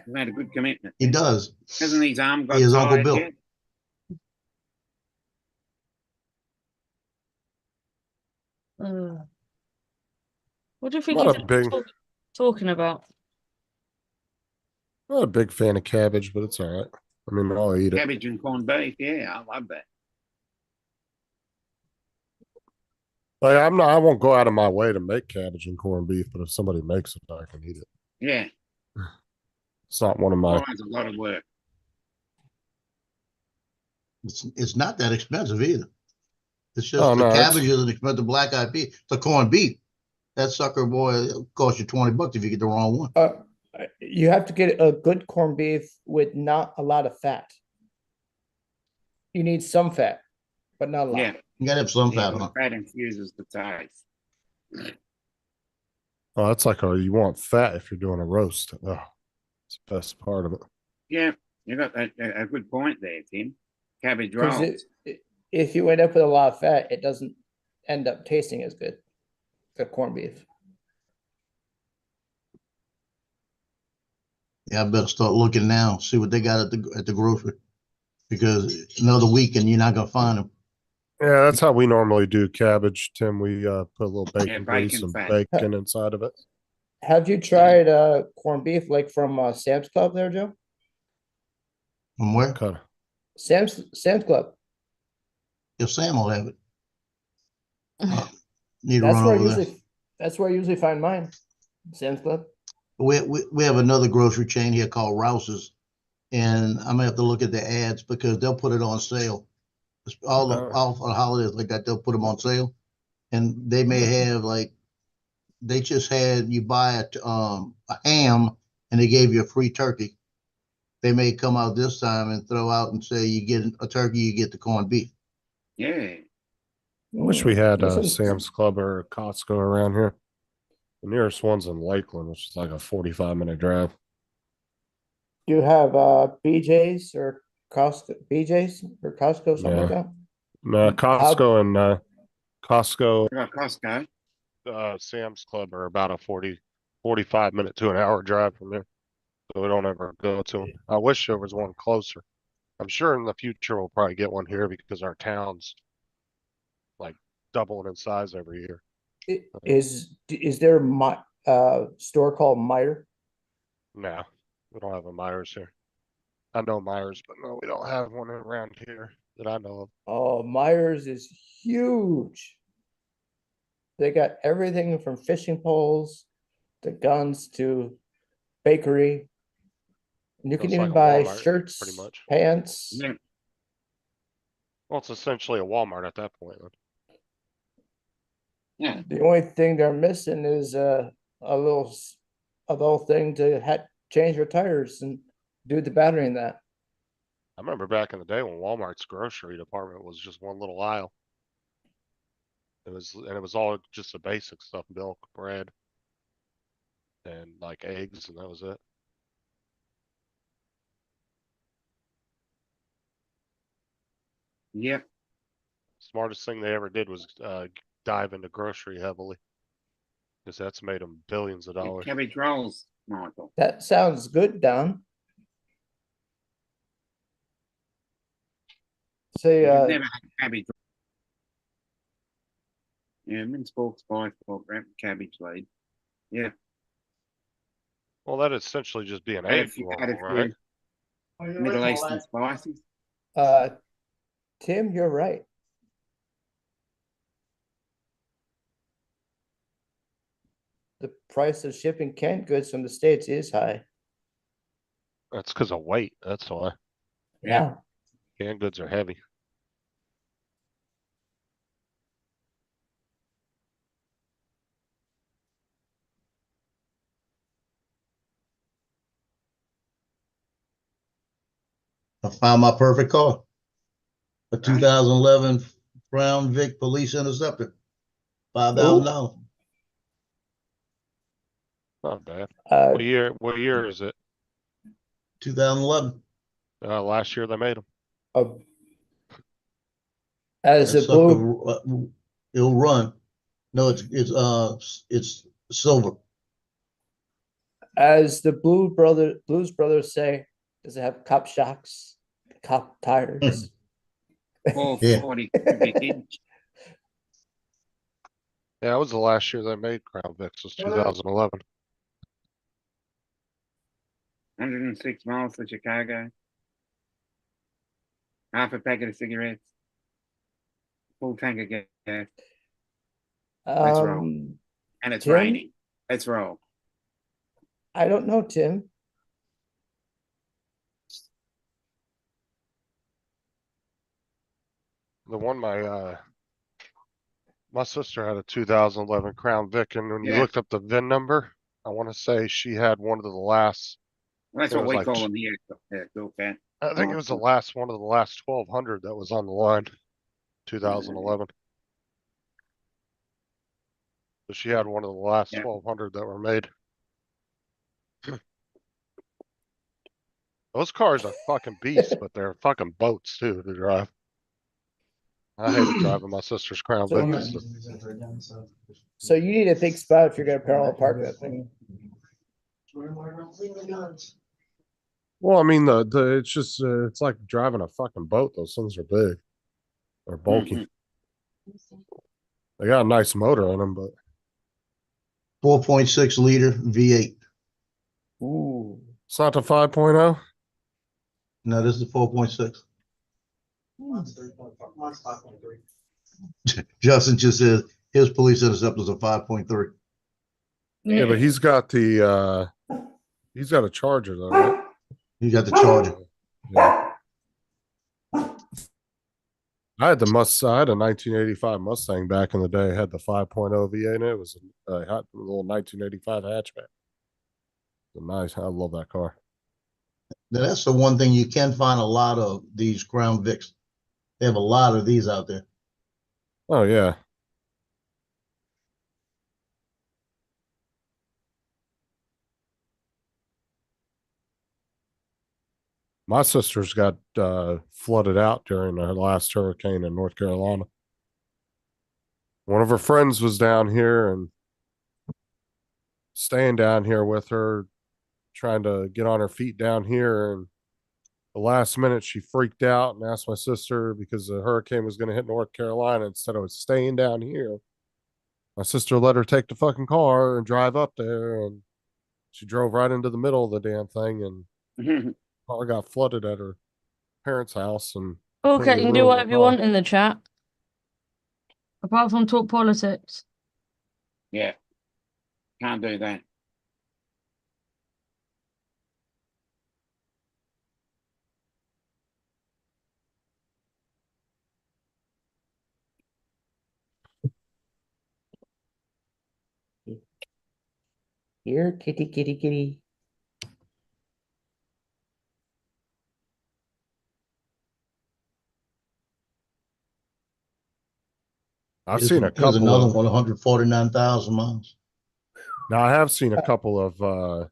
F: He made a good commitment.
H: he does.
F: Hasn't his arm got
H: His Uncle
F: tired
H: Bill.
F: yet?
A: What do you think
D: Not
A: he's
D: a big,
A: talking about?
D: not a big fan of cabbage, but it's all right. I mean, I'll eat it.
F: Cabbage and corned beef, yeah, I love that.
D: Like, I won't go out of my way to make cabbage and corned beef, but if somebody makes it, I can eat it.
F: Yeah,
D: It's not one of my.
F: requires a lot of work.
H: It's not that expensive either. It's just
D: Oh,
H: the
D: no, it's-
H: cabbage is an expensive black-eyed pea. The corned beef, that sucker boy, it'll cost you $20 if you get the wrong one.
G: You have to get a good corned beef with not a lot of fat. You need some fat, but not a lot.
F: Yeah,
H: You gotta have some
F: yeah,
H: fat on it.
F: fat infuses the taste.
D: Oh, that's like you want fat if you're doing a roast. Oh, it's the best part of it.
F: Yeah, you got a good point there, Tim. Cabbage
G: 'Cause
F: rolls.
G: if you end up with a lot of fat, it doesn't end up tasting as good. The corned beef.
H: Yeah, I better start looking now, see what they got at the grocery. Because another week and you're not gonna find them.
D: Yeah, that's how we normally do cabbage, Tim. We put a little bacon
F: Yeah,
D: grease
F: bacon
D: and
F: fat.
D: bacon inside of it.
G: Have you tried corned beef like from Sam's Club there, Joe?
H: From where?
D: Cut.
G: Sam's Club.
H: If Sam will have it. Need to
G: That's
H: run
G: where I
H: over there.
G: usually find mine. Sam's Club.
H: We have another grocery chain here called Rouse's, and I'm gonna have to look at the ads because they'll put it on sale. All for the holidays like that, they'll put them on sale, and they may have like they just had you buy a ham and they gave you a free turkey. They may come out this time and throw out and say you get a turkey, you get the corned beef.
F: Yeah.
D: I wish we had
G: Listen,
D: Sam's Club or Costco around here. The nearest one's in Lakeland, which is like a 45-minute drive.
G: Do you have BJ's or BJ's or Costco, something like that?
D: No, Costco and Costco,
F: I got Costco.
D: Sam's Club are about a 45-minute to an hour drive from there. So we don't ever go to them. I wish there was one closer. I'm sure in the future we'll probably get one here because our town's like doubling in size every year.
G: Is there a store called Meyer?
D: No, we don't have a Myers here. I know Myers, but no, we don't have one around here that I know of.
G: Oh, Myers is huge. They got everything from fishing poles to guns to bakery. And you
D: So
G: can
D: it's
G: even
D: like a
G: buy
D: Walmart,
G: shirts,
D: pretty much.
G: pants.
F: Yeah.
D: Well, it's essentially a Walmart at that point.
F: Yeah.
G: The only thing they're missing is a little thing to change your tires and do the battery in that.
D: I remember back in the day when Walmart's grocery department was just one little aisle. It was all just the basic stuff, milk, bread, and like eggs, and that was it.
F: Yep.
D: Smartest thing they ever did was dive into grocery heavily, because that's made them billions of dollars.
F: Cabbage rolls, Michael.
G: That sounds good, Don. Say,
F: You've never had cabbage. Yeah, minced pork, spice pork, wrapped cabbage lead. Yeah.
D: Well, that'd essentially just be an
F: Add a
D: egg
F: few,
D: roll, right?
F: Middle Eastern spices.
G: Tim, you're right. The price of shipping canned goods from the States is high.
D: That's because of weight. That's why.
G: Yeah.
D: Canned goods are heavy.
H: I found my perfect car. A 2011 Crown Vic Police Interceptor. $5,000.
D: Not bad.
G: Uh,
D: What year is it?
H: 2011.
D: Last year they made them.
G: as
H: That
G: a blue,
H: sucker, it'll run. No, it's silver.
G: as the Blues Brothers say, does it have cop shocks, cop tires?
F: 440 cubic inch.
D: Yeah, that was the last year they made Crown Vics, was 2011.
F: 106 miles to Chicago. Half a packet of cigarettes. Full tank of gas. Let's roll. And it's
G: Tim?
F: raining. Let's roll.
G: I don't know, Tim.
D: The one my sister had a 2011 Crown Vic, and when you
F: Yeah.
D: looked up the VIN number, I want to say she had one of the last.
F: Well, that's
D: It
F: what
D: was
F: we
D: like
F: call them here. Yeah, cool, cat.
D: I think it was the last one of the last 1200 that was on the line. 2011. So she had one of the last
F: Yeah.
D: 1200 that were made. Those cars are fucking beasts, but they're fucking boats too to drive. I hated driving my sister's Crown
G: So,
D: Vic.
G: so you need a big spot if you're gonna parallel park that thing.
D: Well, I mean, it's just it's like driving a fucking boat. Those things are big. They're bulky.
F: Mhm.
D: They got a nice motor on them, but
H: 4.6 liter V8.
G: Ooh.
D: It's not the 5.0.
H: No, this is 4.6. Justin just said his police intercept was a 5.3.
D: Yeah, but he's got a Charger though, right?
H: You got the Charger.
D: Yeah. I had a 1985 Mustang back in the day. It had the 5.0 V8 in it. It was a little 1985 hatchback. Nice. I love that car.
H: Now, that's the one thing you can find a lot of these Crown Vics. They have a lot of these out there.
D: Oh yeah. My sister's got flooded out during her last hurricane in North Carolina. One of her friends was down here and staying down here with her, trying to get on her feet down here. And the last minute, she freaked out and asked my sister because the hurricane was going to hit North Carolina instead of staying down here. My sister let her take the fucking car and drive up there, and she drove right into the middle of the damn thing, and car got flooded at her parents' house. And
A: Okay, you can do
D: ruined
A: whatever
D: her
A: you
D: car.
A: want in the chat. Apart from talk politics.
F: Yeah. Can't do that.
G: Here, kitty, kitty, kitty.
D: I've seen a
H: Here's
D: couple
H: another
D: of.
H: one, 149,000 miles.
D: Now I have seen a couple of.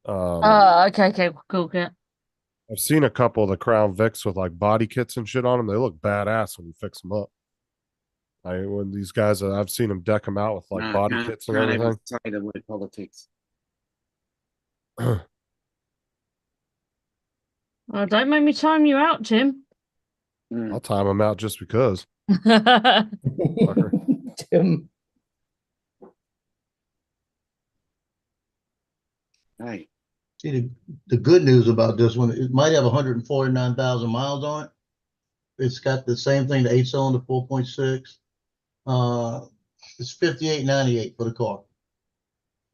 A: Okay, cool, yeah.
D: I've seen a couple of the Crown Vics with like body kits and shit on them. They look badass when you fix them up. When these guys, I've seen them deck them out with like body kits and
F: can't even
D: everything.
F: say the word politics.
A: Oh, don't make me time you out, Tim.
D: I'll time them out just because.
G: Tim.
F: Hey.
H: See, the good news about this one, it might have 149,000 miles on it. It's got the same thing, the 8-cylinder 4.6. It's 58.98 for the car.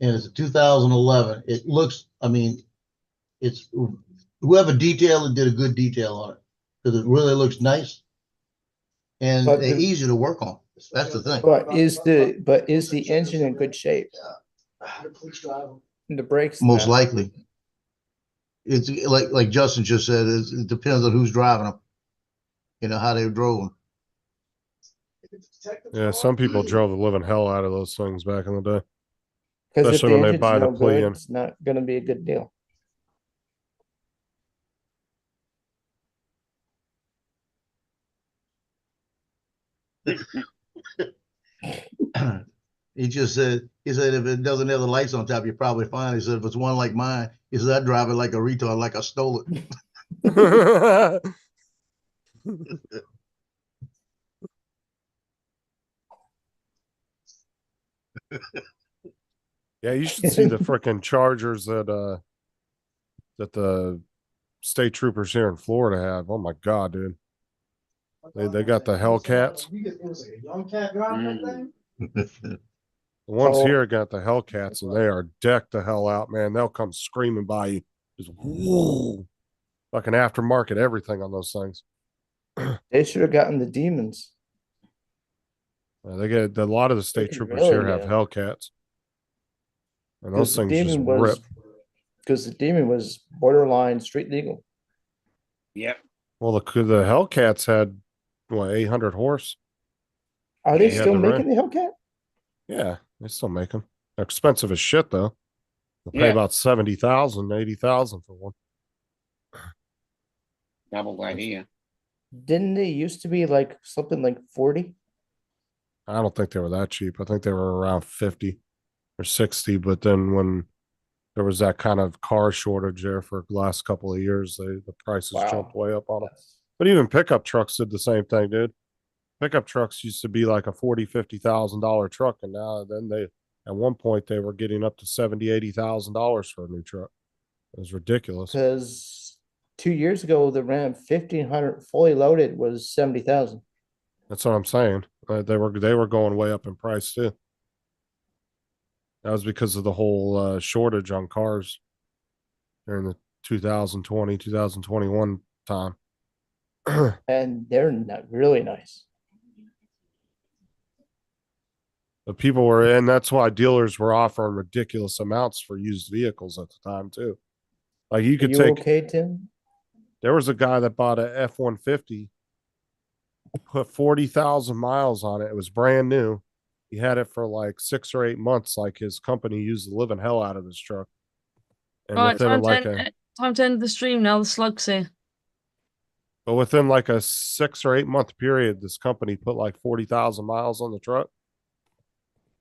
H: And it's a 2011. It looks, I mean, it's whoever detailed it did a good detail on it because it really looks nice and they're easy to work on. That's the thing.
G: But is the engine in good shape? And the brakes
H: Most likely. It's like Justin just said, it depends on who's driving them. You know, how they drove them.
D: Yeah, some people drove the living hell out of those things back in the day.
G: Because if
D: Especially
G: the
D: when they
G: engine's
D: buy the
G: no good,
D: plug-in.
G: it's not going to be a good deal.
H: He said if it doesn't have the lights on top, you're probably fine. He said if it's one like mine, he said I drive it like a retard, like I stole it.
D: Yeah, you should see the freaking Chargers that the state troopers here in Florida have. Oh my god, dude. They got the Hellcats. The ones here got the Hellcats, and they are decked the hell out, man. They'll come screaming by you. Just whoo, fucking aftermarket everything on those things.
G: They should have gotten the demons.
D: They get a lot of the state troopers
G: really
D: here have Hellcats, and those things just rip.
G: Because the demon was borderline street legal.
F: Yep.
D: Well, the Hellcats had what 800 horse.
G: Are they still making the Hellcat?
D: Yeah, they still make them. They're expensive as shit, though. They'll pay
F: Yeah.
D: about 70,000, 80,000 for one.
F: Double that here.
G: Didn't they used to be like something like 40?
D: I don't think they were that cheap. I think they were around 50 or 60. But then when there was that kind of car shortage there for the last couple of years, the prices jumped way up on them. But even pickup trucks did the same thing, dude. Pickup trucks used to be like a $40,000, $50,000 truck, and now then they At one point, they were getting up to $70,000-$80,000 for a new truck. It was ridiculous.
G: Because 2 years ago, the Ram 1500 fully loaded was 70,000.
D: That's what I'm saying. They were going way up in price too. That was because of the whole shortage on cars during the 2020, 2021 time.
G: And they're not really nice.
D: But people were, and that's why dealers were offering ridiculous amounts for used vehicles at the time too. Like you
G: Are
D: could
G: you
D: take.
G: okay, Tim?
D: There was a guy that bought a F-150, put 40,000 miles on it. It was brand new. He had it for like 6 or 8 months. Like his company used the living hell out of his truck. And
A: Right,
D: within
A: time to end the stream now. The slug's here.
D: but within like a 6 or 8 month period, this company put like 40,000 miles on the truck,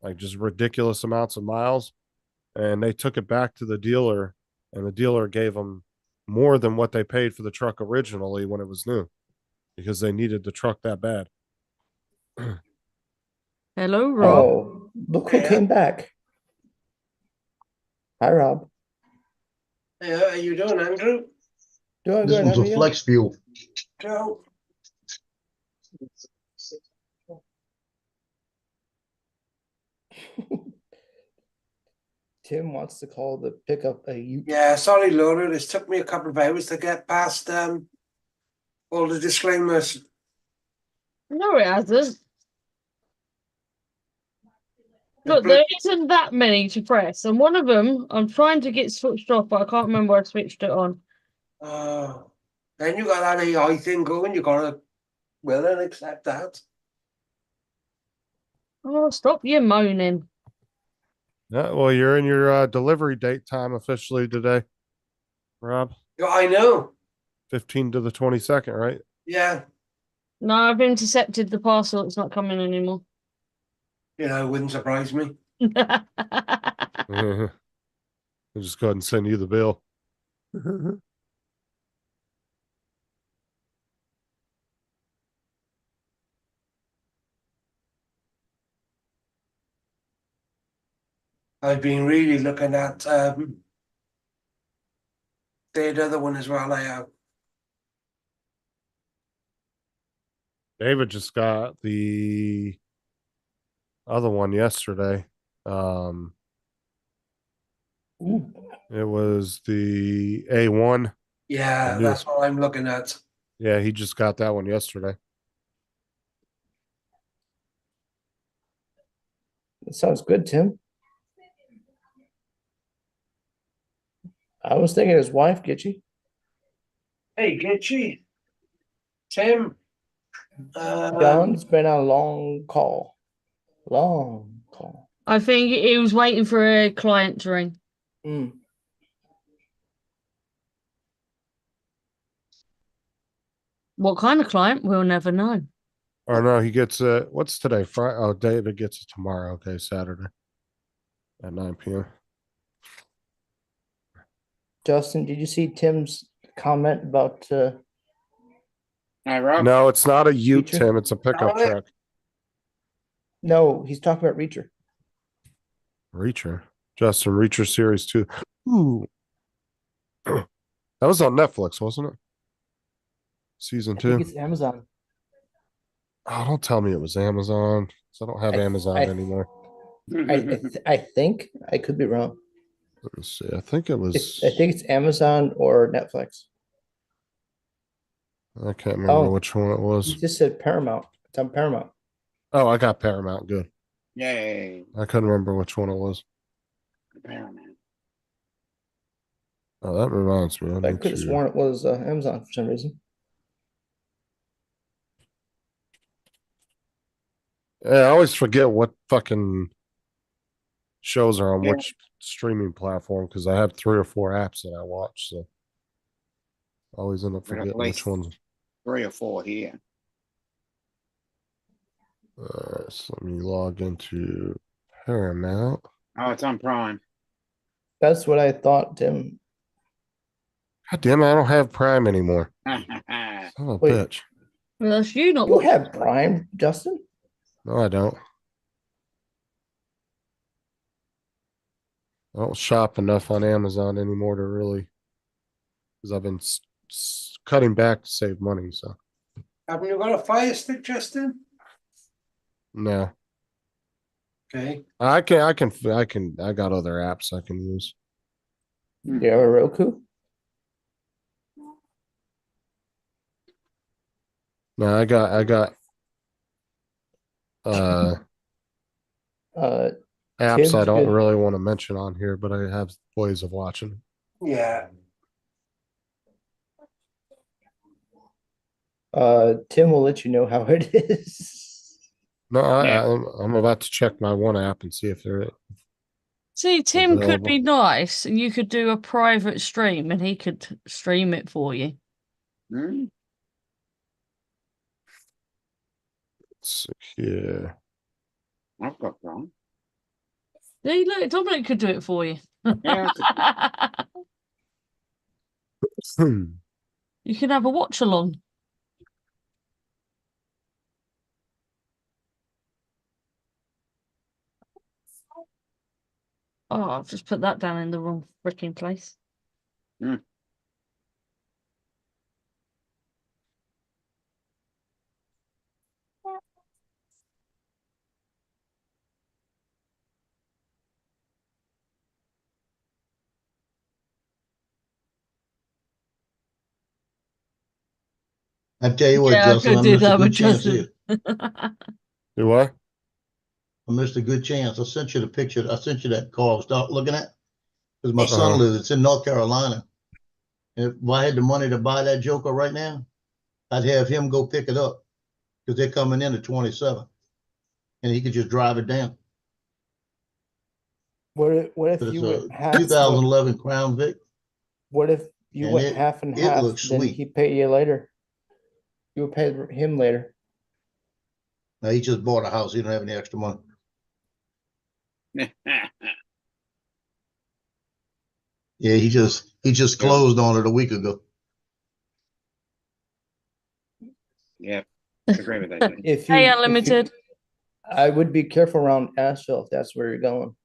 D: like just ridiculous amounts of miles. And they took it back to the dealer, and the dealer gave them more than what they paid for the truck originally when it was new, because they needed the truck that bad.
A: Hello, Rob.
G: Oh, look who came back. Hi, Rob.
I: Hey, how are you doing, Andrew?
G: Doing
H: This
G: good.
H: was
G: How
H: a
G: are you?
H: flex fuel.
I: Joe.
G: Tim wants to call the pickup a Ute.
I: Yeah, sorry, Laura. It's took me a couple of hours to get past all the disclaimers.
A: No, it hasn't. Look,
I: But
A: there isn't that many to press, and one of them I'm trying to get switched off, but I can't remember where I switched it on.
I: then you got that AI thing going. You gotta will and accept that.
A: Oh, stop you moaning.
D: Yeah, well, you're in your delivery date time officially today, Rob.
I: Yeah, I know.
D: 15 to the 22nd, right?
I: Yeah,
A: No, I've intercepted the parcel. It's not coming anymore.
I: it wouldn't surprise me.
D: I'll just go ahead and send you the bill.
I: I've been really looking at the other one as well. I have.
D: David just got the other one yesterday. It was the A1.
I: Yeah, that's what I'm looking at.
D: Yeah, he just got that one yesterday.
G: That sounds good, Tim. I was thinking his wife, Gitchy.
I: Hey, Gitchy. Tim.
G: John's been on a long call. Long call.
A: I think he was waiting for a client to ring. What kind of client? We'll never know.
D: Or no, he gets it. What's today? Friday. Oh, David gets it tomorrow. Okay, Saturday at 9 p.m.
G: Justin, did you see Tim's comment about
F: Hey, Rob.
D: No, it's not a Ute,
G: Feature?
D: Tim. It's a pickup
I: Got it.
D: truck.
G: No, he's talking about Reacher.
D: Reacher. Justin Reacher Series 2. Ooh. That was on Netflix, wasn't it? Season
G: I
D: 2.
G: think it's Amazon.
D: Oh, don't tell me it was Amazon. So I don't have Amazon anymore.
G: I think I could be wrong.
D: Let me see. I think it was.
G: I think it's Amazon or Netflix.
D: I can't remember which one it
G: You
D: was.
G: just said Paramount. It's on Paramount.
D: Oh, I got Paramount. Good.
F: Yay.
D: I couldn't remember which one it was.
F: Paramount.
D: Oh, that reminds me.
G: I could have sworn it was Amazon for some reason.
D: Yeah, I always forget what fucking shows are on which streaming platform because I have 3 or 4 apps that I watch. So I always end up
F: We're at
D: forgetting which
F: least
D: ones.
F: 3 or 4 here.
D: So let me log into Paramount.
F: Oh, it's on Prime.
G: That's what I thought, Tim.
D: God damn it, I don't have Prime anymore. Son of a
G: Wait.
D: bitch.
A: Well, that's you not
G: You
A: watching.
G: have Prime, Justin?
D: No, I don't. I don't shop enough on Amazon anymore to really, because I've been cutting back to save money. So
I: Haven't you got a Fire Stick, Justin?
D: no,
I: Okay.
D: I got other apps I can use.
G: You have a Roku?
D: No, I got
G: Uh,
D: apps I
G: Tim's
D: don't
G: good.
D: really want to mention on here, but I have ways of watching.
I: Yeah.
G: Tim will let you know how it is.
D: No,
C: Yeah.
D: I'm about to check my one app and see if they're
A: See, Tim could be
D: available.
A: nice, and you could do a private stream, and he could stream it for you.
F: Hmm?
D: Let's see here.
F: I've got one.
A: See, look, Dominic could do it for you.
F: Yeah,
A: You can have a watch along. Oh, I've just put that down in the wrong freaking place.
H: I tell you what,
A: Yeah, I
H: Justin,
A: could
H: I
A: do
H: missed a
A: that with
H: good chance
A: Justin.
H: here.
D: Do what?
H: I missed a good chance. I sent you the picture. I sent you that car I was looking at. Because my son
D: Uh-huh.
H: lives, it's in North Carolina. And if I had the money to buy that Joker right now, I'd have him go pick it up because they're coming in at 27 and he could just drive it down.
G: What if
H: But it's
G: you went
H: a
G: half?
H: 2011 Crown Vic
G: What if you
H: and
G: went half and
H: it
G: half?
H: looks
G: Then
H: sweet.
G: he pay you later. You would pay him later.
H: Now he just bought a house. He don't have any extra money. Yeah, he just closed on it a week ago.
F: yeah, agree with that. Dave.
G: If
A: Hey,
G: you,
A: Unlimited.
G: I would be careful around Asheville if that's where you're going.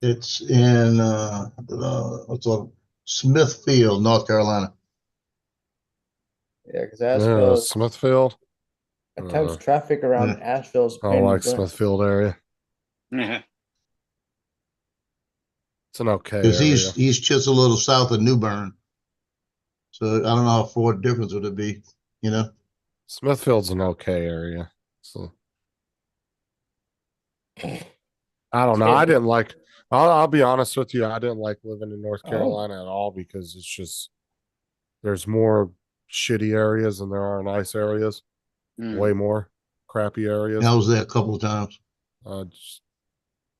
H: It's in what's on Smithfield, North Carolina.
G: Yeah, because
D: Yeah,
G: Asheville,
D: Smithfield.
G: at times traffic
H: Yeah.
G: around Asheville's
D: I
G: pain in the
D: like
G: butt.
D: Smithfield area. It's an okay
H: Because
D: area.
H: he's just a little south of New Bern. So I don't know how far difference would it be, you know?
D: Smithfield's an okay area. So I don't know. I didn't like. I'll be honest with you. I didn't like living in North
G: Oh,
D: Carolina at all because it's just there's more shitty areas than there are nice areas. Way more crappy areas.
H: I was there a couple of times.
D: Just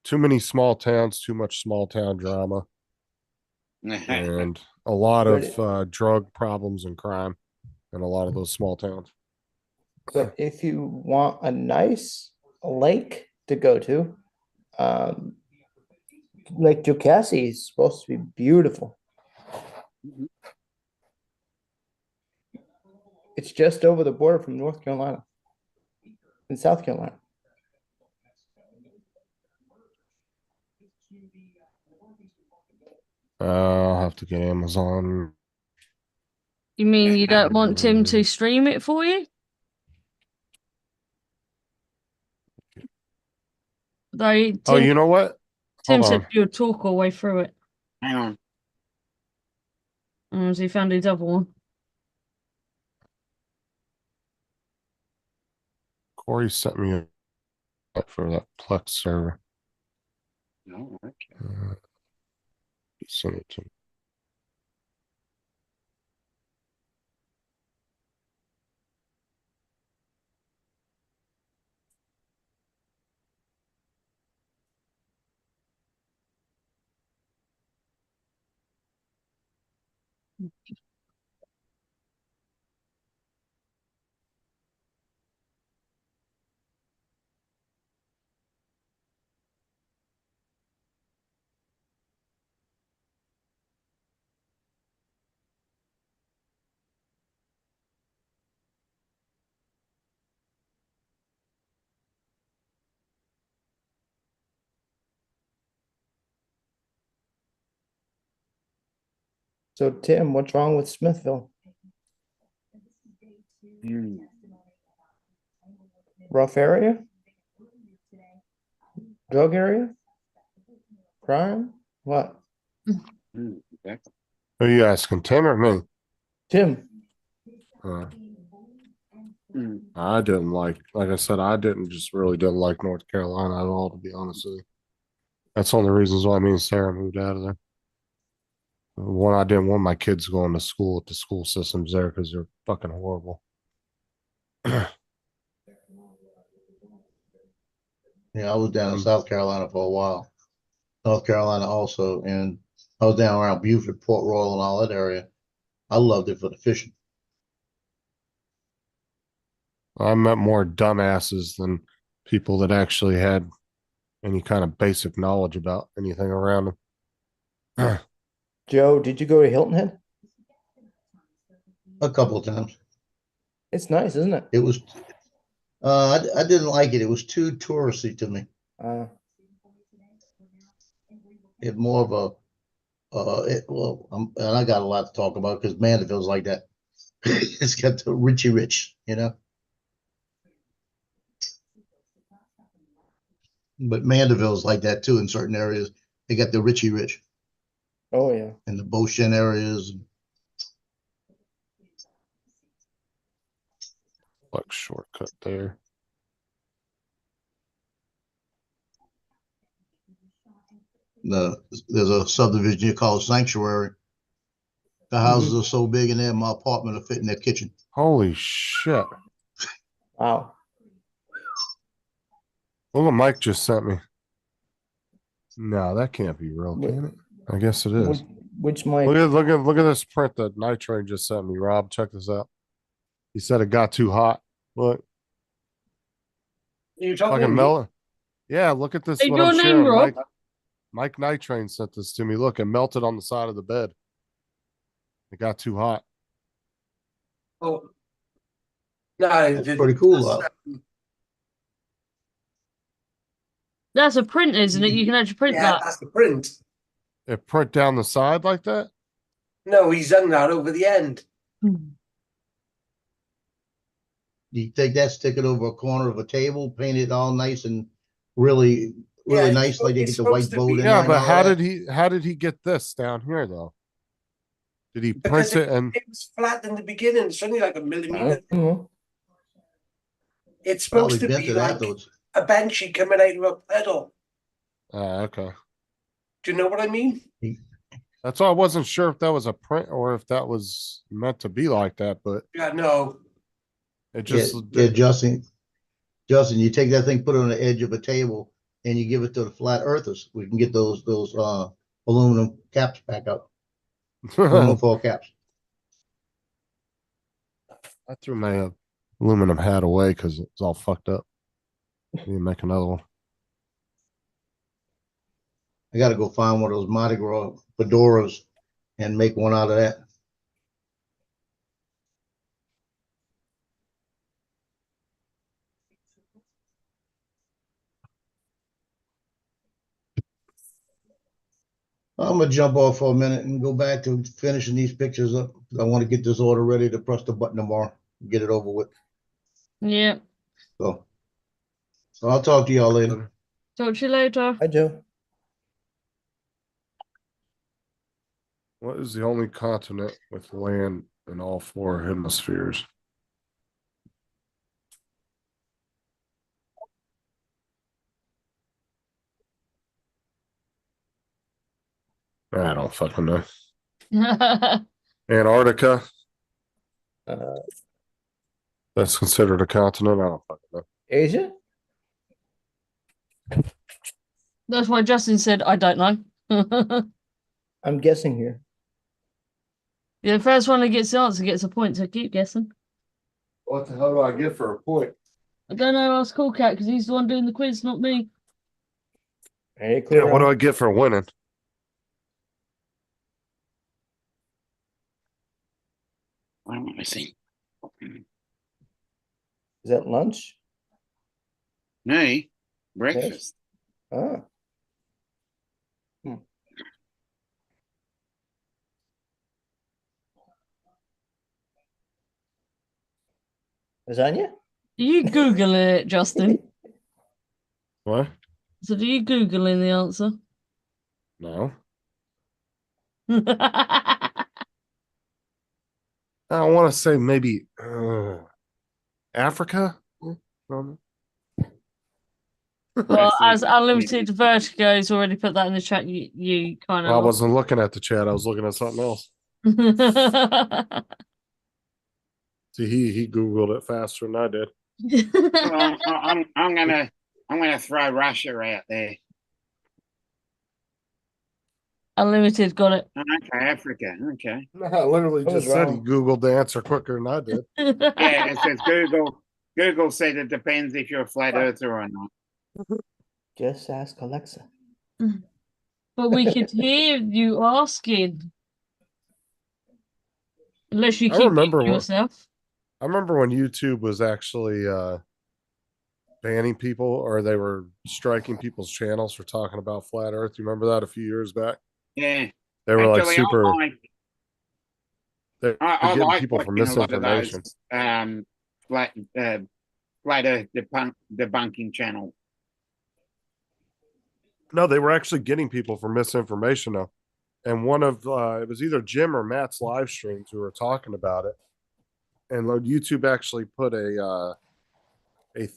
D: too many small towns. Too much small town drama. And a lot
G: But
D: of drug problems and crime in a lot of those small towns.
G: but if you want a nice lake to go to, um, Lake Jocassee is supposed to be beautiful. It's just over the border from North Carolina and South Carolina.
D: I'll have to get Amazon.
A: You mean you don't want Tim to stream it for you? Though
D: Oh,
A: Tim,
D: you know what?
A: Tim
D: Hold
A: said
D: on.
A: you would talk all the way through it.
F: Hang on.
A: So he found his other one.
D: Corey sent me for that Plex server.
F: No, okay.
D: He sent it to me.
G: So Tim, what's wrong with Smithville? Rough area? Drug area? Crime? What?
F: Hmm, exactly.
D: Who are you asking, Tim or me?
G: Tim,
D: Uh,
F: Hmm.
D: I didn't like I said, I didn't like North Carolina at all, to be honest with you. That's one of the reasons why me and Sarah moved out of there. One, I didn't want my kids going to school at the school systems there because they're fucking horrible.
H: Yeah, I was down in South Carolina for a while. North Carolina also, and I was down around Beaufort, Port Royal, and all that area. I loved it for the fishing.
D: I met more dumbasses than people that actually had any kind of basic knowledge about anything around them.
G: Joe, did you go to Hilton Head?
H: A couple of times.
G: It's nice, isn't it?
H: It was, I didn't like it. It was too touristy to me. It more of a, and I got a lot to talk about because Mandeville's like that. It's got the Richie Rich, you know. But Mandeville's like that too in certain areas. They got the Richie Rich
G: Oh yeah.
H: and the Beauchene areas.
D: Like shortcut there.
H: There's a subdivision you call Sanctuary. The houses are so big in there, my apartment will fit in their kitchen.
D: Holy shit.
G: Wow.
D: Look what Mike just sent me. No, that can't be real, can it? I guess it is.
G: Which Mike?
D: Look at this print that Night Train just sent me, Rob. Check this out. He said it got too hot. Look.
I: You talking
D: Fucking melon. Yeah, look at this.
A: Hey,
D: What
A: your
D: I'm
A: name,
D: sharing.
A: Rob?
D: Mike Night Train sent this to me. Look, it melted on the side of the bed. It got too hot.
I: Oh, no,
H: That's pretty cool, though.
A: That's a print, isn't it? You can actually print
I: Yeah,
A: that.
I: that's the print.
D: It print down the side like that?
I: No, he's done that over the end.
H: You take that, stick it over a corner of a table, paint it all nice and really
I: Yeah,
H: nice, like they
I: it's
H: get the white
I: supposed to
H: boat
I: be-
H: in there
D: Yeah,
H: and
D: but
H: all
D: how
H: that.
D: did he get this down here though? Did he
I: Because
D: print it and
I: it was flat in the beginning. It's only like a
G: I
I: millimeter.
G: don't know.
I: It's
H: Probably
I: supposed to
H: bent
I: be
H: it
I: like
H: afterwards.
I: a banshee coming out of a pedal.
D: okay.
I: Do you know what I mean?
D: That's why I wasn't sure if that was a print or if that was meant to be like that, but
I: Yeah, no.
D: it just
H: Yeah, Justin, you take that thing, put it on the edge of a table, and you give it to the flat earthers. We can get those aluminum caps back up, aluminum foil caps.
D: I threw my aluminum hat away because it's all fucked up. Need to make another one.
H: I got to go find one of those Mardi Gras fedoras and make one out of that. I'm gonna jump off for a minute and go back to finishing these pictures up. I want to get this order ready to press the button tomorrow, get it over with.
A: Yeah.
H: So I'll talk to y'all later.
A: Talk to you later.
G: Hi, Joe.
D: What is the only continent with land in all four hemispheres? I don't fucking know. Antarctica? That's considered a continent? I don't fucking know.
G: Asia?
A: That's why Justin said, I don't know.
G: I'm guessing here.
A: The first one that gets the answer gets a point, so keep guessing.
D: What the hell do I get for a point?
A: I don't know, ask Cool Cat because he's the one doing the quiz, not me.
G: Hey, cool.
D: Yeah, what do I get for winning?
F: What am I saying?
G: Is that lunch?
F: No, breakfast.
G: Ah. Lasagna?
A: Are you Googling it, Justin?
D: What?
A: So do you Googling the answer?
D: No. I want to say maybe Africa. No.
A: Well,
F: see.
A: as Unlimited Vertigo has already put that in the chat, you kind
D: I
A: of
D: wasn't looking at the chat. I was looking at something else. See, he Googled it faster than I did.
F: Well, I'm gonna throw Russia out there.
A: Unlimited got it.
F: Okay, Africa. Okay.
D: No, I literally
G: I was
D: just said he
G: wrong.
D: Googled the answer quicker than I did.
F: Yeah, it says Google. Google said it depends if you're a flat earther or not.
G: Just ask Alexa.
A: But we could hear you asking. Unless you
D: I
A: keep
D: remember
A: muting
D: when
A: yourself.
D: YouTube was actually banning people, or they were striking people's channels for talking about flat Earth. You remember that a few years back?
F: Yeah.
D: They were like
F: Actually,
D: super. They're
F: I
D: getting
F: like
D: people for
F: watching a lot of those
D: misinformation.
F: flat flat earth debunking channel.
D: No, they were actually getting people for misinformation though. And one of it was either Jim or Matt's live streams who were talking about it. And YouTube actually put a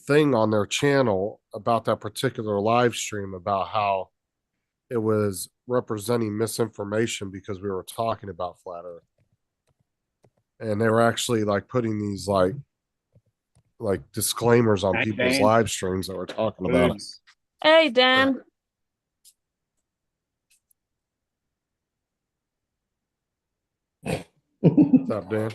D: thing on their channel about that particular live stream about how it was representing misinformation because we were talking about flat Earth. And they were actually like putting these like disclaimers on
F: Hey,
D: people's
F: Dan.
D: live streams that were talking about it.
F: Oops.
A: Hey, Dan.
D: What's up, Dan?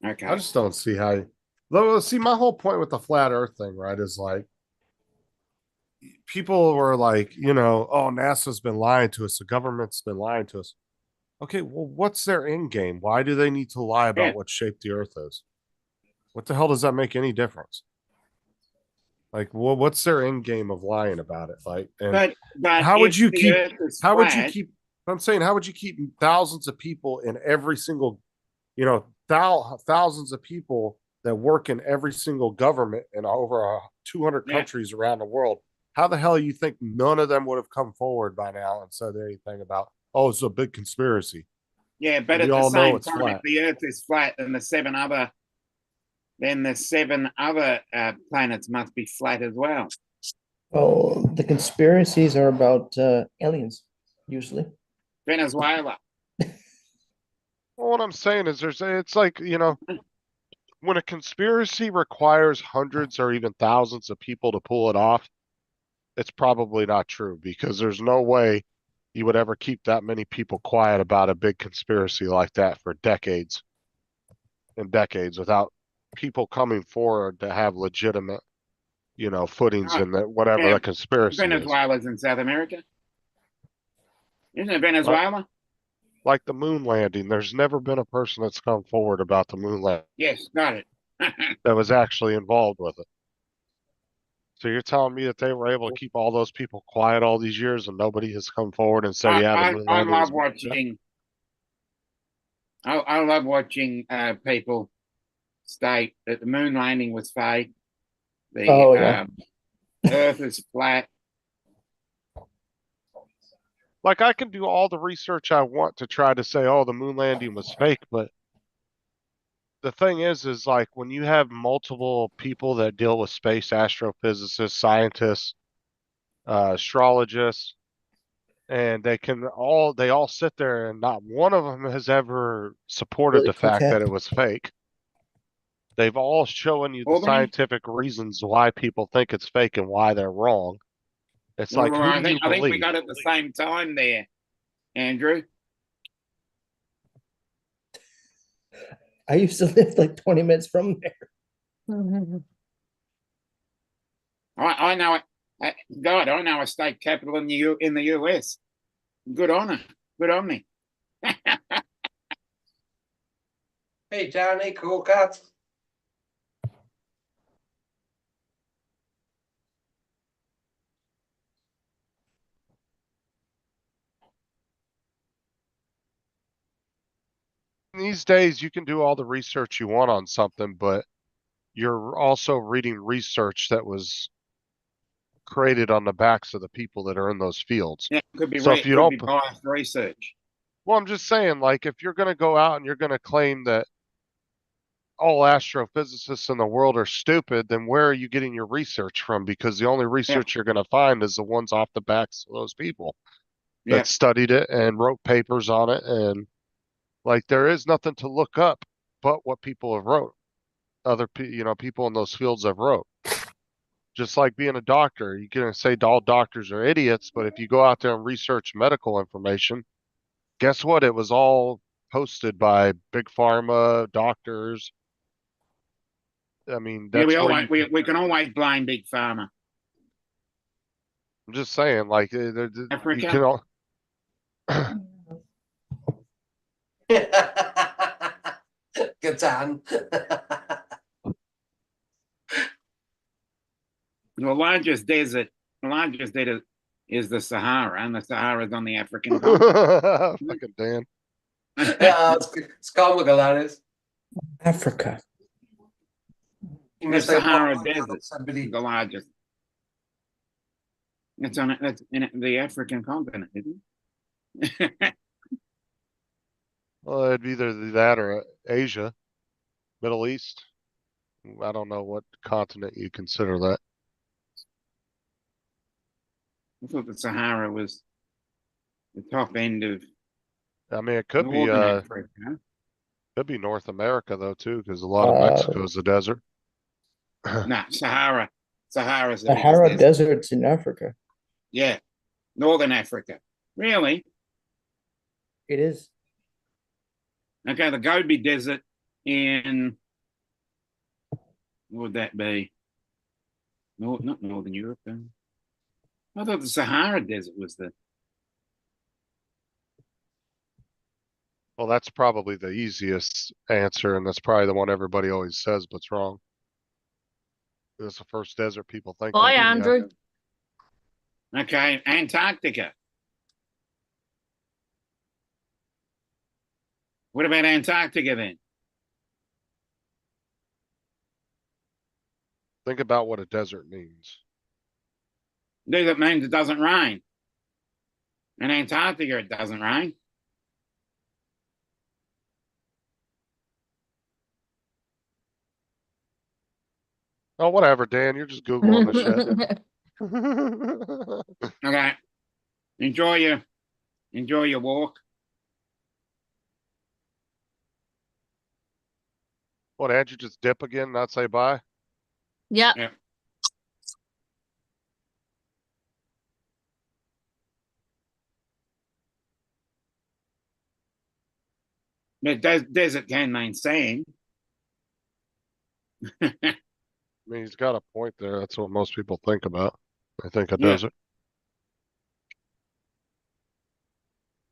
F: Okay.
D: I just don't see how. Though, see, my whole point with the flat Earth thing, right, is like people were like, oh, NASA's been lying to us, the government's been lying to us. Okay, well, what's their end game? Why do they need to lie about
F: Yeah.
D: what shape the Earth is? What the hell does that make any difference? Like, well, what's their end game of lying about it? Like, and
F: but
D: how would
F: if
D: you
F: the
D: keep?
F: Earth is
D: How would you
F: flat,
D: keep? I'm saying, how would you keep thousands of people in every single, thousands of people that work in every single government in over 200
F: Yeah.
D: countries around the world? How the hell you think none of them would have come forward by now and said anything about, oh, it's a big conspiracy?
F: Yeah, but
D: We
F: at the
D: all know
F: same
D: it's
F: time,
D: flat.
F: if the Earth is flat, then the seven other planets must be flat as well.
G: Oh, the conspiracies are about aliens, usually.
F: Venezuela.
D: Well, what I'm saying is it's like, when a conspiracy requires hundreds or even thousands of people to pull it off, it's probably not true because there's no way you would ever keep that many people quiet about a big conspiracy like that for decades and decades without people coming forward to have legitimate, footings in that whatever
F: Yeah,
D: the conspiracy is.
F: Venezuela's in South America. Isn't it Venezuela?
D: Like the moon landing, there's never been a person that's come forward about the moon landing
F: Yes, got it.
D: that was actually involved with it. So you're telling me that they were able to keep all those people quiet all these years and nobody has come forward and said, yeah, the moon
F: I
D: landing was
F: love watching. I love watching people state that the moon landing was fake. The Earth is flat.
D: like I can do all the research I want to try to say, oh, the moon landing was fake, but the thing is like when you have multiple people that deal with space, astrophysicists, scientists, astrologists, and they all sit there and not one of them has ever supported
G: Really
D: the
G: cool
D: fact
G: cat.
D: that it was fake. They've all shown you the
F: Albany?
D: scientific reasons why people think it's fake and why they're wrong. It's like, who do you
F: I think we
D: believe?
F: got it at the same time there, Andrew.
G: I used to live like 20 minutes from there.
F: I know it. God, I know a state capital in the US. Good honor. Good on me.
I: Hey, Johnny, cool cat.
D: These days, you can do all the research you want on something, but you're also reading research that was created on the backs of the people that are in those fields.
F: Yeah, could be
D: So if you
F: could
D: don't,
F: be biased research.
D: well, I'm just saying, like, if you're going to go out and you're going to claim that all astrophysicists in the world are stupid, then where are you getting your research from? Because the only research you're going to find is the ones off the backs of those people
F: Yeah,
D: that studied it and wrote papers on it. And like, there is nothing to look up but what people have wrote. People in those fields have wrote. Just like being a doctor, you're going to say all doctors are idiots, but if you go out there and research medical information, guess what? It was all posted by big pharma, doctors. I mean,
F: yeah.
D: that's where you,
F: We can always blame big pharma.
D: I'm just saying, like, you can
F: Africa.
D: all,
I: Good time.
F: The largest desert is the Sahara, and the Sahara is on the African continent.
D: fucking Dan.
I: Yeah, it's comical, that is.
G: Africa.
I: You
F: The
I: missed out
F: Sahara
I: on
F: Desert
I: somebody.
F: is the largest. That's in the African continent, isn't it?
D: Well, it'd be either that or Asia, Middle East. I don't know what continent you consider that.
F: I thought the Sahara was the top end of
D: I mean, it
F: northern Africa.
D: could be North America though too, because a lot of Mexico is a desert.
F: No, Sahara's the biggest
G: Sahara
F: desert.
G: Desert's in Africa.
F: Yeah, northern Africa. Really?
G: It is.
F: Okay, the Gobi Desert in what would that be? Not Northern Europe. I thought the Sahara Desert was the.
D: Well, that's probably the easiest answer, and that's probably the one everybody always says, but's wrong. It's the first desert people think
A: Bye,
D: of. Yeah.
A: Andrew.
F: Okay, Antarctica. What about Antarctica then?
D: Think about what a desert means.
F: Desert means it doesn't rain. In Antarctica, it doesn't rain.
D: Oh, whatever, Dan. You're just Googling the shit.
F: Okay. Enjoy your walk.
D: What, Andrew, just dip again, not say bye?
A: Yeah.
F: Yeah. But desert can mean sand.
D: I mean, he's got a point there. That's what most people think about. They think a
F: Yeah.
D: desert.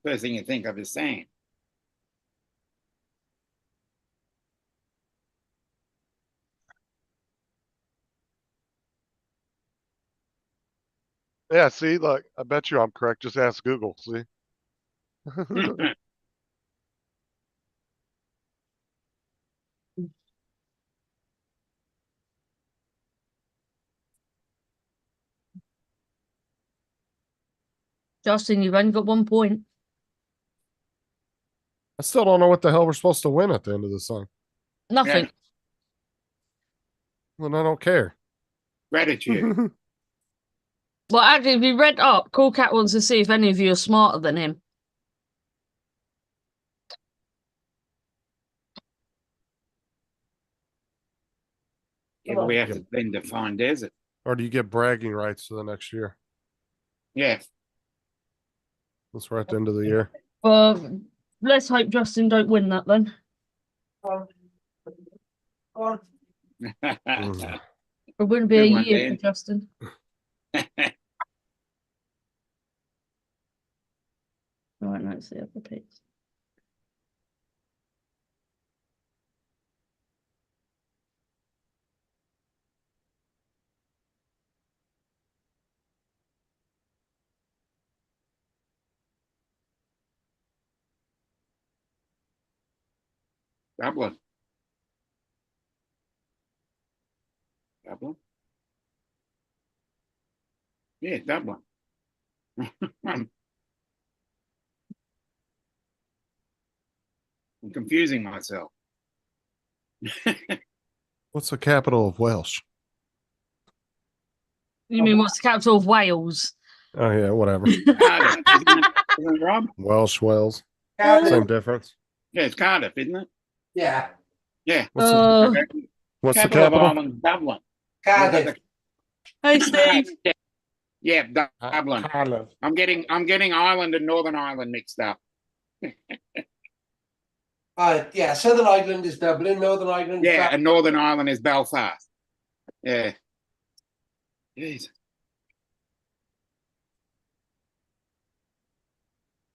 F: First thing you think of is sand.
D: Yeah, see, look, I bet you I'm correct. Just ask Google, see?
A: Justin, you've only got 1 point.
D: I still don't know what the hell we're supposed to win at the end of the song.
A: Nothing.
F: Yeah.
D: Then I don't care.
F: Gratitude.
A: Well, actually, if you read up, Cool Cat wants to see if any of you are smarter than him.
F: Yeah, but we have to then define desert.
D: Or do you get bragging rights for the next year?
F: Yeah.
D: That's right at the end of the year.
A: Well, let's hope Justin don't win that then.
D: Mm.
A: It wouldn't be
F: Good
A: a
F: one,
A: year
F: Dan.
A: for Justin. Right, let's see other picks.
F: Dublin. Dublin. Yeah, Dublin. I'm confusing myself.
D: What's the capital of Welsh?
A: You mean what's the capital of Wales?
D: Oh yeah, whatever.
F: Cardiff, isn't it, Rob?
D: Welsh, Wales.
A: Uh,
D: Same difference.
F: Yeah, it's Cardiff, isn't it?
I: Yeah,
F: Yeah.
D: What's the
F: Okay.
D: what's the
F: Capital of
D: capital?
F: Ireland, Dublin.
I: Cardiff.
A: Hey, Steve.
F: Yeah, Dublin.
I: Cardiff.
F: I'm getting Ireland and Northern Ireland mixed up.
I: Yeah, Southern Ireland is Dublin, Northern Ireland.
F: Yeah, and Northern Ireland is Belfast. Yeah. Jeez.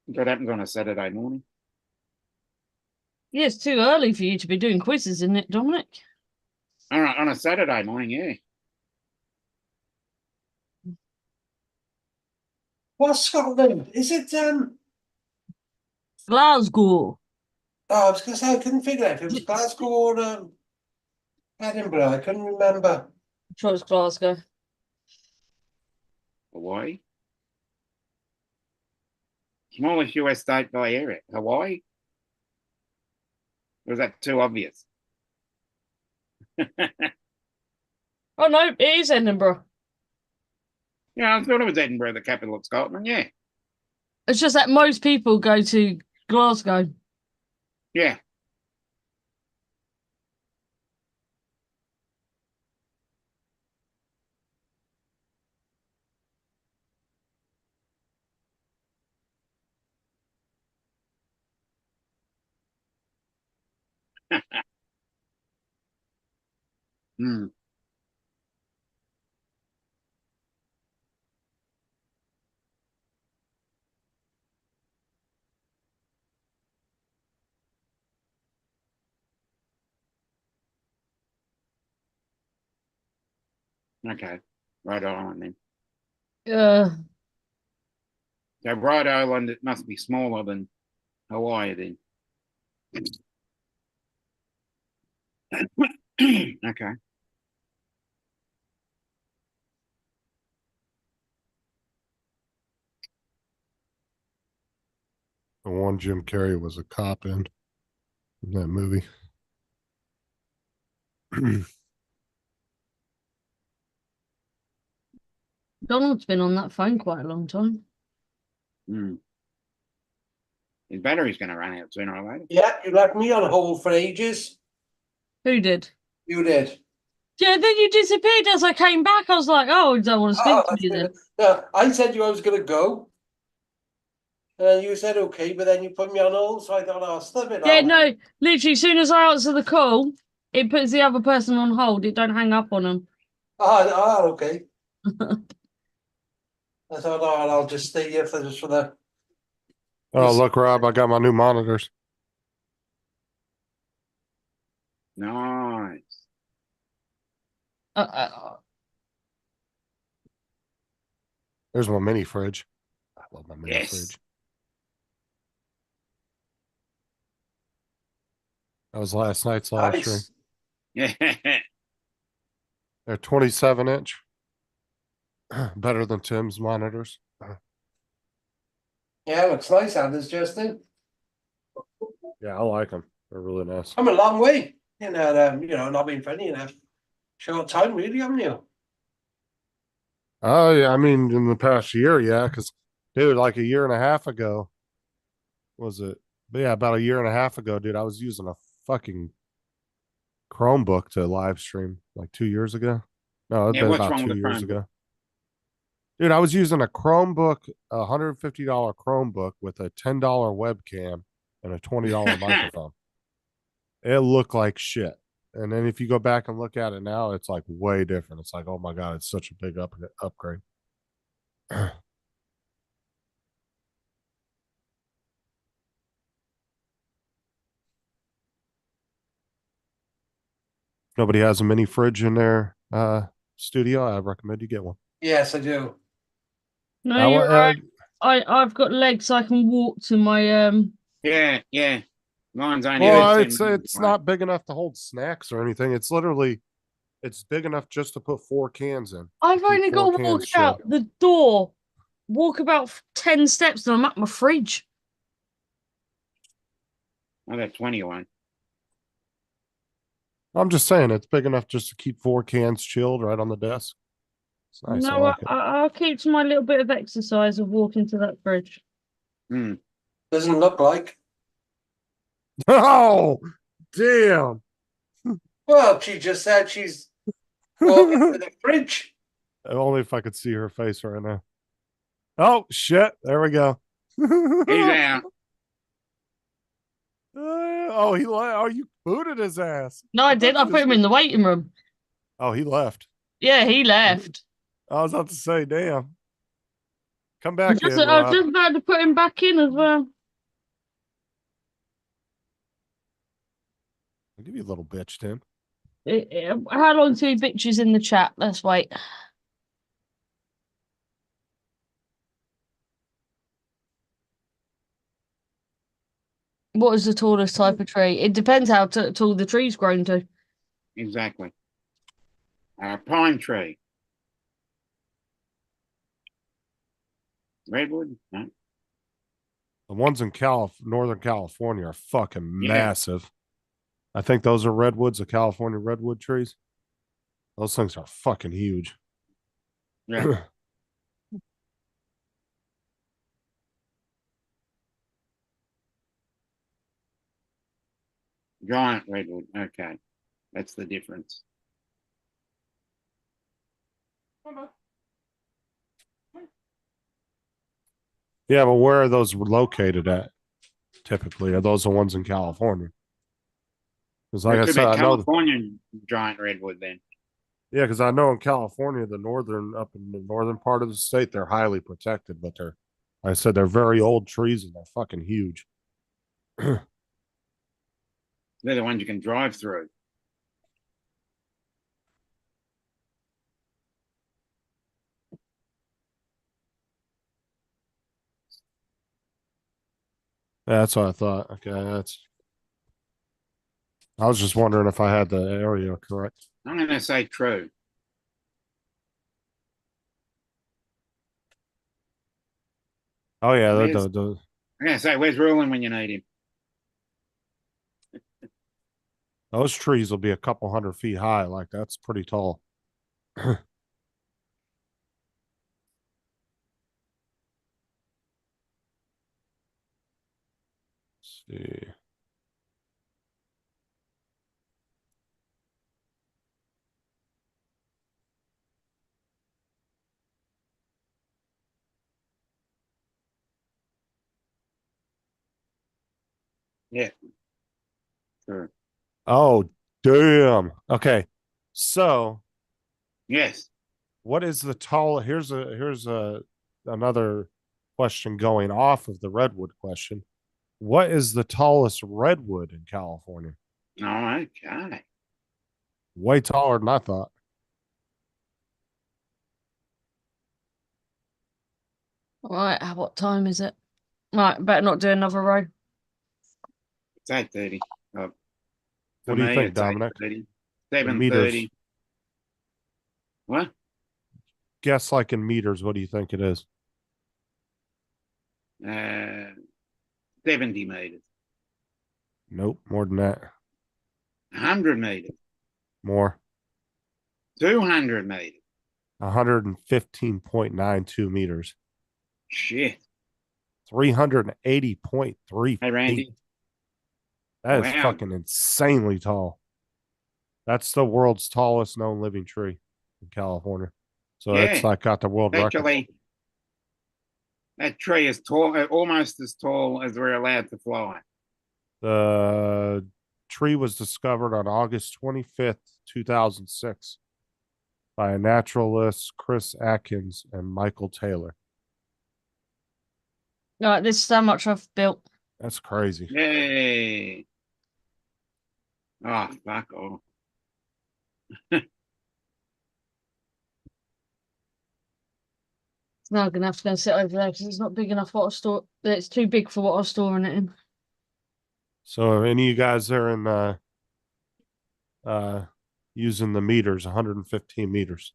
F: What happens on a Saturday morning?
A: Yeah, it's too early for you to be doing quizzes, isn't it, Dominic?
F: All right, on a Saturday morning, yeah.
I: What's Scotland? Is it
A: Glasgow.
I: Oh, I was gonna say I couldn't figure out if it was Glasgow or Edinburgh. I couldn't remember.
A: I'm sure it's Glasgow.
F: Hawaii. Smallest US state by area. Hawaii? Or is that too obvious?
A: Oh no, it is Edinburgh.
F: Yeah, I thought it was Edinburgh, the capital of Scotland. Yeah.
A: It's just that most people go to Glasgow.
F: Yeah. Hmm. Okay. Rhode Island then. So Rhode Island, it must be smaller than Hawaii then. Okay.
D: The one Jim Carrey was a cop in that movie.
A: Donald's been on that phone quite a long time.
F: Hmm. His battery's going to run out sooner or later.
I: Yeah, you left me on hold for ages.
A: Who did?
I: You did.
A: Yeah, then you disappeared as I came back. I was like, oh, you don't want to speak to me then.
I: Yeah, I said I was gonna go. And you said okay, but then you put me on hold, so I thought I'll stop it.
A: Yeah, no, literally, as soon as I answer the call, it puts the other person on hold. It don't hang up on them.
I: Okay. I thought, I'll just stay here for the.
D: Oh, look, Rob, I got my new monitors.
F: Nice.
D: There's my mini fridge. I love my mini
F: Yes.
D: fridge. That was last night's live stream.
I: Nice.
F: Yeah.
D: They're 27-inch. Better than Tim's monitors.
I: Yeah, looks nice, Anders, Justin.
D: Yeah, I like them. They're really nice.
I: Come a long way in that, not being funny in a short time, really, haven't you?
D: Oh, yeah. I mean, in the past year, yeah. Because, dude, like a year and a half ago, was it? But yeah, about a year and a half ago, dude, I was using a fucking Chromebook to live stream like 2 years ago. No, it's
F: Yeah,
D: been
F: what's
D: about
F: wrong
D: 2
F: with the
D: years
F: Chromebook?
D: ago. Dude, I was using a Chromebook, a $150 Chromebook with a $10 webcam and a $20 microphone. It looked like shit. And then if you go back and look at it now, it's like way different. It's like, oh my God, it's such a big upgrade. Nobody has a mini fridge in their studio. I recommend you get one.
I: Yes, I do.
A: No, you're right. I've got legs, so I can walk to my
F: Yeah. Mine's only
D: Well,
F: 15
D: it's
F: meters
D: it's
F: wide.
D: not big enough to hold snacks or anything. It's literally it's big enough just to put 4 cans in.
A: I've
D: Keep
A: only
D: 4
A: got to walk
D: cans chilled.
A: out the door, walk about 10 steps, and I'm at my fridge.
F: I got 21.
D: I'm just saying it's big enough just to keep 4 cans chilled right on the desk. It's nice. I
A: No,
D: like it.
A: I'll keep to my little bit of exercise of walking to that fridge.
F: Hmm.
I: Doesn't look like.
D: Oh, damn.
I: Well, she just said she's walking to the fridge.
D: Only if I could see her face right now. Oh, shit. There we go.
F: He's out.
D: Oh, he left. Oh, you booted his ass.
A: No, I
D: thought
A: did.
D: you
A: I
D: just
A: put him in the waiting room.
D: Oh, he left.
A: Yeah, he left.
D: I was about to say, damn. Come
A: I
D: back in,
A: was
D: Rob.
A: just about to put him back in as well.
D: I'll give you a little bitch, Tim.
A: How long till he bitches in the chat? Let's wait. What is the tallest type of tree? It depends how tall the tree's grown to.
F: Exactly. Pine tree. Redwood? No.
D: The ones in Northern California are fucking
F: Yeah.
D: massive. I think those are redwoods, the California redwood trees. Those things are fucking huge.
F: Yeah. Giant redwood. Okay. That's the difference.
D: Yeah, but where are those located at? Typically, are those the ones in California? Because like
F: It
D: I
F: could
D: said,
F: be
D: I know.
F: California giant redwood then.
D: Yeah, because I know in California, up in the northern part of the state, they're highly protected, but like I said, they're very old trees and they're fucking huge.
F: They're the ones you can drive through.
D: Yeah, that's what I thought. Okay, I was just wondering if I had the area correct.
F: I'm going to say true.
D: Oh yeah,
F: I'm going to say, where's Roland when you need him?
D: those trees will be a couple 100 feet high. Like that's pretty tall. Let's see.
F: Yeah. Sure.
D: Oh damn. Okay, so
F: Yes.
D: what is the tall? Here's another question going off of the redwood question. What is the tallest redwood in California?
F: Oh, okay.
D: Way taller than I thought.
A: All right, what time is it? Right, better not do another row.
F: It's 8:30. For
D: What do you
F: me,
D: think,
F: it's
D: Dominic?
F: 8:30.
D: The meters.
F: 7:30. What?
D: Guess like in meters. What do you think it is?
F: 70 meters.
D: Nope, more than that.
F: 100 meters.
D: More.
F: 200 meters.
D: 115.92 meters.
F: Shit.
D: 380.3
F: Hey, Randy.
D: feet. That is
F: Wow.
D: fucking insanely tall. That's the world's tallest known living tree in California. So that's
F: Yeah.
D: like got the world record.
F: Actually, that tree is tall, almost as tall as we're allowed to fly.
D: The tree was discovered on August 25th, 2006 by a naturalist, Chris Atkins and Michael Taylor.
A: All right, this is how much I've built.
D: That's crazy.
F: Yay. Oh, fuck off.
A: Now I'm gonna have to go and sit over there because it's not big enough what I store. It's too big for what I was storing it in.
D: So if any of you guys are in using the meters, 115 meters.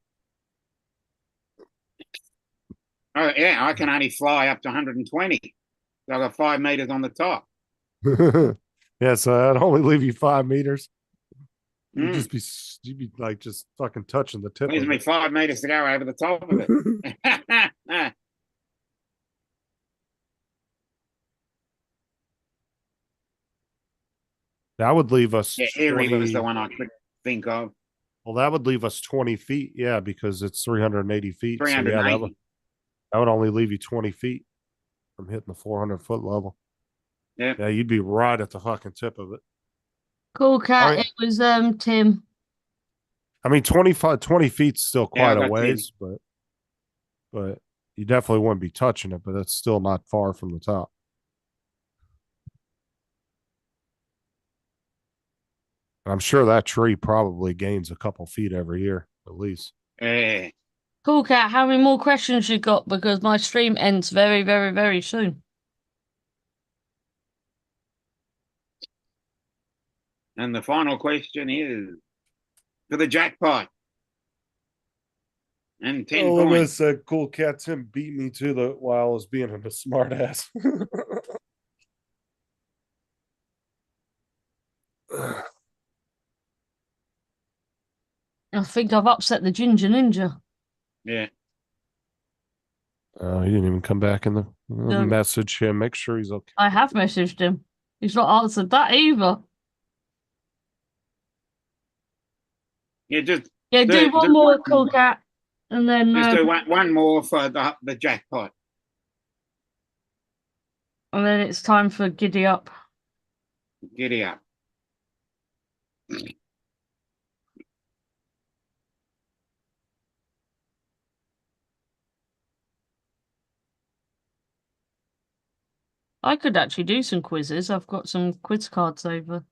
F: Oh yeah, I can only fly up to 120. So I got 5 meters on the top.
D: Yeah, so that'd only leave you 5 meters. You'd
F: Mm.
D: just be you'd be like just fucking touching the tip
F: Leaves
D: of
F: me
D: it.
F: 5 meters to go over the top of it.
D: That would leave us
F: Yeah, Erie
D: 20.
F: was the one I could think of.
D: Well, that would leave us 20 feet. Yeah, because it's 380 feet. So yeah,
F: 380.
D: that would only leave you 20 feet from hitting the 400-foot level.
F: Yeah.
D: Yeah, you'd be right at the fucking tip of it.
A: Cool cat.
D: I mean-
A: It was Tim.
D: I mean, 20 feet's still
F: Yeah,
D: quite a
F: that's
D: ways, but you definitely wouldn't be touching it, but that's still not far from the top. I'm sure that tree probably gains a couple feet every year, at least.
F: Yeah.
A: Cool cat. How many more questions you got? Because my stream ends very, very, very soon.
F: And the final question is for the jackpot. And 10 points.
D: Said, "Cool cat Tim beat me to the while I was being a smart ass."
A: I think I've upset the Ginger Ninja.
F: Yeah.
D: Oh, he didn't even come back in the
A: No.
D: message him. Make sure he's okay.
A: I have messaged him. He's not answered that either.
F: Yeah, just
A: Yeah, do one more, cool cat, and then
F: do one more for the jackpot.
A: and then it's time for Giddy Up.
F: Giddy up.
A: I could actually do some quizzes. I've got some quiz cards over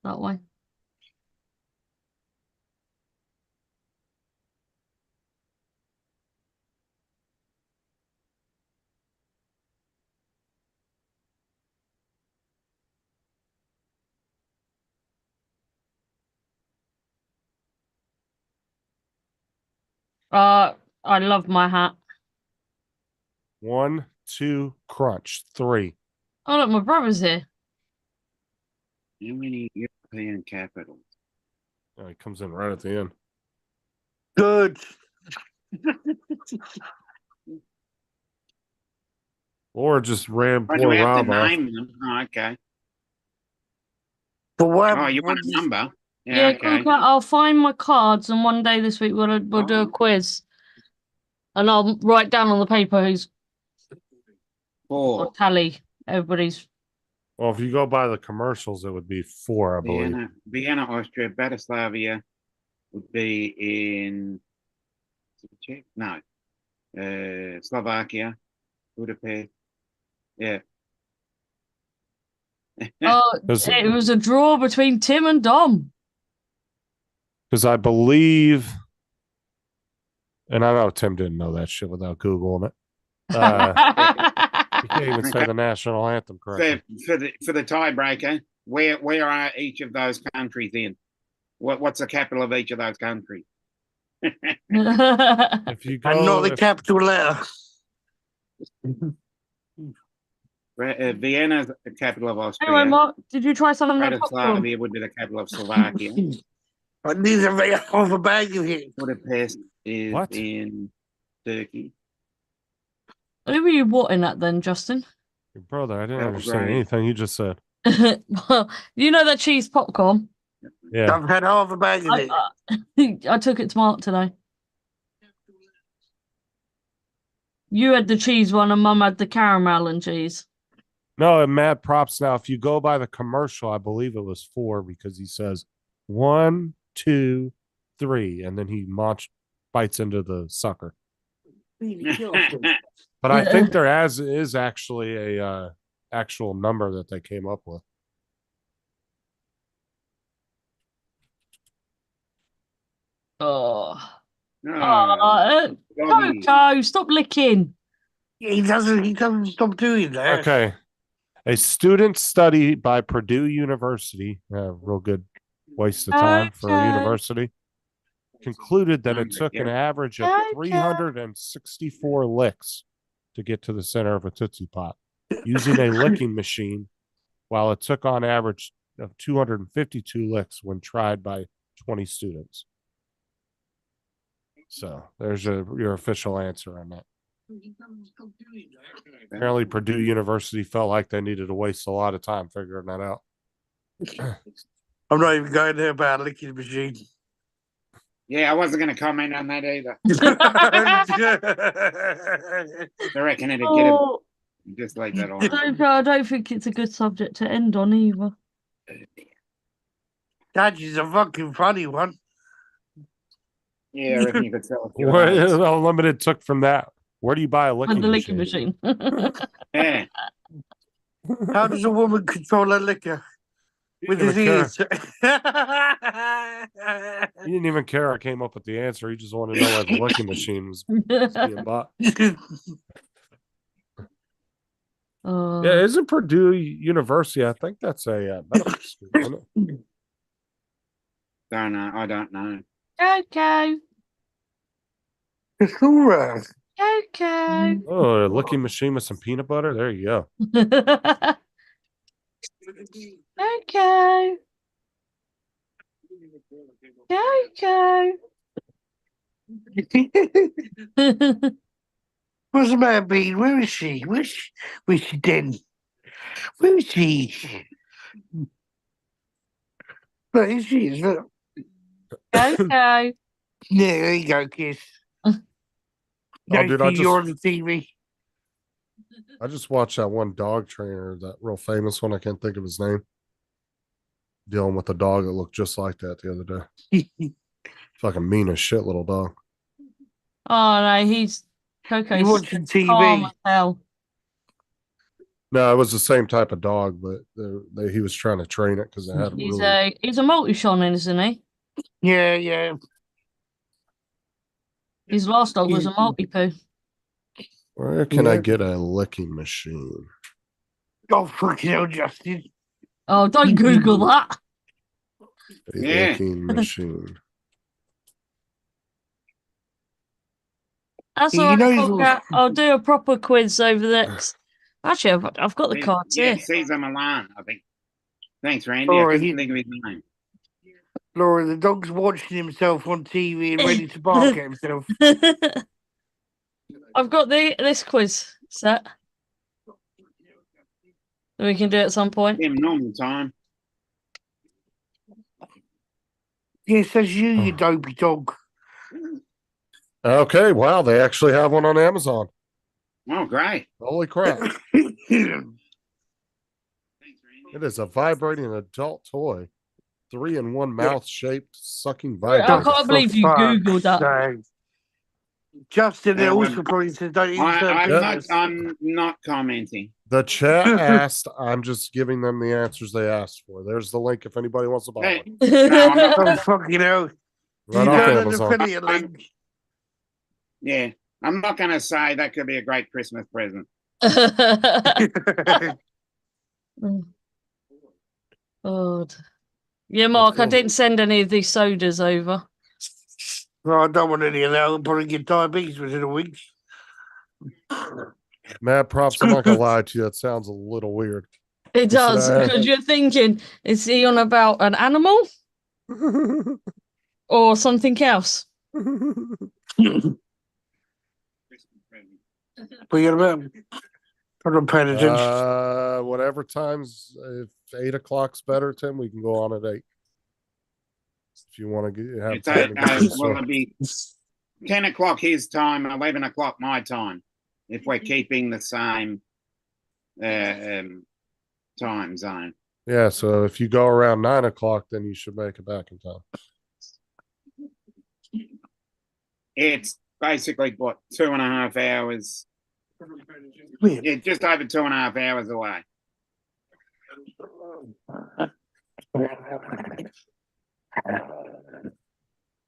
A: that way. I love my hat.
D: 1, 2, crunch. 3.
A: Oh, look, my brother's here.
F: How many European capitals?
D: Oh, he comes in right at the end.
I: Good.
D: Or just ran
F: Oh, do
D: poor
F: we have to
D: Rob off.
F: name them? Oh, okay.
I: But what?
F: Oh, you want a number?
A: Yeah,
F: Yeah,
A: cool
F: okay.
A: cat. I'll find my cards, and one day this week we'll do a
F: Oh.
A: quiz, and I'll write down on the paper who's
F: 4.
A: or tally everybody's.
D: Well, if you go by the commercials, it would be 4, I believe.
F: Vienna, Austria, Batoslavia would be in Czech? No. Slovakia, Budapest. Yeah.
A: Oh, it was a draw between Tim and Dom.
D: Because I believe, and I know Tim didn't know that shit without Googling it. You can't even say the national anthem correctly.
F: For the tiebreaker, where are each of those countries in? What's the capital of each of those countries?
D: If you go,
I: And not the capital letter.
F: Vienna's the capital of Austria.
A: Anyway, Mark, did you try something like popcorn?
F: Batoslavia would be the capital of Slovakia.
I: I need to make half a bag of it.
F: Budapest is
D: What?
F: in Turkey.
A: Who were you watching at then, Justin?
D: your brother, I didn't
F: That was
D: understand
F: great.
D: anything you just said.
A: Well, you know that cheese popcorn?
D: Yeah.
I: I've had half a bag of it.
A: I took it to Mark today. You had the cheese one, and Mum had the caramel and cheese.
D: No, and mad props now. If you go by the commercial, I believe it was 4 because he says 1, 2, 3, and then he bites into the sucker. But I think there is actually a actual number that they came up with.
A: Oh,
F: Oh, doggy.
A: Coco, stop licking.
I: He doesn't stop doing that.
D: Okay. A student study by Purdue University, real good waste of time for a
A: Okay.
D: university, concluded that it took an
F: Yeah.
D: average of
A: Okay.
D: 364 licks to get to the center of a Tootsie Pop using a licking machine, while it took on average of 252 licks when tried by 20 students. So there's your official answer on that. Apparently, Purdue University felt like they needed to waste a lot of time figuring that out.
J: I'm not even going there about a licking machine.
F: Yeah, I wasn't going to comment on that either. I reckon it'd get him.
A: Oh,
F: Just leave that alone.
A: I don't think it's a good subject to end on either.
J: That is a fucking funny one.
F: Yeah, I reckon you could sell it.
D: What Unlimited took from that? Where do you buy a licking
A: And the licking
D: machine?
A: machine.
F: Yeah.
J: How does a woman control her liquor? With his
D: Even
J: ears.
D: He didn't even care I came up with the answer. He just wanted to know where the licking machine was being bought. Yeah, isn't Purdue University? I think that's a medical school, isn't it?
F: Don't know. I don't know.
A: Okay.
J: It's all right.
A: Okay.
D: Oh, a licking machine with some peanut butter. There you go.
A: Okay. Okay.
J: What's the matter, Bean? Where is she? Where's she then? Where is she? Look, here she is. Look.
A: Okay.
J: Yeah, there you go, kiss.
D: Oh, dude,
J: you're on the TV.
D: I just watched that one dog trainer, that real famous one. I can't think of his name. Dealing with a dog that looked just like that the other day. Fucking mean as shit, little dog.
A: Oh no, he's Coco's
J: You watching TV?
A: calm as hell.
D: No, it was the same type of dog, but he was trying to train it because it had
A: He's a multi-shonen, isn't he?
J: Yeah, yeah.
A: His last dog was a multi-poo.
D: Where can I get a licking machine?
J: Oh, fucking hell, Justin.
A: Oh, don't Google that.
D: A licking machine.
A: That's
J: You
A: all
J: know
A: right. I'll do a proper quiz over the next. Actually, I've got the cards
F: Yeah,
A: here.
F: Caesar Milan, I think. Thanks, Randy.
J: Oh,
F: I couldn't think of his name.
J: Laura, the dog's watching himself on TV and ready to bark at himself.
A: I've got this quiz set. We can do it at some point.
F: Him normal time.
J: Yes, that's you dopey dog.
D: Okay, wow, they actually have one on Amazon.
F: Oh, great.
D: Holy crap. It is a vibrating adult toy. 3-in-1 mouth-shaped sucking vibrator.
A: I can't believe you Googled that.
J: Justin also probably said, don't
F: I'm not commenting.
D: The chat asked. I'm just giving them the answers they asked for. There's the link if anybody wants to buy one.
F: No, I'm not.
J: Oh, fucking hell.
D: Right off Amazon.
F: Yeah, I'm not going to say that could be a great Christmas present.
A: God. Yeah, Mark, I didn't send any of these sodas over.
J: Well, I don't want any of that. I'll probably get diabetes within a week.
D: Mad props. I'm not going to lie to you. That sounds a little weird.
A: It does, because you're thinking, is he on about an animal? Or something else?
J: What are you about? I'm not paying attention.
D: Whatever times, if 8 o'clock's better, Tim, we can go on at 8. If you want to have time.
F: Well, it'll be 10 o'clock his time, 11 o'clock my time, if we're keeping the same time zone.
D: Yeah, so if you go around 9 o'clock, then you should make it back in time.
F: It's basically, what, 2.5 hours? Yeah, just over 2.5 hours away.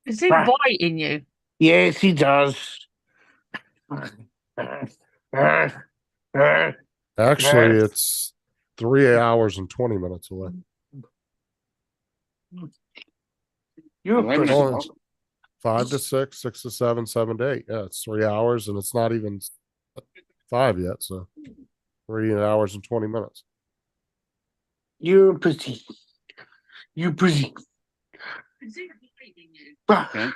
A: Is he biting you?
J: Yes, he does.
D: Actually, it's 3 hours and 20 minutes away.
J: You're a
F: 11
J: pussy.
D: Oh,
F: o'clock.
D: 5 to 6, 6 to 7, 7 to 8. Yeah, it's 3 hours, and it's not even 5 yet. So 3 hours and 20 minutes.
J: You're a pussy. You pussy.
F: Okay.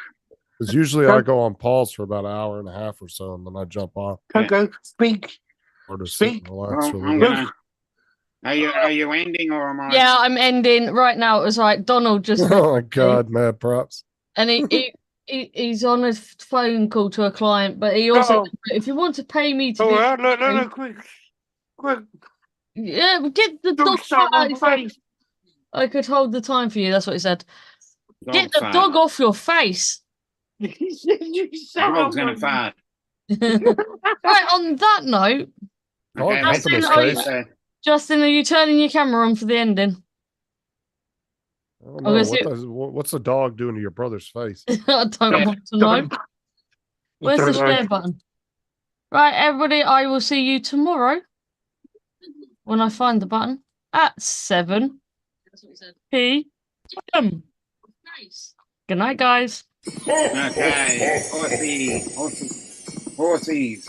D: Because usually I go on pause for about an hour and a half or so, and then I jump off
J: Coco, speak.
D: or to sit and
J: Speak.
D: relax
F: Well,
D: for a
F: I'm
D: little bit.
F: gonna. Are you ending or am I?
A: Yeah, I'm ending right now. It was like Donald just
D: Oh my God, mad props.
A: and he's on a phone call to a client, but he also,
J: Oh.
A: if you want to pay me to
J: Oh,
A: do,
J: no, quick.
A: yeah, get the
J: Don't
A: dog
J: start
A: out
J: my
A: of your face.
J: face.
A: I could hold the time for you. That's what he said. Get
F: Dog
A: the
F: fart.
A: dog off your face.
J: He said you sound
F: Dog's gonna
J: like-
F: fart.
A: Right, on that note,
D: Dog
F: Okay,
D: up in his
A: Justin,
D: face.
A: Justin, are you turning your camera on for the ending?
D: I don't
A: I'm
D: know.
A: gonna see.
D: What's the dog doing to your brother's face?
A: I don't want to know. Where's the share button? Right, everybody, I will see you tomorrow when I find the button at 7 p.m. Good night, guys.
F: Okay. Horsies.